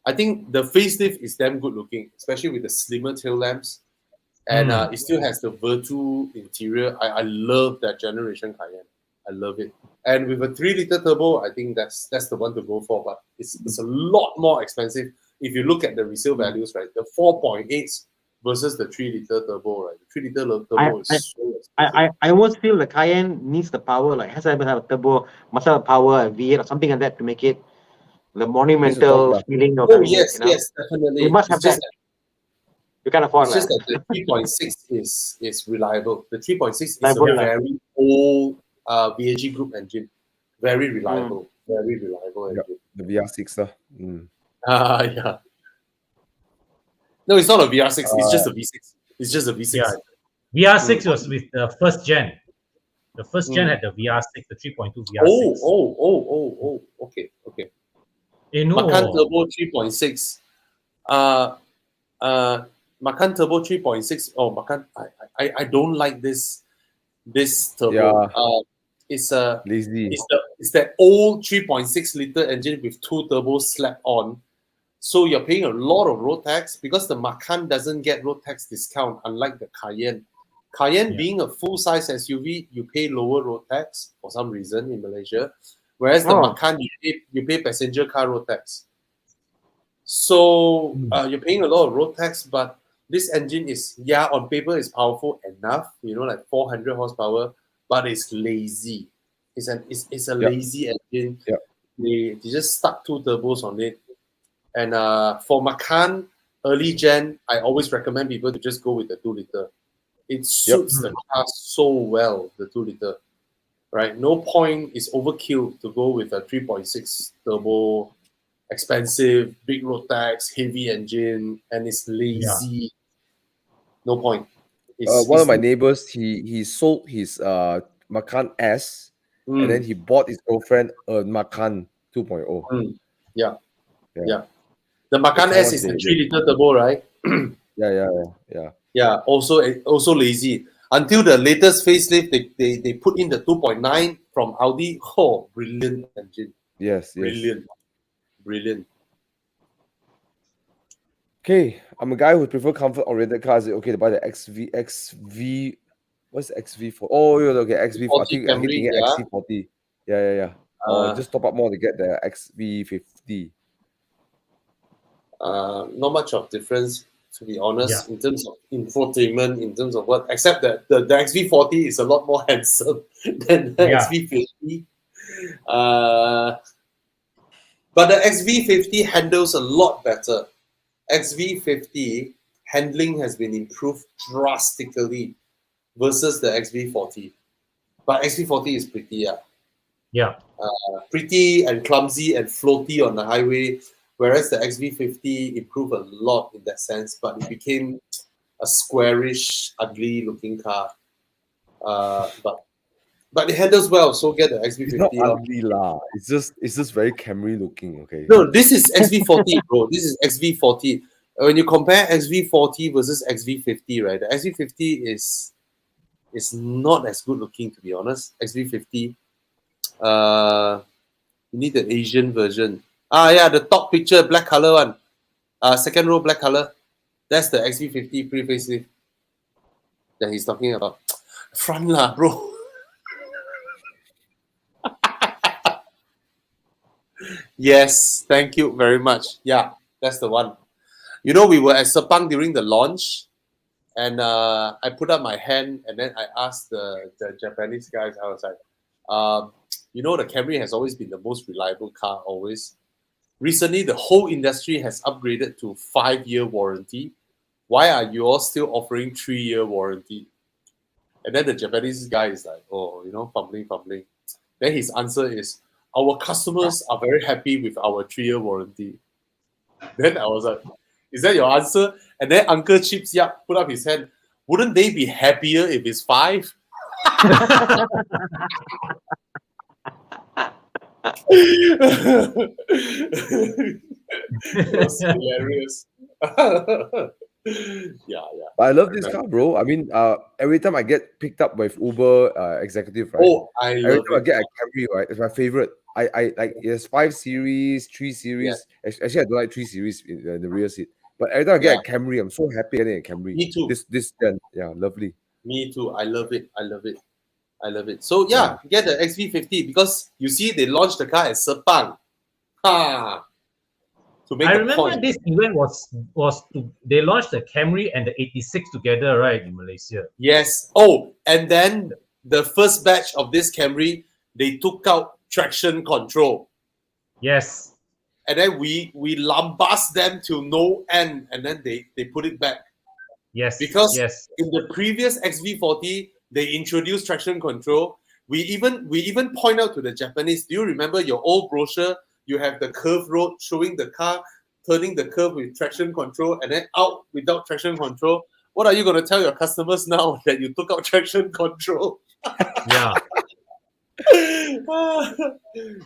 S1: I think the facelift is damn good looking, especially with the slimmer tail lamps, and it still has the Vertu interior. I love that generation Cayenne. I love it. And with a 3 liter turbo, I think that's the one to go for. But it's a lot more expensive if you look at the resale values, right? The 4.8 versus the 3 liter turbo, right? The 3 liter turbo is so expensive.
S3: I almost feel the Cayenne needs the power, like has to have a turbo, must have a power, a V8 or something like that to make it the monumental feeling of
S1: yes, definitely.
S3: You must have that. You can't afford
S1: that. It's just that the 3.6 is reliable. The 3.6 is a very old VAG group engine. Very reliable. Very reliable engine.
S2: The VR6.
S1: Yeah. No, it's not a VR6. It's just a V6. It's just a V6.
S4: Yeah. VR6 was with the first gen. The first gen had the VR6, the 3.2 VR6.
S1: Oh. Okay. Macan Turbo 3.6. Macan Turbo 3.6. Oh, Macan. I don't like this turbo.
S2: Yeah.
S1: It's a
S2: lazy.
S1: It's that old 3.6 liter engine with 2 turbos slapped on. So you're paying a lot of road tax because the Macan doesn't get road tax discount, unlike the Cayenne. Being a full-size SUV, you pay lower road tax for some reason in Malaysia, whereas the Macan you pay passenger car road tax. So you're paying a lot of road tax, but this engine is on paper is powerful enough, like 400 horsepower, but it's lazy. It's a lazy engine.
S2: Yep.
S1: They just stuck 2 turbos on it. And for Macan early gen, I always recommend people to just go with the 2 liter. It suits the car so well, the 2 liter. right? No point is overkill to go with a 3.6 turbo, expensive, big road tax, heavy engine, and it's lazy. No point.
S2: One of my neighbors, he sold his Macan S, and then he bought his girlfriend a Macan 2.0.
S1: Yeah. The Macan S is the 3-liter turbo, right?
S2: Yeah.
S1: Also lazy. Until the latest facelift, they put in the 2.9 from Audi. Oh, brilliant engine.
S2: Yes.
S1: Brilliant.
S2: Okay, I'm a guy who prefer comfort-oriented cars. Is it okay to buy the XV? What's XV for? Oh, yeah, okay, XV. I keep thinking XC40. Yeah. Or just top up more to get the XV50.
S1: Not much of difference, to be honest, in terms of infotainment, in terms of what, except that the XV40 is a lot more handsome than the XV50. But the XV50 handles a lot better. XV50 handling has been improved drastically versus the XV40. But XV40 is pretty, pretty and clumsy and floaty on the highway, whereas the XV50 improved a lot in that sense, but it became a squarish, ugly-looking car. But it handles well, so get the XV50.
S2: It's not ugly lah. It's just very Camry looking. Okay.
S1: No, this is XV40, bro. This is XV40. When you compare XV40 versus XV50, right? The XV50 is not as good looking, to be honest. XV50. You need the Asian version. The top picture, black color one. Second row, black color. That's the XV50 pre-facelift that he's talking about. Front lah, bro. Yes, thank you very much. Yeah, that's the one. You know, we were at Sepang during the launch, and I put up my hand, and then I asked the Japanese guys, I was like, you know, the Camry has always been the most reliable car, always. Recently, the whole industry has upgraded to 5-year warranty. Why are you all still offering 3-year warranty? And then the Japanese guy is like, oh, you know, fumbling. Then his answer is, our customers are very happy with our 3-year warranty. Then I was like, is that your answer? And then Uncle Chips Yap put up his hand. Wouldn't they be happier if it's 5? That's hilarious. Yeah.
S2: I love this car, bro. I mean, every time I get picked up with Uber executive, right?
S1: Oh, every
S2: time I get a Camry, right? It's my favorite. I like there's 5 Series, 3 Series. Yeah. Actually, I don't like 3 Series in the rear seat. But every time I get a Camry, I'm so happy getting a Camry.
S1: Me too.
S2: This lovely.
S1: Me too. I love it. So get the XV50 because you see they launched the car at Sepang. I
S4: remember this event they launched the Camry and the 86 together, right, in Malaysia.
S1: Yes. Oh, and then the first batch of this Camry, they took out traction control.
S4: Yes.
S1: And then we lambast them to no end, and then they put it back.
S4: Yes.
S1: Because in the previous XV40, they introduced traction control. We even point out to the Japanese, do you remember your old brochure? You have the curved road showing the car turning the curve with traction control and then out without traction control. What are you going to tell your customers now that you took out traction control?
S4: Yeah.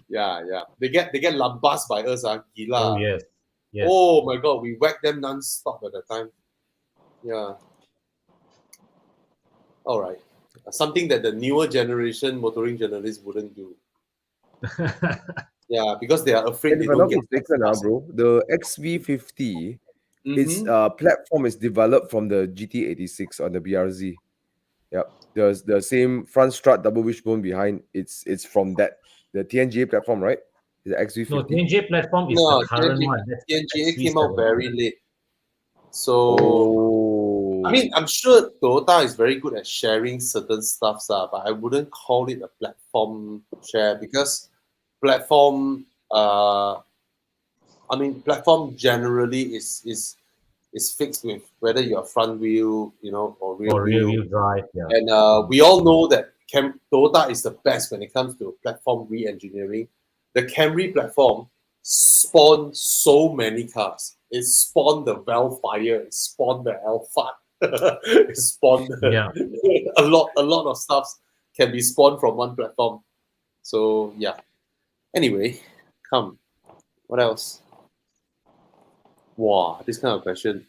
S1: Yeah. They get lambast by us, gila.
S4: Oh yes.
S1: Oh my god, we whacked them non-stop at the time. Yeah. All right. Something that the newer generation motoring journalists wouldn't do. Yeah, because they are afraid they don't get
S2: bro. The XV50, its platform is developed from the GT86 on the BRZ. Yep. There's the same front strut double wishbone behind. It's from that the TNGA platform, right? The XV50.
S4: No, TNGA platform is the current one.
S1: TNGA came out very late. So I mean, I'm sure Toyota is very good at sharing certain stuff, but I wouldn't call it a platform share because platform platform generally is fixed with whether you're front wheel, or rear
S4: wheel drive. Yeah.
S1: And we all know that Toyota is the best when it comes to platform re-engineering. The Camry platform spawned so many cars. It spawned the Velfire, it spawned the Alphard, it spawned a lot of stuff can be spawned from one platform. So yeah. Anyway, come. What else? Wow, this kind of question.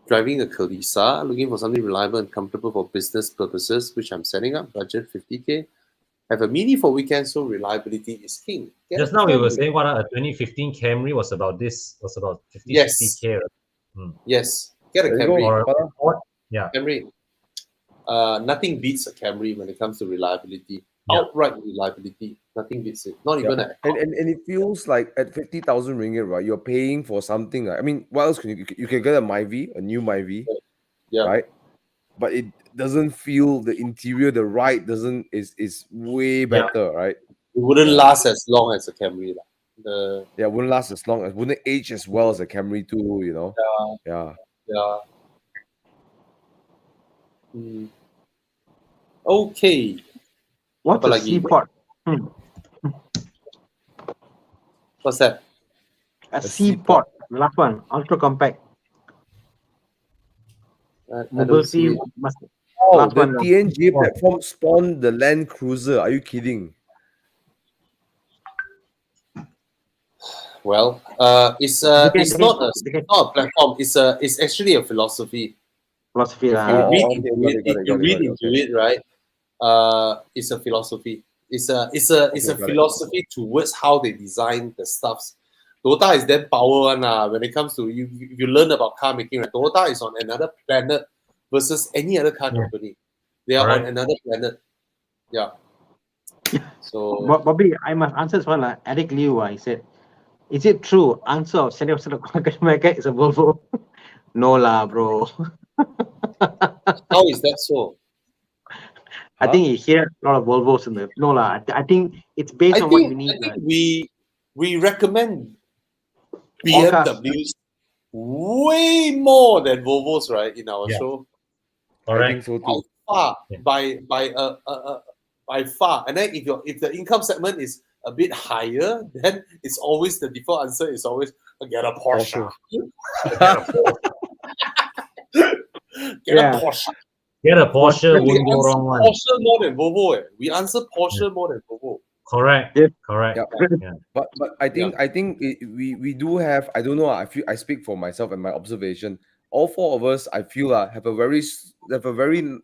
S1: Driving a Kalisa, looking for something reliable and comfortable for business purposes, which I'm setting up, budget 50K. Have a Mini for weekends, so reliability is king.
S4: Just now we were saying what a 2015 Camry was about 50K.
S1: Yes, get a Camry.
S4: Yeah.
S1: Camry. Nothing beats a Camry when it comes to reliability. Outright reliability, nothing beats it. Not even
S2: and it feels like at 50,000 ringgit, right? You're paying for something. I mean, what else can you can get a Myvi, a new Myvi, right? But it doesn't feel the interior, the ride is way better, right?
S1: It wouldn't last as long as a Camry,
S2: it wouldn't last as long, it wouldn't age as well as a Camry too, you know.
S1: Okay.
S3: What's a Seaport?
S1: What's that?
S3: A Seaport. Last one. Ultra compact. Mobility.
S2: The TNG platform spawned the Land Cruiser. Are you kidding?
S1: Well, it's not a platform. It's actually a philosophy. If you read into it, right? It's a philosophy. It's a philosophy towards how they design the stuffs. Toyota is then power one. When it comes to you learn about car making, right? Toyota is on another planet versus any other car company. They are on another planet. Yeah. So
S3: Bobby, I must answer this one. Eric Liu, he said, is it true? Answer of 70% of car market is a Volvo. No lah, bro.
S1: How is that so?
S3: I think you hear a lot of Volvos in the no lah. I think it's based on what you need.
S1: I think we recommend BMWs way more than Volvos, right, in our show.
S2: I think so too.
S1: By far. And then if the income segment is a bit higher, then it's always the default answer is always get a Porsche. Get a Porsche.
S4: Get a Porsche, won't go wrong one.
S1: Porsche more than Volvo. We answer Porsche more than Volvo.
S4: Correct. Correct.
S2: Yeah. But I think we do have, I don't know, I speak for myself and my observation. All four of us, I feel have a very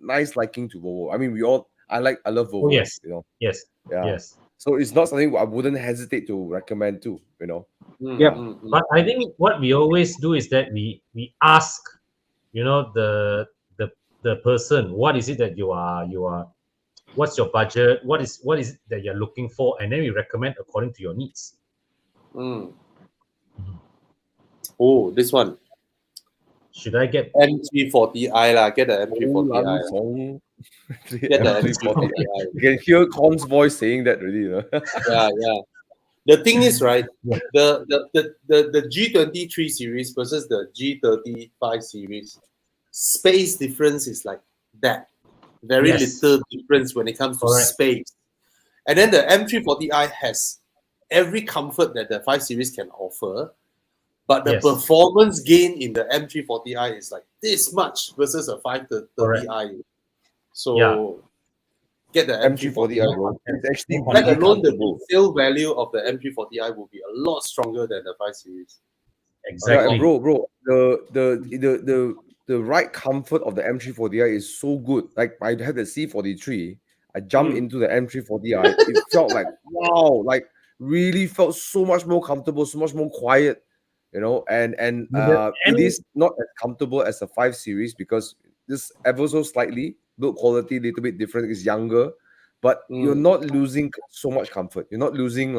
S2: nice liking to Volvo. I mean, I love Volvo.
S4: Oh, yes.
S2: You know.
S4: Yes.
S2: Yeah.
S4: Yes.
S2: So it's not something I wouldn't hesitate to recommend too, you know.
S4: But I think what we always do is that we ask, you know, the person, what is it that you are what's your budget, what is it that you're looking for, and then we recommend according to your needs.
S1: Oh, this one.
S4: Should I get
S1: M340i lah? Get the M340i. Get the M340i.
S2: You can hear Con's voice saying that already, you know?
S1: Yeah. The thing is, right, the G23 series versus the G35 series, space difference is like that. Very little difference when it comes to space. And then the M340i has every comfort that the 5 series can offer, but the performance gain in the M340i is like this much versus a 530i. So get the M340i.
S2: It's actually
S1: let alone the resale value of the M340i will be a lot stronger than the 5 series.
S4: Exactly,
S2: bro. The ride comfort of the M340i is so good. Like I had the C43, I jumped into the M340i. It felt like wow, like really felt so much more comfortable, so much more quiet, you know. And it is not as comfortable as the 5 series because this ever so slightly build quality a little bit different. It's younger, but you're not losing so much comfort. You're not losing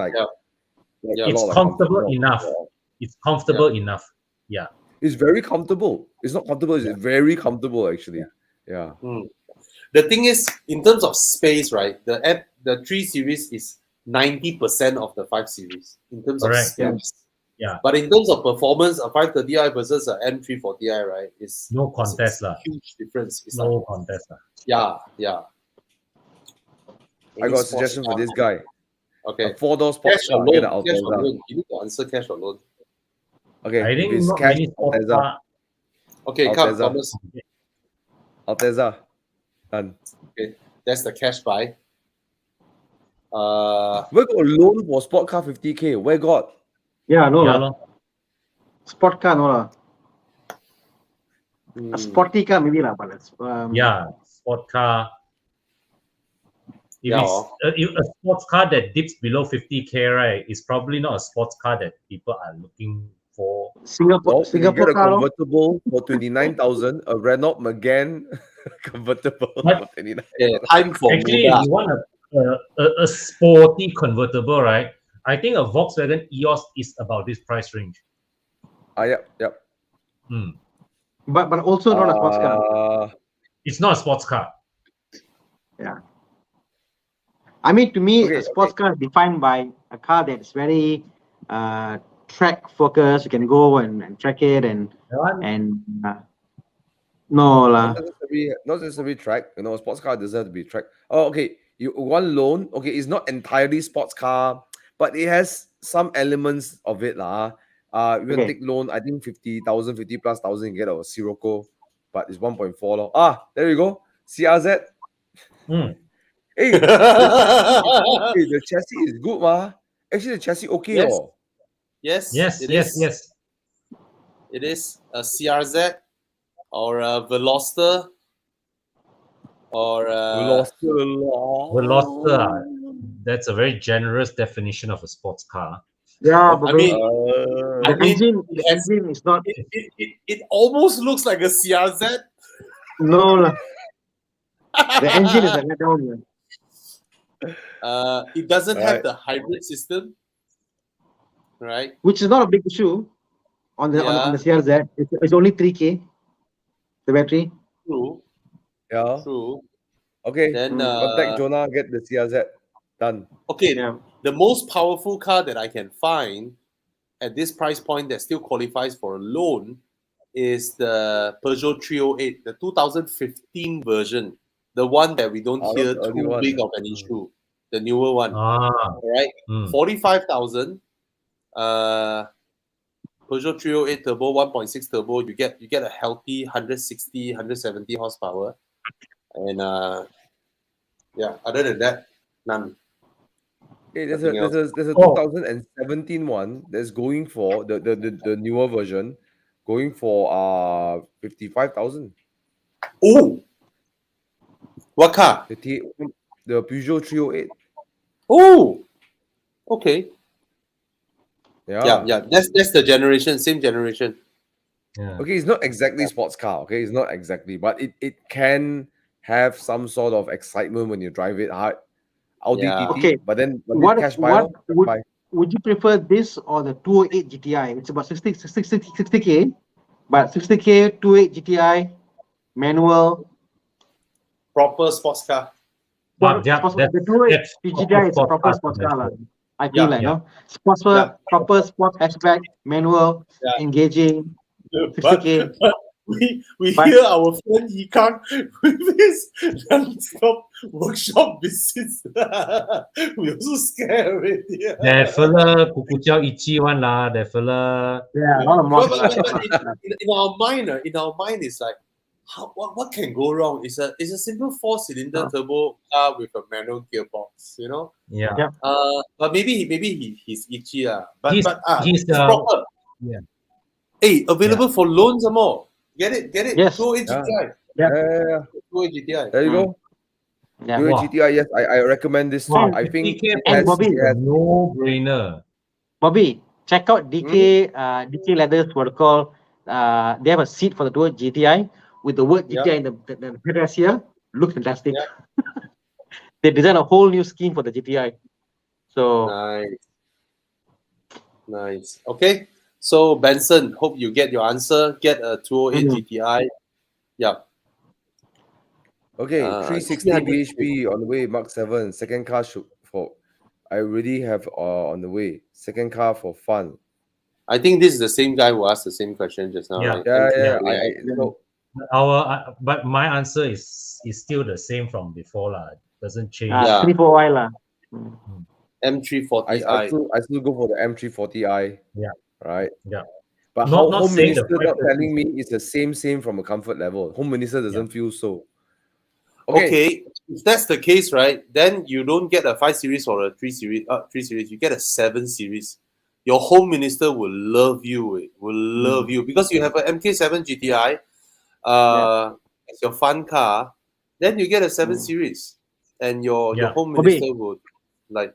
S4: it's comfortable enough. It's comfortable enough. Yeah.
S2: It's very comfortable. It's not comfortable. It's very comfortable, actually. Yeah.
S1: The thing is, in terms of space, right? The 3 series is 90% of the 5 series in terms of space.
S4: Yeah.
S1: But in terms of performance, a 530i versus an M340i, right? It's
S4: no contest lah.
S1: Huge difference. It's
S4: no contest lah.
S1: Yeah.
S2: I got a suggestion for this guy.
S1: Okay.
S2: A 4-door sports
S1: Cash or
S2: car. Get
S1: loan?
S2: an
S1: Cash or
S2: Altezza.
S1: loan? You need to answer cash or loan.
S2: Okay,
S4: I
S2: if
S4: think
S2: it's
S4: not
S2: cash,
S4: many sports
S2: Altezza.
S4: car.
S1: Okay, come,
S2: Altezza.
S1: Thomas.
S2: Altezza. Done.
S1: Okay, that's the cash buy.
S2: Where got a loan for sport car 50K? Where got?
S3: Yeah, no
S4: Yeah,
S3: lah.
S4: lor.
S3: Sport car, no lah.
S1: hmm,
S3: A sporty car maybe lah, but it's
S4: Yeah, sport car. If
S1: Yeah,
S4: it's if a sports car that dips below 50K, right, it's probably not a sports car that people are looking for.
S3: Singapore
S2: Well, you get
S3: Singapore
S2: a
S3: car, lor.
S2: convertible for 29,000, a Renault Megane convertible
S4: But-
S2: for 29.
S1: okay, time for
S4: Actually, if
S1: Muda.
S4: you want a sporty convertible, right, I think a Volkswagen EOS is about this price range.
S2: Yep.
S4: Hmm.
S3: But also not a sports car.
S4: It's not a sports car.
S3: I mean, to me,
S2: Okay,
S3: a sports car is defined by a car that's very track focused. You can go and track it and no lah.
S2: Not necessarily track. You know, a sports car doesn't have to be track. Oh, okay. You want loan? Okay, it's not entirely sports car, but it has some elements of it lah. You can
S3: Okay.
S2: take loan. I think 50,000, 50 plus thousand, you get a Sirocco, but it's 1.4 lor. Ah, there you go. CRZ.
S4: Hmm.
S2: Hey, the chassis is good, ma. Actually, the chassis okay,
S1: Yes.
S2: oh.
S1: Yes,
S4: Yes,
S1: it
S4: yes,
S1: is.
S4: yes.
S1: It is a CRZ or a Veloster or
S4: Veloster. That's a very generous definition of a sports car.
S3: Yeah,
S1: I
S3: but
S1: mean,
S3: the
S1: I mean,
S3: engine,
S1: it
S3: the
S1: has-
S3: engine is not.
S1: it almost looks like a CRZ.
S3: No lah. The engine is a letdown. Yeah.
S1: It doesn't have
S2: Right.
S1: the hybrid system, right?
S3: Which is not a big issue on the CRZ. It's only 3K. The battery.
S1: True,
S2: Yeah.
S1: true.
S2: Okay.
S1: Then
S2: Contact Jonah, get the CRZ. Done.
S1: okay,
S3: Yeah.
S1: the most powerful car that I can find at this price point that still qualifies for a loan is the Peugeot 308, the 2015 version, the one that we don't
S2: Oh,
S1: hear
S2: that's the early
S1: too
S2: one.
S1: big of an issue, the newer one,
S4: Ah.
S1: right?
S4: Hmm.
S1: 45,000. Peugeot 308 turbo, 1.6 turbo. You get a healthy 160, 170 horsepower, and yeah. Other than that, none.
S2: Hey, there's
S1: Nothing
S2: a 2017 one that's going for the newer version, going for 55,000.
S1: Oh, what car?
S2: The Peugeot 308.
S1: Oh, okay.
S2: Yeah.
S1: Yeah. That's the generation, same generation.
S4: Yeah.
S2: Okay, it's not exactly sports car. Okay, it's not exactly, but it can have some sort of excitement when you drive it hard. Audi
S1: Yeah.
S2: TT,
S3: Okay.
S2: but then
S3: What
S2: cash buy.
S3: would you prefer this or the 208 GTI? It's about 60K, but 60K 208 GTI manual.
S1: Proper sports car.
S4: Yeah,
S3: The 208
S4: that's
S3: GTI is a proper
S4: car
S3: sports car lah. I
S1: Yeah,
S3: feel like,
S4: yeah.
S3: no? Proper sports hatchback, manual,
S1: Yeah.
S3: engaging,
S1: But
S3: 60K.
S1: we
S3: But-
S1: hear our friend Yikang with his non-stop workshop visits. We also scared already.
S4: That fella kukuciao ichi one lah. That fella.
S3: Yeah, not a
S1: But
S3: mods lah.
S1: in our mind, it's like, what can go wrong? It's a simple 4-cylinder turbo car with a manual gearbox, you know.
S4: Yeah.
S3: Yeah.
S1: But maybe he's itchy But
S4: He's-
S1: it's proper.
S4: yeah.
S1: Hey, available for loans some more. Get it.
S3: Yes.
S1: 208
S2: Yeah.
S1: GTI.
S2: Yeah.
S1: 208 GTI.
S2: There you go.
S3: Yeah.
S2: Do a
S4: Wow.
S2: GTI, yes, I recommend this too.
S4: Wow,
S2: I think
S4: 50K
S2: it has,
S3: Bobby.
S2: it has
S4: no-brainer.
S3: Bobby, check out DK Leathers. What they call? They have a seat for the 208 GTI with the word GTI in the headrest here. Looks fantastic. They designed a whole new scheme for the GTI. So
S1: Nice. Okay. So Benson, hope you get your answer. Get a 208 GTI. Yeah.
S2: okay. 360
S1: 300.
S2: bhp on the way. Mark 7. Second car I already have on the way. Second car for fun.
S1: I think this is the same guy who asked the same question just now.
S4: Yeah.
S1: Right?
S2: Yeah.
S1: MPV.
S2: So,
S4: But my answer is still the same from before lah. doesn't change.
S1: Yeah.
S3: 34i lah.
S1: M340i.
S2: I still go for the M340i.
S4: Yeah.
S2: Right.
S4: Yeah.
S2: But
S4: Not
S2: Home
S4: saying the
S2: Minister not
S4: 530
S2: telling me it's the same from a comfort level. Home Minister doesn't feel so.
S1: Okay, if that's the case, right, then you don't get a 5 Series or a 3 Series. 3 Series, you get a 7 Series. Your Home Minister will love you. Will love you because you have an MK7 GTI as your fun car. Then you get a 7 Series, and your Home Minister would like.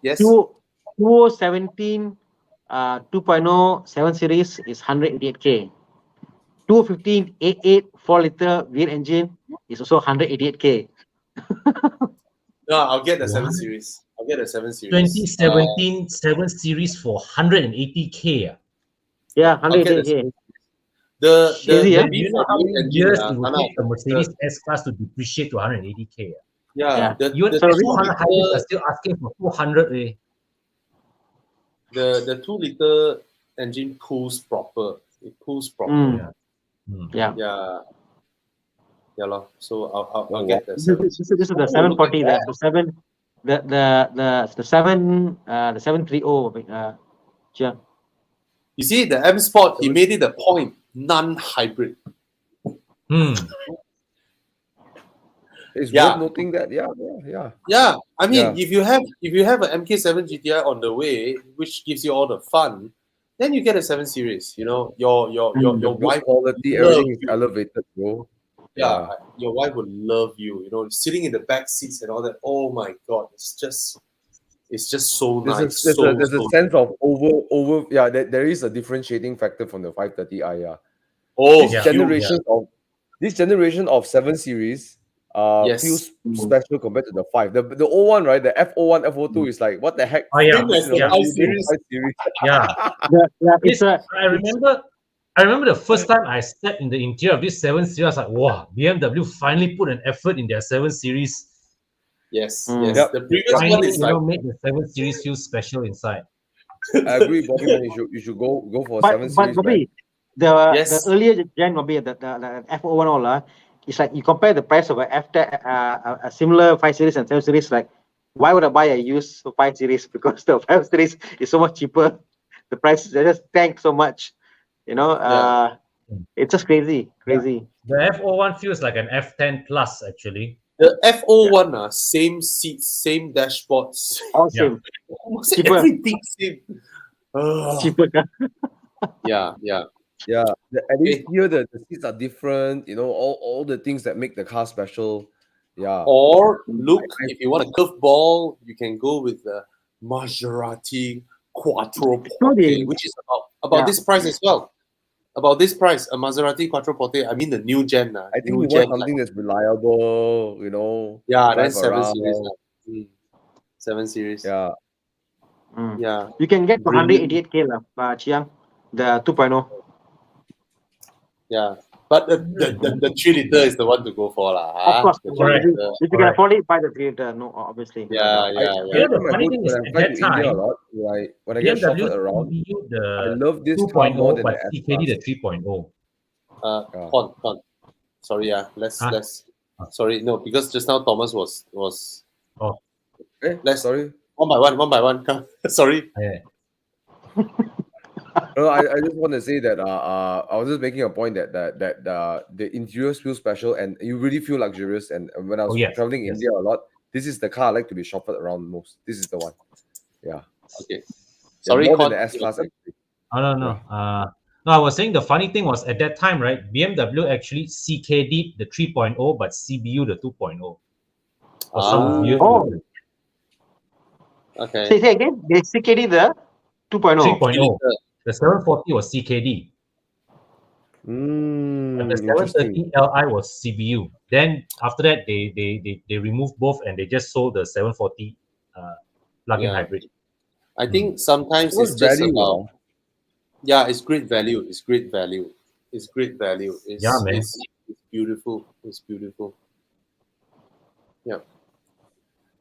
S1: Yes.
S3: 2017 2.0 7 Series is 188k. 215 88 4-liter V8 engine is also 188k.
S1: No, I'll get the 7
S4: What?
S1: Series. I'll get the 7 Series.
S4: 2017 7 Series for 180k.
S3: Yeah,
S1: I'll get
S3: 188k.
S1: the
S3: Crazy,
S1: the
S3: yeah?
S4: Do you know
S1: V40
S4: how many
S1: engine,
S4: years it would
S1: Thana,
S4: take the Mercedes S-Class to depreciate to 180k?
S1: yeah,
S3: Yeah.
S4: Even
S1: the
S4: 200 hybrids
S1: 2
S4: are still asking for 200.
S1: the 2-liter engine pulls proper. It pulls proper.
S3: Yeah.
S1: Yeah, lor. So I'll
S2: wow.
S1: get the
S3: This
S1: 7.
S3: is the 740. The 730. Yeah.
S1: You see, the M Sport, he made it a point, non-hybrid.
S2: It's
S1: Yeah.
S2: worth noting that. Yeah.
S1: Yeah, I mean,
S2: Yeah.
S1: if you have an MK7 GTI on the way, which gives you all the fun, then you get a 7 Series. You know, your
S2: Good
S1: wife
S2: quality,
S1: love
S2: everything is
S1: you.
S2: elevated, bro.
S1: Yeah, your wife would love you. You know, sitting in the back seats and all that. Oh my God, it's just so nice.
S2: There's a sense of over. Yeah, there is a differentiating factor from the 530i. Yeah.
S1: Oh,
S2: This generation of 7 Series
S1: yes.
S2: feels special compared to the 5. The old one, right? The F01, F02 is like, what the heck?
S4: Oh, yeah.
S1: Same as the 5 Series.
S2: 5 Series.
S4: Yeah. I remember the first time I stepped in the interior of this 7 Series, I was like, wow, BMW finally put an effort in their 7 Series.
S1: Yes.
S2: Yep.
S1: The previous
S4: Finally,
S1: one is like,
S4: made the 7 Series feel special inside.
S2: I agree, Bobby. Man, you should go for 7 Series.
S3: But Bobby, the
S1: Yes.
S3: earlier gen, Bobby, the F01 all, it's like you compare the price of a similar 5 Series and 7 Series, like, why would I buy a used 5 Series? Because the 5 Series is so much cheaper. The prices, they just tank so much. You know, it's just crazy.
S4: The F01 feels like an F10 Plus, actually.
S1: The F01, same seats, same dashboards.
S3: All same.
S1: Almost
S3: Cheaper.
S1: everything same.
S3: Cheaper.
S1: Yeah.
S2: At least here the seats are different. You know, all the things that make the car special. Yeah.
S1: Or look, if you want a curveball, you can go with the Maserati Quattroporte, which is about this price as well. About this price, a Maserati Quattroporte. I mean the new gen.
S2: I think you want something that's reliable. You know.
S1: Yeah, then
S2: drive
S1: 7
S2: around.
S1: Series. 7 Series.
S2: Yeah.
S1: Yeah.
S3: You can get 188k Chiang, the 2.0.
S1: Yeah. But the 3-liter is the one to go for.
S3: Of course.
S4: Correct.
S3: If you can afford it, buy the 3-liter. No, obviously.
S1: Yeah.
S4: The funny thing is,
S2: When I fly to India a lot, like when I get shuttled around, I love this car more
S4: 2.0,
S2: than
S4: but
S2: the
S4: CKD
S2: S-Class.
S4: the 3.0.
S1: Con. Sorry, let's sorry, no, because just now Thomas was
S2: Sorry.
S1: one by one. Sorry.
S2: No, I just want to say that I was just making a point that the interiors feel special and you really feel luxurious. And when I was traveling in India a lot, this is the car I like to be chauffeured around most. This is the one. Yeah.
S1: Okay. Sorry,
S2: more than the S-Class actually.
S4: No. No, I was saying the funny thing was at that time, right? BMW actually CKD'd the 3.0, but CBU the 2.0. For some weird reason.
S1: Okay.
S3: Say again. They CKD the 2.0.
S4: 3.0. The 740 was CKD. And the 730 Li was CBU. Then after that, they removed both and they just sold the 740 plug-in hybrid.
S1: I think sometimes it's just about it's great value. It's great value. It's
S4: man.
S1: It's beautiful. It's beautiful. Yeah.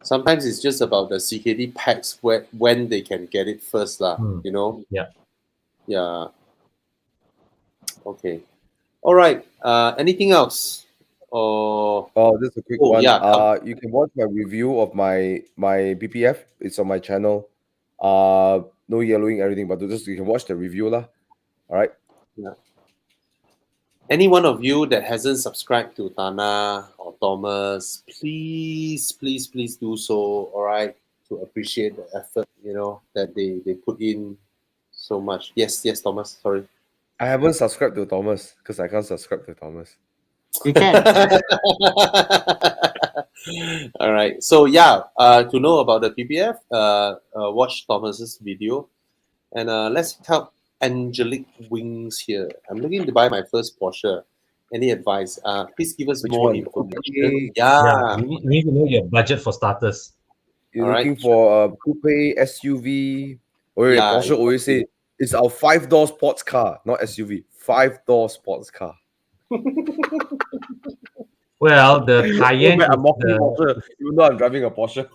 S1: Sometimes it's just about the CKD packs when they can get it first, you know. Yeah. Okay. All right. Anything else or
S2: just a quick one.
S1: yeah,
S2: You can watch my review of my BPF. It's on my channel. No yellowing, everything, but just you can watch the review lah. All right.
S1: yeah. Any one of you that hasn't subscribed to Thana or Thomas, please do so. All right, to appreciate the effort, that they put in so much. Yes, Thomas. Sorry.
S2: I haven't subscribed to Thomas because I can't subscribe to Thomas.
S3: You can.
S1: All right. So yeah, to know about the PPF, watch Thomas's video, and let's help Angelic Wings here. I'm looking to buy my first Porsche. Any advice? Please give us
S2: Which
S1: more
S2: one?
S1: information.
S2: Okay.
S1: Yeah.
S4: We need to know your budget for starters.
S2: You're
S1: All right.
S2: looking for a coupe SUV. Wait,
S1: Yeah,
S2: Porsche always say it's our 5-door sports car, not SUV. 5-door sports car.
S4: Well, the Cayenne
S2: I'm
S4: is
S2: mocking
S4: the,
S2: Porsche, even though I'm driving a Porsche.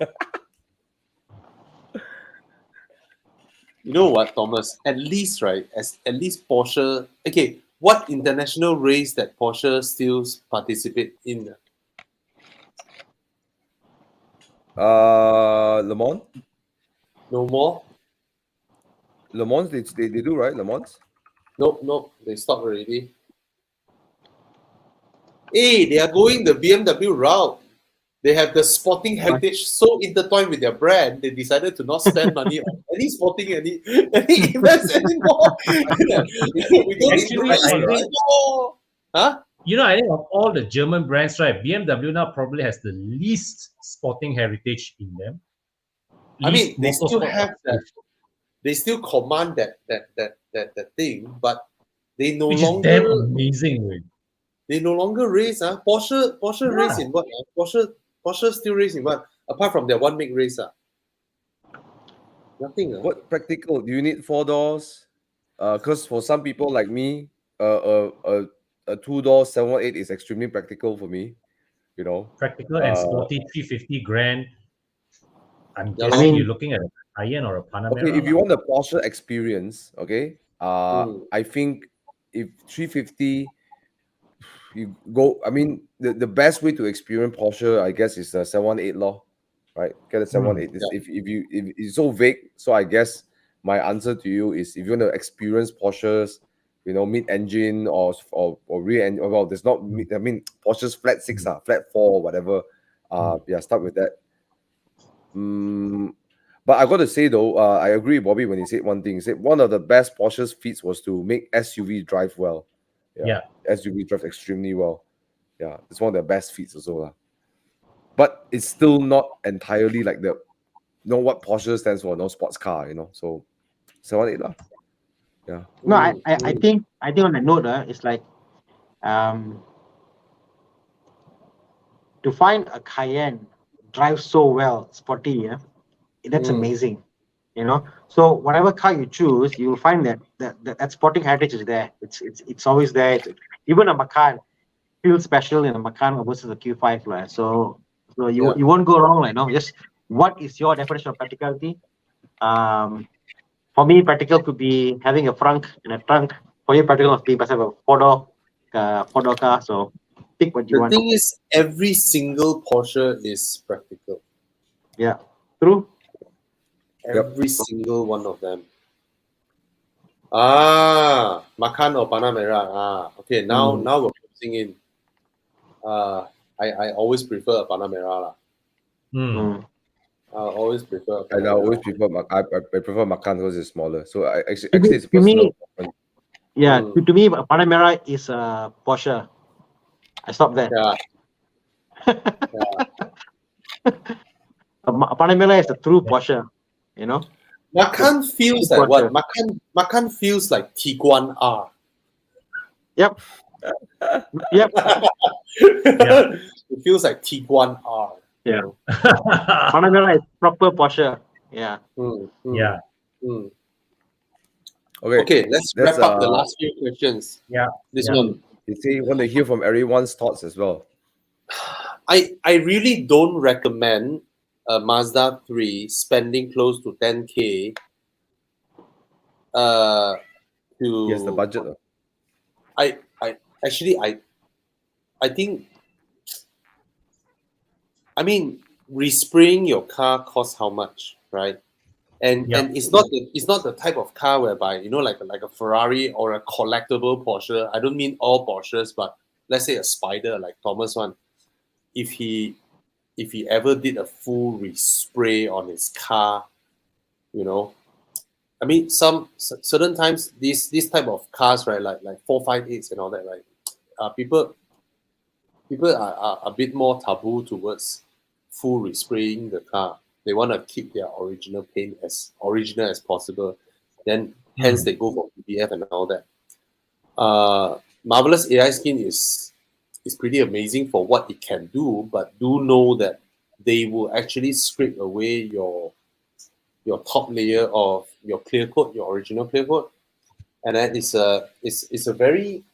S1: You know what, Thomas? At least Porsche. Okay, what international race that Porsche still participate in?
S2: Le Mans.
S1: No more.
S2: Le Mans, they do, right? Le Mans.
S1: No, they stopped already. Hey, they are going the BMW route. They have the sporting heritage so intertwined with their brand, they decided to not spend money on any sporting any events anymore. We don't need to
S4: Actually,
S1: race
S4: I think-
S1: anymore. Huh?
S4: I think of all the German brands, right, BMW now probably has the least sporting heritage in them.
S1: I mean,
S4: Least
S1: they still
S4: motorsport
S1: have that.
S4: heritage,
S1: They still command that thing, but they no
S4: which is damn
S1: longer
S4: amazing. Right?
S1: they no longer race. Porsche race in what? Porsche still racing what? Apart from their one make race. Nothing.
S2: What practical? Do you need 4 doors? Because for some people like me, a 2-door 718 is extremely practical for me.
S4: Practical and sporty, 350 grand. I'm
S1: Yeah,
S4: guessing
S3: I mean-
S4: you're looking at a Cayenne or a Panamera.
S2: Okay, if you want the Porsche experience, okay,
S1: Mm.
S2: I think if 350, you go. I mean, the best way to experience Porsche, I guess, is the 718 law, right? Get a 718. If it's so vague, so I guess my answer to you is if you want to experience Porsches, mid-engine or rear engine. Well, there's not. I mean, Porsche's flat 6, flat 4, or whatever. Yeah, start with that. But I got to say though, I agree with Bobby when he said one thing. He said one of the best Porsche's feats was to make SUV drive well.
S4: Yeah.
S2: SUV drive extremely well. Yeah, it's one of the best feats also. But it's still not entirely like what Porsche stands for, no sports car, So 718 Yeah.
S3: No, I think on that note, it's like to find a Cayenne drives so well, sporty, that's amazing. So whatever car you choose, you will find that sporting heritage is there. It's always there. Even a Macan feels special in a Macan versus a Q5, so you won't go wrong, just what is your definition of practicality? For me, practical could be having a frunk and a trunk. For you, practical must be a 4-door car. So pick what you want.
S1: The thing is, every single Porsche is practical.
S3: Yeah, true.
S1: Every single one of them. Macan or Panamera. Okay, now we're closing in. I always prefer a Panamera. I always prefer.
S2: And I always prefer I prefer Macan because it's smaller. So actually it's
S3: To me,
S2: personal.
S3: yeah, to me, Panamera is a Porsche. I stop there.
S1: Yeah.
S3: Panamera is a true Porsche.
S1: Macan feels like what? Macan feels like Tiguan R.
S3: Yep.
S1: It feels like Tiguan R.
S3: Yeah. Panamera is proper Porsche. Yeah.
S4: Yeah.
S1: Okay, let's wrap up the last few questions.
S4: Yeah.
S1: This one.
S2: You say you want to hear from everyone's thoughts as well.
S1: I really don't recommend a Mazda 3 spending close to 10K to
S2: Yes, the budget.
S1: I think I mean, respraying your car costs how much, right? And it's not the type of car whereby, you know, like a Ferrari or a collectible Porsche. I don't mean all Porsches, but let's say a Spider like Thomas one. If he ever did a full respray on his car, you know, I mean, certain times these type of cars, right, like 458s and all that, right, people are a bit more taboo towards full respraying the car. They want to keep their original paint as original as possible. Then hence they go for PPF and all that. Marvelous AI skin is pretty amazing for what it can do, but do know that they will actually scrape away your top layer of your clear coat, your original clear coat, and then it's a very,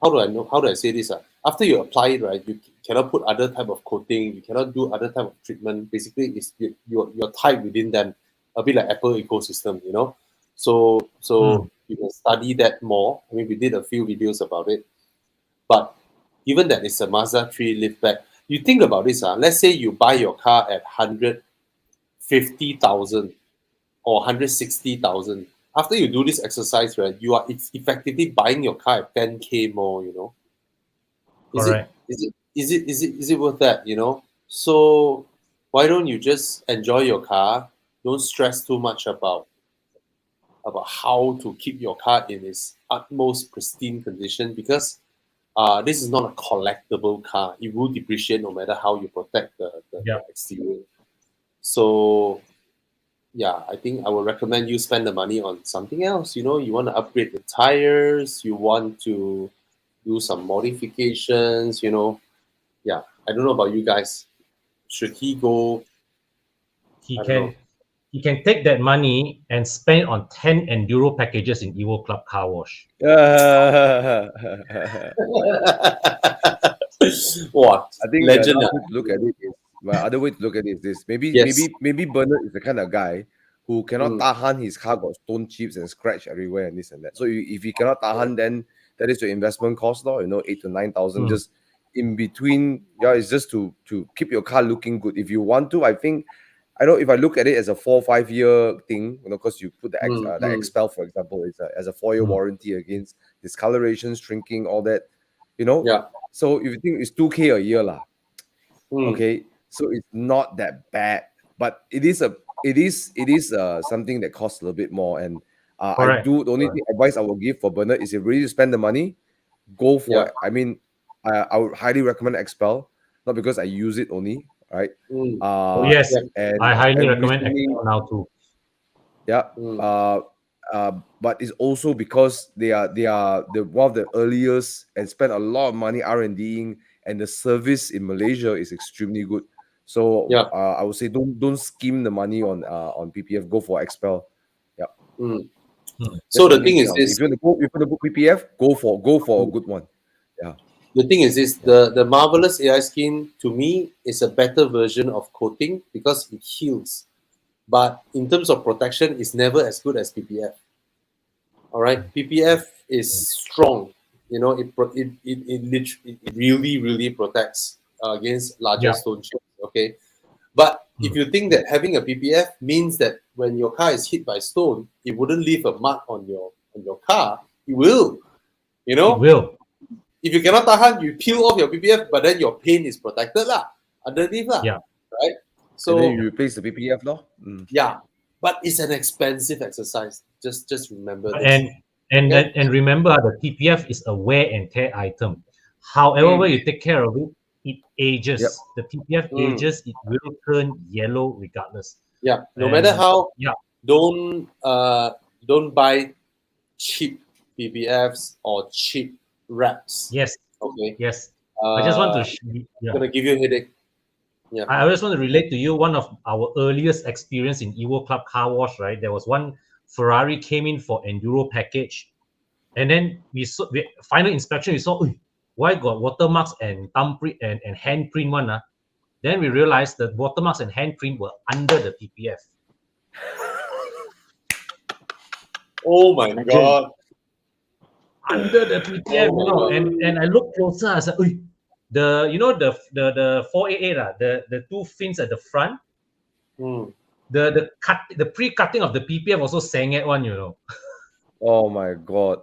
S1: how do I say this? After you apply it, right, you cannot put other type of coating, you cannot do other type of treatment. Basically, it's you're tied within them, a bit like Apple ecosystem, you know. So you can study that more. I mean, we did a few videos about it, but given that it's a Mazda 3 liftback, you think about this. Let's say you buy your car at 150,000 or 160,000. After you do this exercise, right, it's effectively buying your car at 10K more, you know. Is it worth that, you know? So why don't you just enjoy your car? Don't stress too much about how to keep your car in its utmost pristine condition, because this is not a collectible car. It will depreciate no matter how you protect the exterior. So yeah, I think I would recommend you spend the money on something else. You know, you want to upgrade the tires, you want to do some modifications, you know. Yeah, I don't know about you guys. Should he go?
S4: He can take that money and spend it on 10 enduro packages in Evo Club Car Wash.
S1: What?
S2: I think
S1: Legend.
S2: Other way to look at it is this. Maybe Bernard is the kind of guy who cannot tahan his car got stone chips and scratch everywhere and this and that. So if he cannot tahan, then that is your investment cost, you know, 8,000 to 9,000 just in between. Yeah, it's just to keep your car looking good. If you want to, I think, I know if I look at it as a 4 or 5 year thing, you know, because you put the Expel, for example, it's as a 4-year warranty against discoloration, shrinking, all that, you know.
S1: Yeah.
S2: So if you think it's 2K a year, okay, so it's not that bad, but it is something that costs a little bit more. And the only advice I will give for Bernard is if you really spend the money, go for it. I mean, I would highly recommend Expel, not because I use it only, right?
S4: Yes, and I highly recommend Expel now too.
S2: Yeah. But it's also because they are one of the earliest and spend a lot of money R&Ding, and the service in Malaysia is extremely good. So I would say don't scheme the money on PPF. Go for Expel. Yeah.
S1: So the thing is this:
S2: if you want to book PPF, go for a good one. Yeah.
S1: The thing is this: the Marvelous AI skin to me is a better version of coating because it heals. But in terms of protection, it's never as good as PPF. All right, PPF is strong. You know, it really protects against larger stone chips. Okay, but if you think that having a PPF means that when your car is hit by stone, it wouldn't leave a mark on your car, it will. You know,
S4: it will.
S1: If you cannot tahan, you peel off your PPF, but then your paint is protected underneath right? So
S2: and then you replace the PPF,
S1: Yeah, but it's an expensive exercise. Just remember this.
S4: And remember, the PPF is a wear and tear item. However you take care of it, it ages. The PPF ages, it will turn yellow regardless.
S1: Yeah, no matter how. Don't buy cheap PPFs or cheap wraps.
S4: Yes.
S1: Okay.
S4: Yes. I just want to.
S1: It's gonna give you a headache. Yeah.
S4: I just want to relate to you one of our earliest experience in Evo Club Car Wash, right? There was one Ferrari came in for enduro package, and then we saw final inspection. We saw why got watermarks and thumbprint and handprint one. Then we realized that watermarks and handprint were under the PPF.
S1: Oh my God!
S4: Under the PPF, you know, and I looked closer. I said, the 488 the two fins at the front, the pre-cutting of the PPF also sang at one,
S2: Oh my god.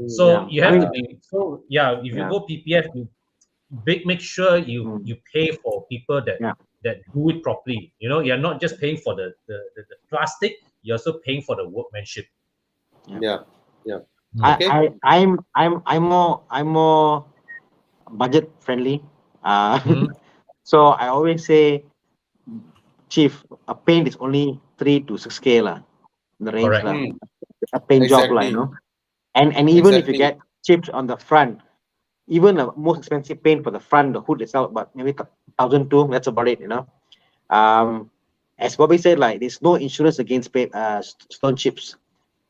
S4: So you have
S3: I
S4: to
S3: mean,
S4: be if you go PPF, you make sure you pay for people that do it properly. You're not just paying for the plastic, you're also paying for the workmanship.
S1: Okay.
S3: I'm more budget friendly. So I always say, Chief, a paint is only 3 to 6K lah, the range
S4: Correct.
S3: lah. A paint job lah, And even if you get chips on the front, even the most expensive paint for the front, the hood itself, but maybe 1,200, that's about it, As Bobby said, like there's no insurance against stone chips.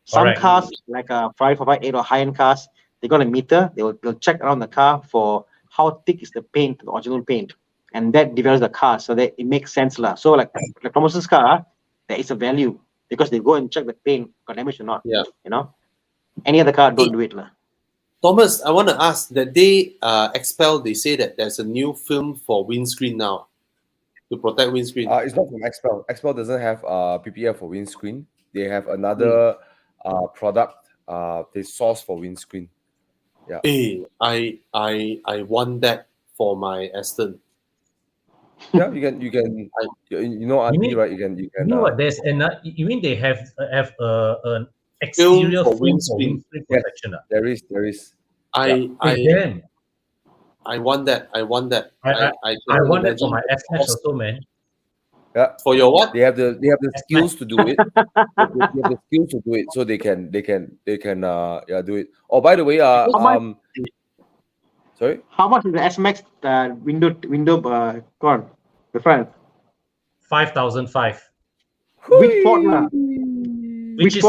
S3: Some
S4: Correct.
S3: cars, like a 5458 or high-end cars, they got a meter. They'll check around the car for how thick is the paint, the original paint, and that develops the car so that it makes sense lah. So like Thomas's car, there is a value because they go and check the paint got damaged or not. Any other car don't do it lah.
S1: Thomas, I want to ask that they Expel. They say that there's a new film for windscreen now to protect windscreen.
S2: It's not from Expel. Expel doesn't have PPF for windscreen. They have another product they source for windscreen. Yeah.
S1: Hey, I want that for my Aston.
S2: Yeah, you can. Auntie, right? You can.
S4: You know what? There's another. You mean they have an exterior
S1: for
S4: film
S1: windscreen.
S4: for windscreen protection?
S2: There is.
S1: I want that. I want that.
S4: I want that for my S-Max also, man.
S2: Yeah.
S1: For your what?
S2: They have the skills to do it. They have the skills to do it, so they can do it. Oh, by the way, sorry.
S3: How much is the S-Max window cord? The front.
S4: 5,500.
S3: Which port lah?
S4: Which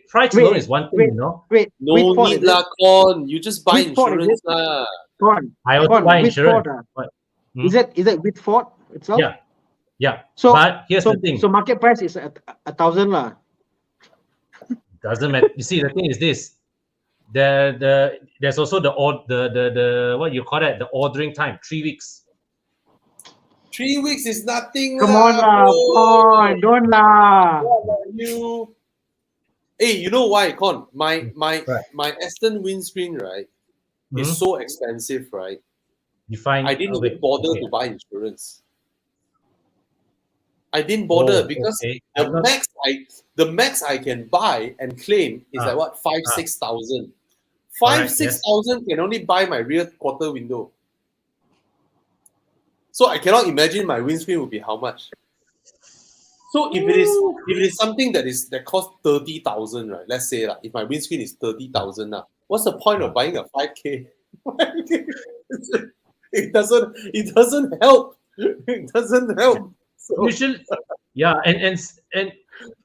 S4: price alone is one thing,
S3: Wait,
S1: No
S3: which port
S1: need
S3: is
S1: lah,
S3: it?
S1: Con. You just buy
S3: Which port is
S1: insurance
S3: it?
S1: lah.
S4: I also buy
S3: which
S4: insurance.
S3: port, Is it with Ford itself?
S4: Yeah.
S3: So,
S4: but here's the thing.
S3: So market price is 1,000 lah.
S4: Doesn't matter. You see, the thing is this. There's also the what you call that, the ordering time, 3 weeks.
S1: 3 weeks is nothing.
S3: Come on lah, Con, don't lah.
S1: You. Hey, you know why, Con? My Aston windscreen, right, is so expensive, right? I didn't even bother to buy insurance. I didn't bother because the max I can buy and claim is like what 5,000-6,000. 5,000-6,000 can only buy my rear quarter window. So I cannot imagine my windscreen would be how much. So if it is something that costs 30,000, right? Let's say if my windscreen is 30,000 now, what's the point of buying a 5K? It doesn't help. It doesn't help. So.
S4: And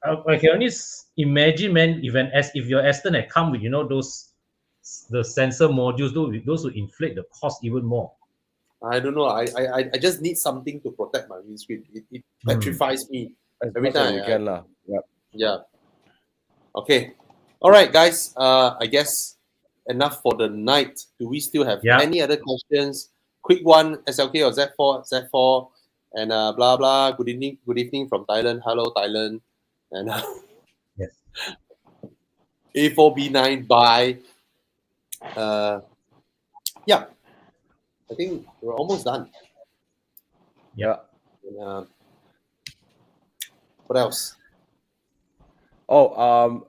S4: I can only imagine, man, if your Aston had come with the sensor modules, those would inflate the cost even more.
S1: I don't know. I just need something to protect my windscreen. It petrifies me every time.
S2: You can lah.
S1: Yeah. Okay. All right, guys. I guess enough for the night. Do we still have any other questions? Quick one. SLK or Z4, and blah blah. Good evening from Thailand. Hello Thailand. And
S4: yes.
S1: A4B9 bye. Yeah. I think we're almost done.
S2: Yeah.
S1: And, what else?
S2: Oh,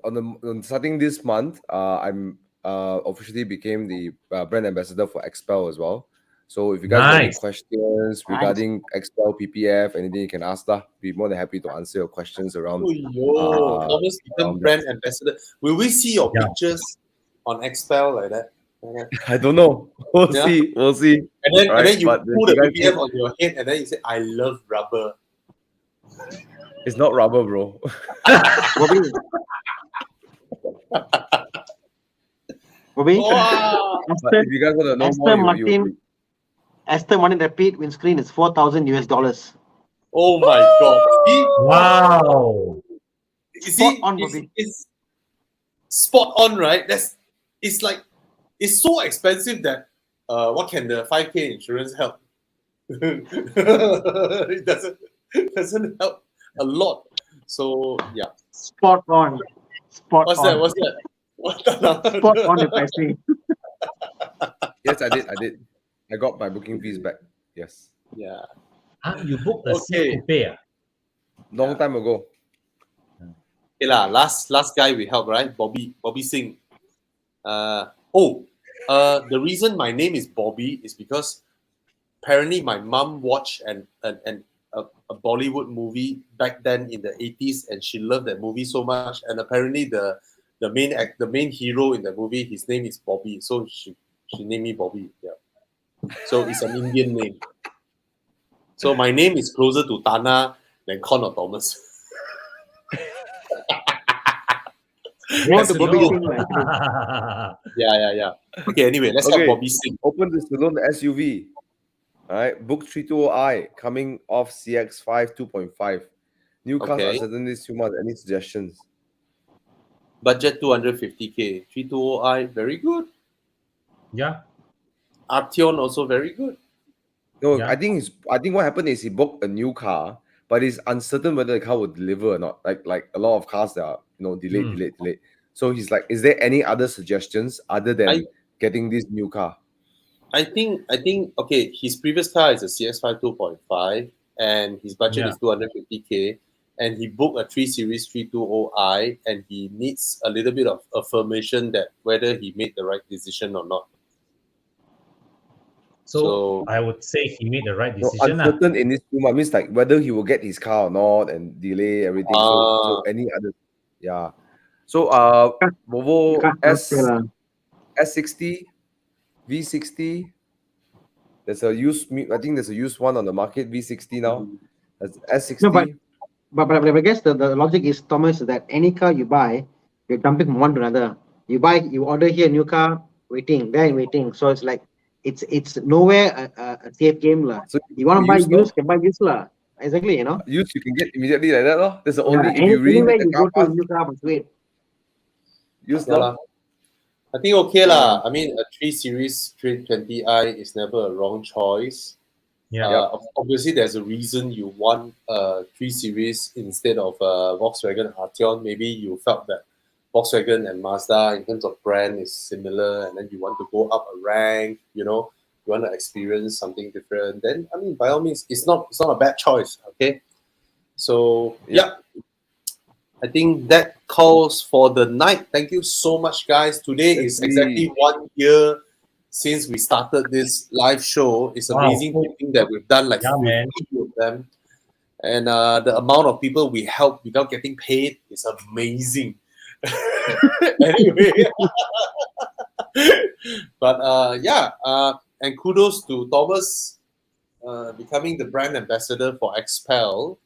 S2: on starting this month, I'm officially became the brand ambassador for Expel as well. So if you guys have any questions regarding Expel, PPF, anything you can ask, be more than happy to answer your questions around.
S1: Thomas become brand ambassador. Will we see your pictures on Expel like that?
S2: I don't know. We'll see.
S1: And then you put the PPF on your head, and then you say, "I love rubber."
S2: It's not rubber, bro.
S3: Bobby?
S2: If you guys want to know more,
S3: Aston Martin Rapid windscreen is $4,000.
S1: Oh my God!
S4: Wow!
S1: You see, it's spot on, right? It's it's so expensive that what can the 5K insurance help? It doesn't help a lot. So yeah.
S3: Spot on. Spot
S1: What's
S3: on.
S1: that? What's that?
S3: Spot on the pricing.
S2: Yes, I did. I got my booking fees back. Yes.
S1: Yeah.
S4: You booked a
S1: Okay.
S4: Coupe.
S2: Long time ago.
S1: Okay lah. Last guy we helped, right? Bobby Singh. The reason my name is Bobby is because apparently my mom watched a Bollywood movie back then in the 80s, and she loved that movie so much. And apparently the main hero in the movie, his name is Bobby, so she named me Bobby. Yeah. So it's an Indian name. So my name is closer to Thana than or Thomas.
S3: Want to Bobby
S4: know.
S3: Singh, like,
S1: Yeah. Okay, anyway, let's have Bobby Singh.
S2: Open the saloon SUV. All right, book 320i coming off CX5 2.5. New cars are certainly too much. Any suggestions?
S1: Budget 250k. 320i, very good.
S4: Yeah.
S1: Arteon also very good.
S2: No,
S4: Yeah.
S2: I think what happened is he booked a new car, but he's uncertain whether the car will deliver or not. Like a lot of cars that are delayed. So he's like, is there any other suggestions other than getting this new car?
S1: I think okay, his previous car is a CX5 2.5 and his budget is 250k, and he booked a 3 Series 320i, and he needs a little bit of affirmation that whether he made the right decision or not.
S4: So I would say he made the right decision.
S2: Uncertain in this 2 months means like whether he will get his car or not and delay everything. So any other, So Volvo S60, V60. There's a used. I think there's a used one on the market. V60 now. That's S60.
S3: No, but I guess the logic is, Thomas, that any car you buy, you're jumping from one to another. You order here a new car, waiting. So it's like it's nowhere a safe game lah.
S2: So
S3: you want to buy used, can buy used lah. Exactly,
S2: Used you can get immediately like that lah. That's the only if you
S3: anywhere
S2: really
S3: you go to a new car, must wait.
S2: Used
S1: I think okay lah. I mean, a 3 Series 320i is never a wrong choice. Obviously, there's a reason you want a 3 Series instead of a Volkswagen Arteon. Maybe you felt that Volkswagen and Mazda, in terms of brand, is similar, and then you want to go up a rank. You want to experience something different. Then, I mean, by all means, it's not a bad choice. Okay, so I think that calls for the night. Thank you so much, guys. Today is exactly 1 year since we started this live show. It's amazing to think that we've done like 50 of them. And the amount of people we help without getting paid is amazing. Anyway. But and kudos to Thomas becoming the brand ambassador for XPEL.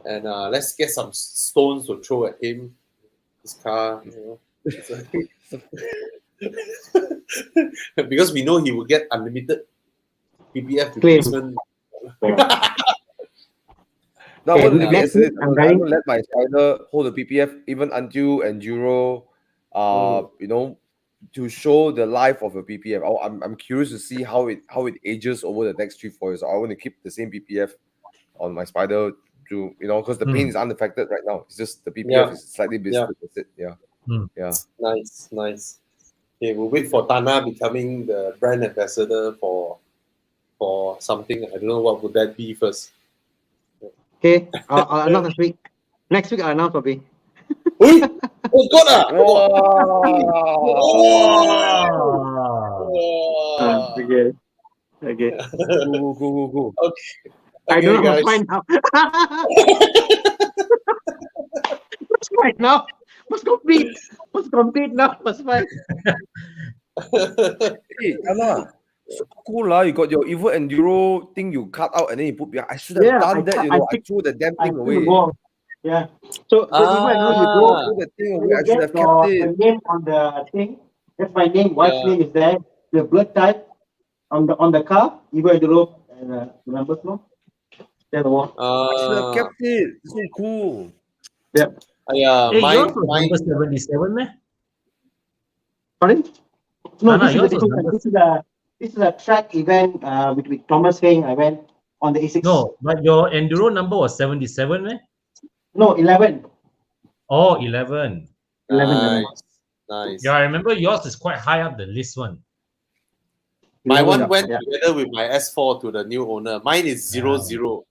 S1: And let's get some stones to throw at him. His car, because we know he will get unlimited PPF replacement.
S2: No, I'm going to let my Spider hold the PPF even until Enduro, to show the life of a PPF. I'm curious to see how it ages over the next 3-4 years. I want to keep the same PPF on my Spider. Because the paint is unaffected right now. It's just the PPF is slightly blistered.
S1: Nice. Okay, we'll wait for Thana becoming the brand ambassador for something. I don't know what would that be first.
S3: Okay, I'll announce this week. Next week I'll announce probably.
S1: Oh God!
S3: Okay.
S2: Go.
S1: Okay.
S3: I don't know what's fine now. What's fine now? What's complete now? What's fine?
S2: Hey, Anna, so cool lah. You got your Evo Enduro thing you cut out and then you put behind. I should have done that. I threw the damn thing away.
S3: Yeah. So even though you go
S2: throw the thing away, I should have kept it.
S3: The name on the thing. That's my name. Wife's name is there. The blood type on the car. Evo Enduro. Remember no?
S2: I should have kept it. It's so cool.
S3: Yeah.
S4: Yours was number 77, man.
S3: Sorry? No,
S4: Thana,
S3: this is a
S4: yours was
S3: different one. This is a track event with Thomas Heng. I went on the A6.
S4: No, but your enduro number was 77, man.
S3: No, 11.
S4: Oh, 11.
S3: 11.
S1: Nice.
S4: Yeah, I remember yours is quite high up the list one.
S1: My
S3: 11,
S1: one went
S3: yeah.
S1: together with my S4 to the new owner. Mine is 00.
S3: 0.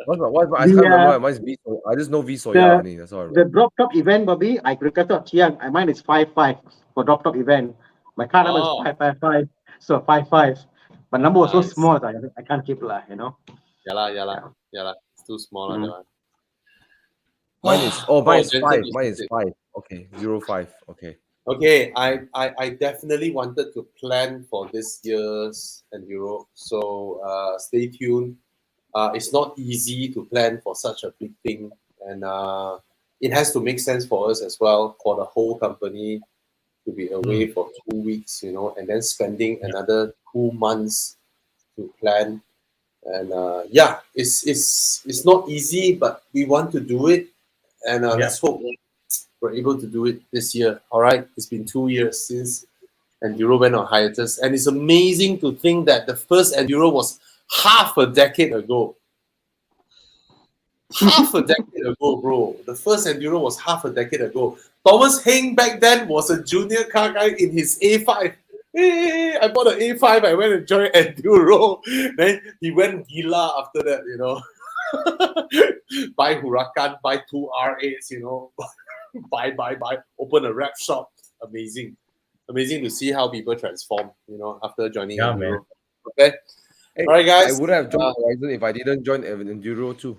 S2: What? I can't remember. Mine's V. I just know V Soya only. That's all I remember.
S3: The drop top event, Bobby, I requested Chiang. Mine is 55 for drop top event. My car number is 555. So 55. But number was so
S1: Nice.
S3: small that I can't keep lah, you know.
S1: Yeah lah. It's too small. That one.
S2: Mine is 5.
S1: Jensen,
S2: Mine is 5. Okay, 05. Okay.
S1: Okay, I definitely wanted to plan for this year's Enduro, so stay tuned. It's not easy to plan for such a big thing, and it has to make sense for us as well, for the whole company to be away for 2 weeks, you know, and then spending another 2 months to plan. And it's not easy, but we want to do it, and let's hope we're able to do it this year. All right, it's been 2 years since Enduro went on hiatus, and it's amazing to think that the first Enduro was half a decade ago. Half a decade ago, bro. The first Enduro was half a decade ago. Thomas Heng back then was a junior car guy in his A5. Hey, I bought an A5. I went and joined Enduro. Then he went Gila after that, you know. Buy Huracan, buy 2 R8s, you know. buy. Open a rap shop. Amazing to see how people transform, you know, after joining Enduro.
S4: Man.
S1: Okay.
S2: Hey,
S1: all right, guys.
S2: I would have joined Horizon if I didn't join Enduro too.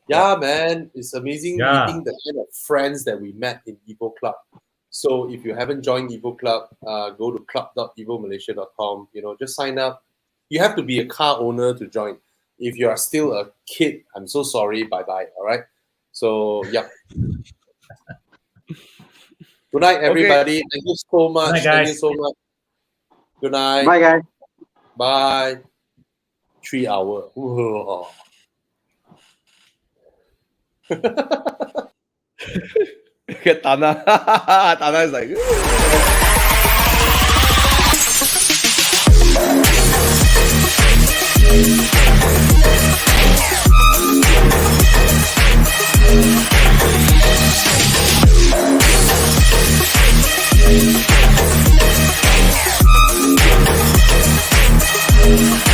S1: Yeah, man, it's amazing meeting the kind of friends that we met in Evo Club. So if you haven't joined Evo Club, go to club.evomalaysia.com. You know, just sign up. You have to be a car owner to join. If you are still a kid, I'm so sorry. Bye-bye. All right. So yeah. Good night, everybody. Okay. Thank you so much.
S4: Night,
S1: Thank you so much. Good night.
S3: Bye, guys.
S1: Bye. 3 hours.
S2: Thana. Thana is like.
S5: We'll be right back.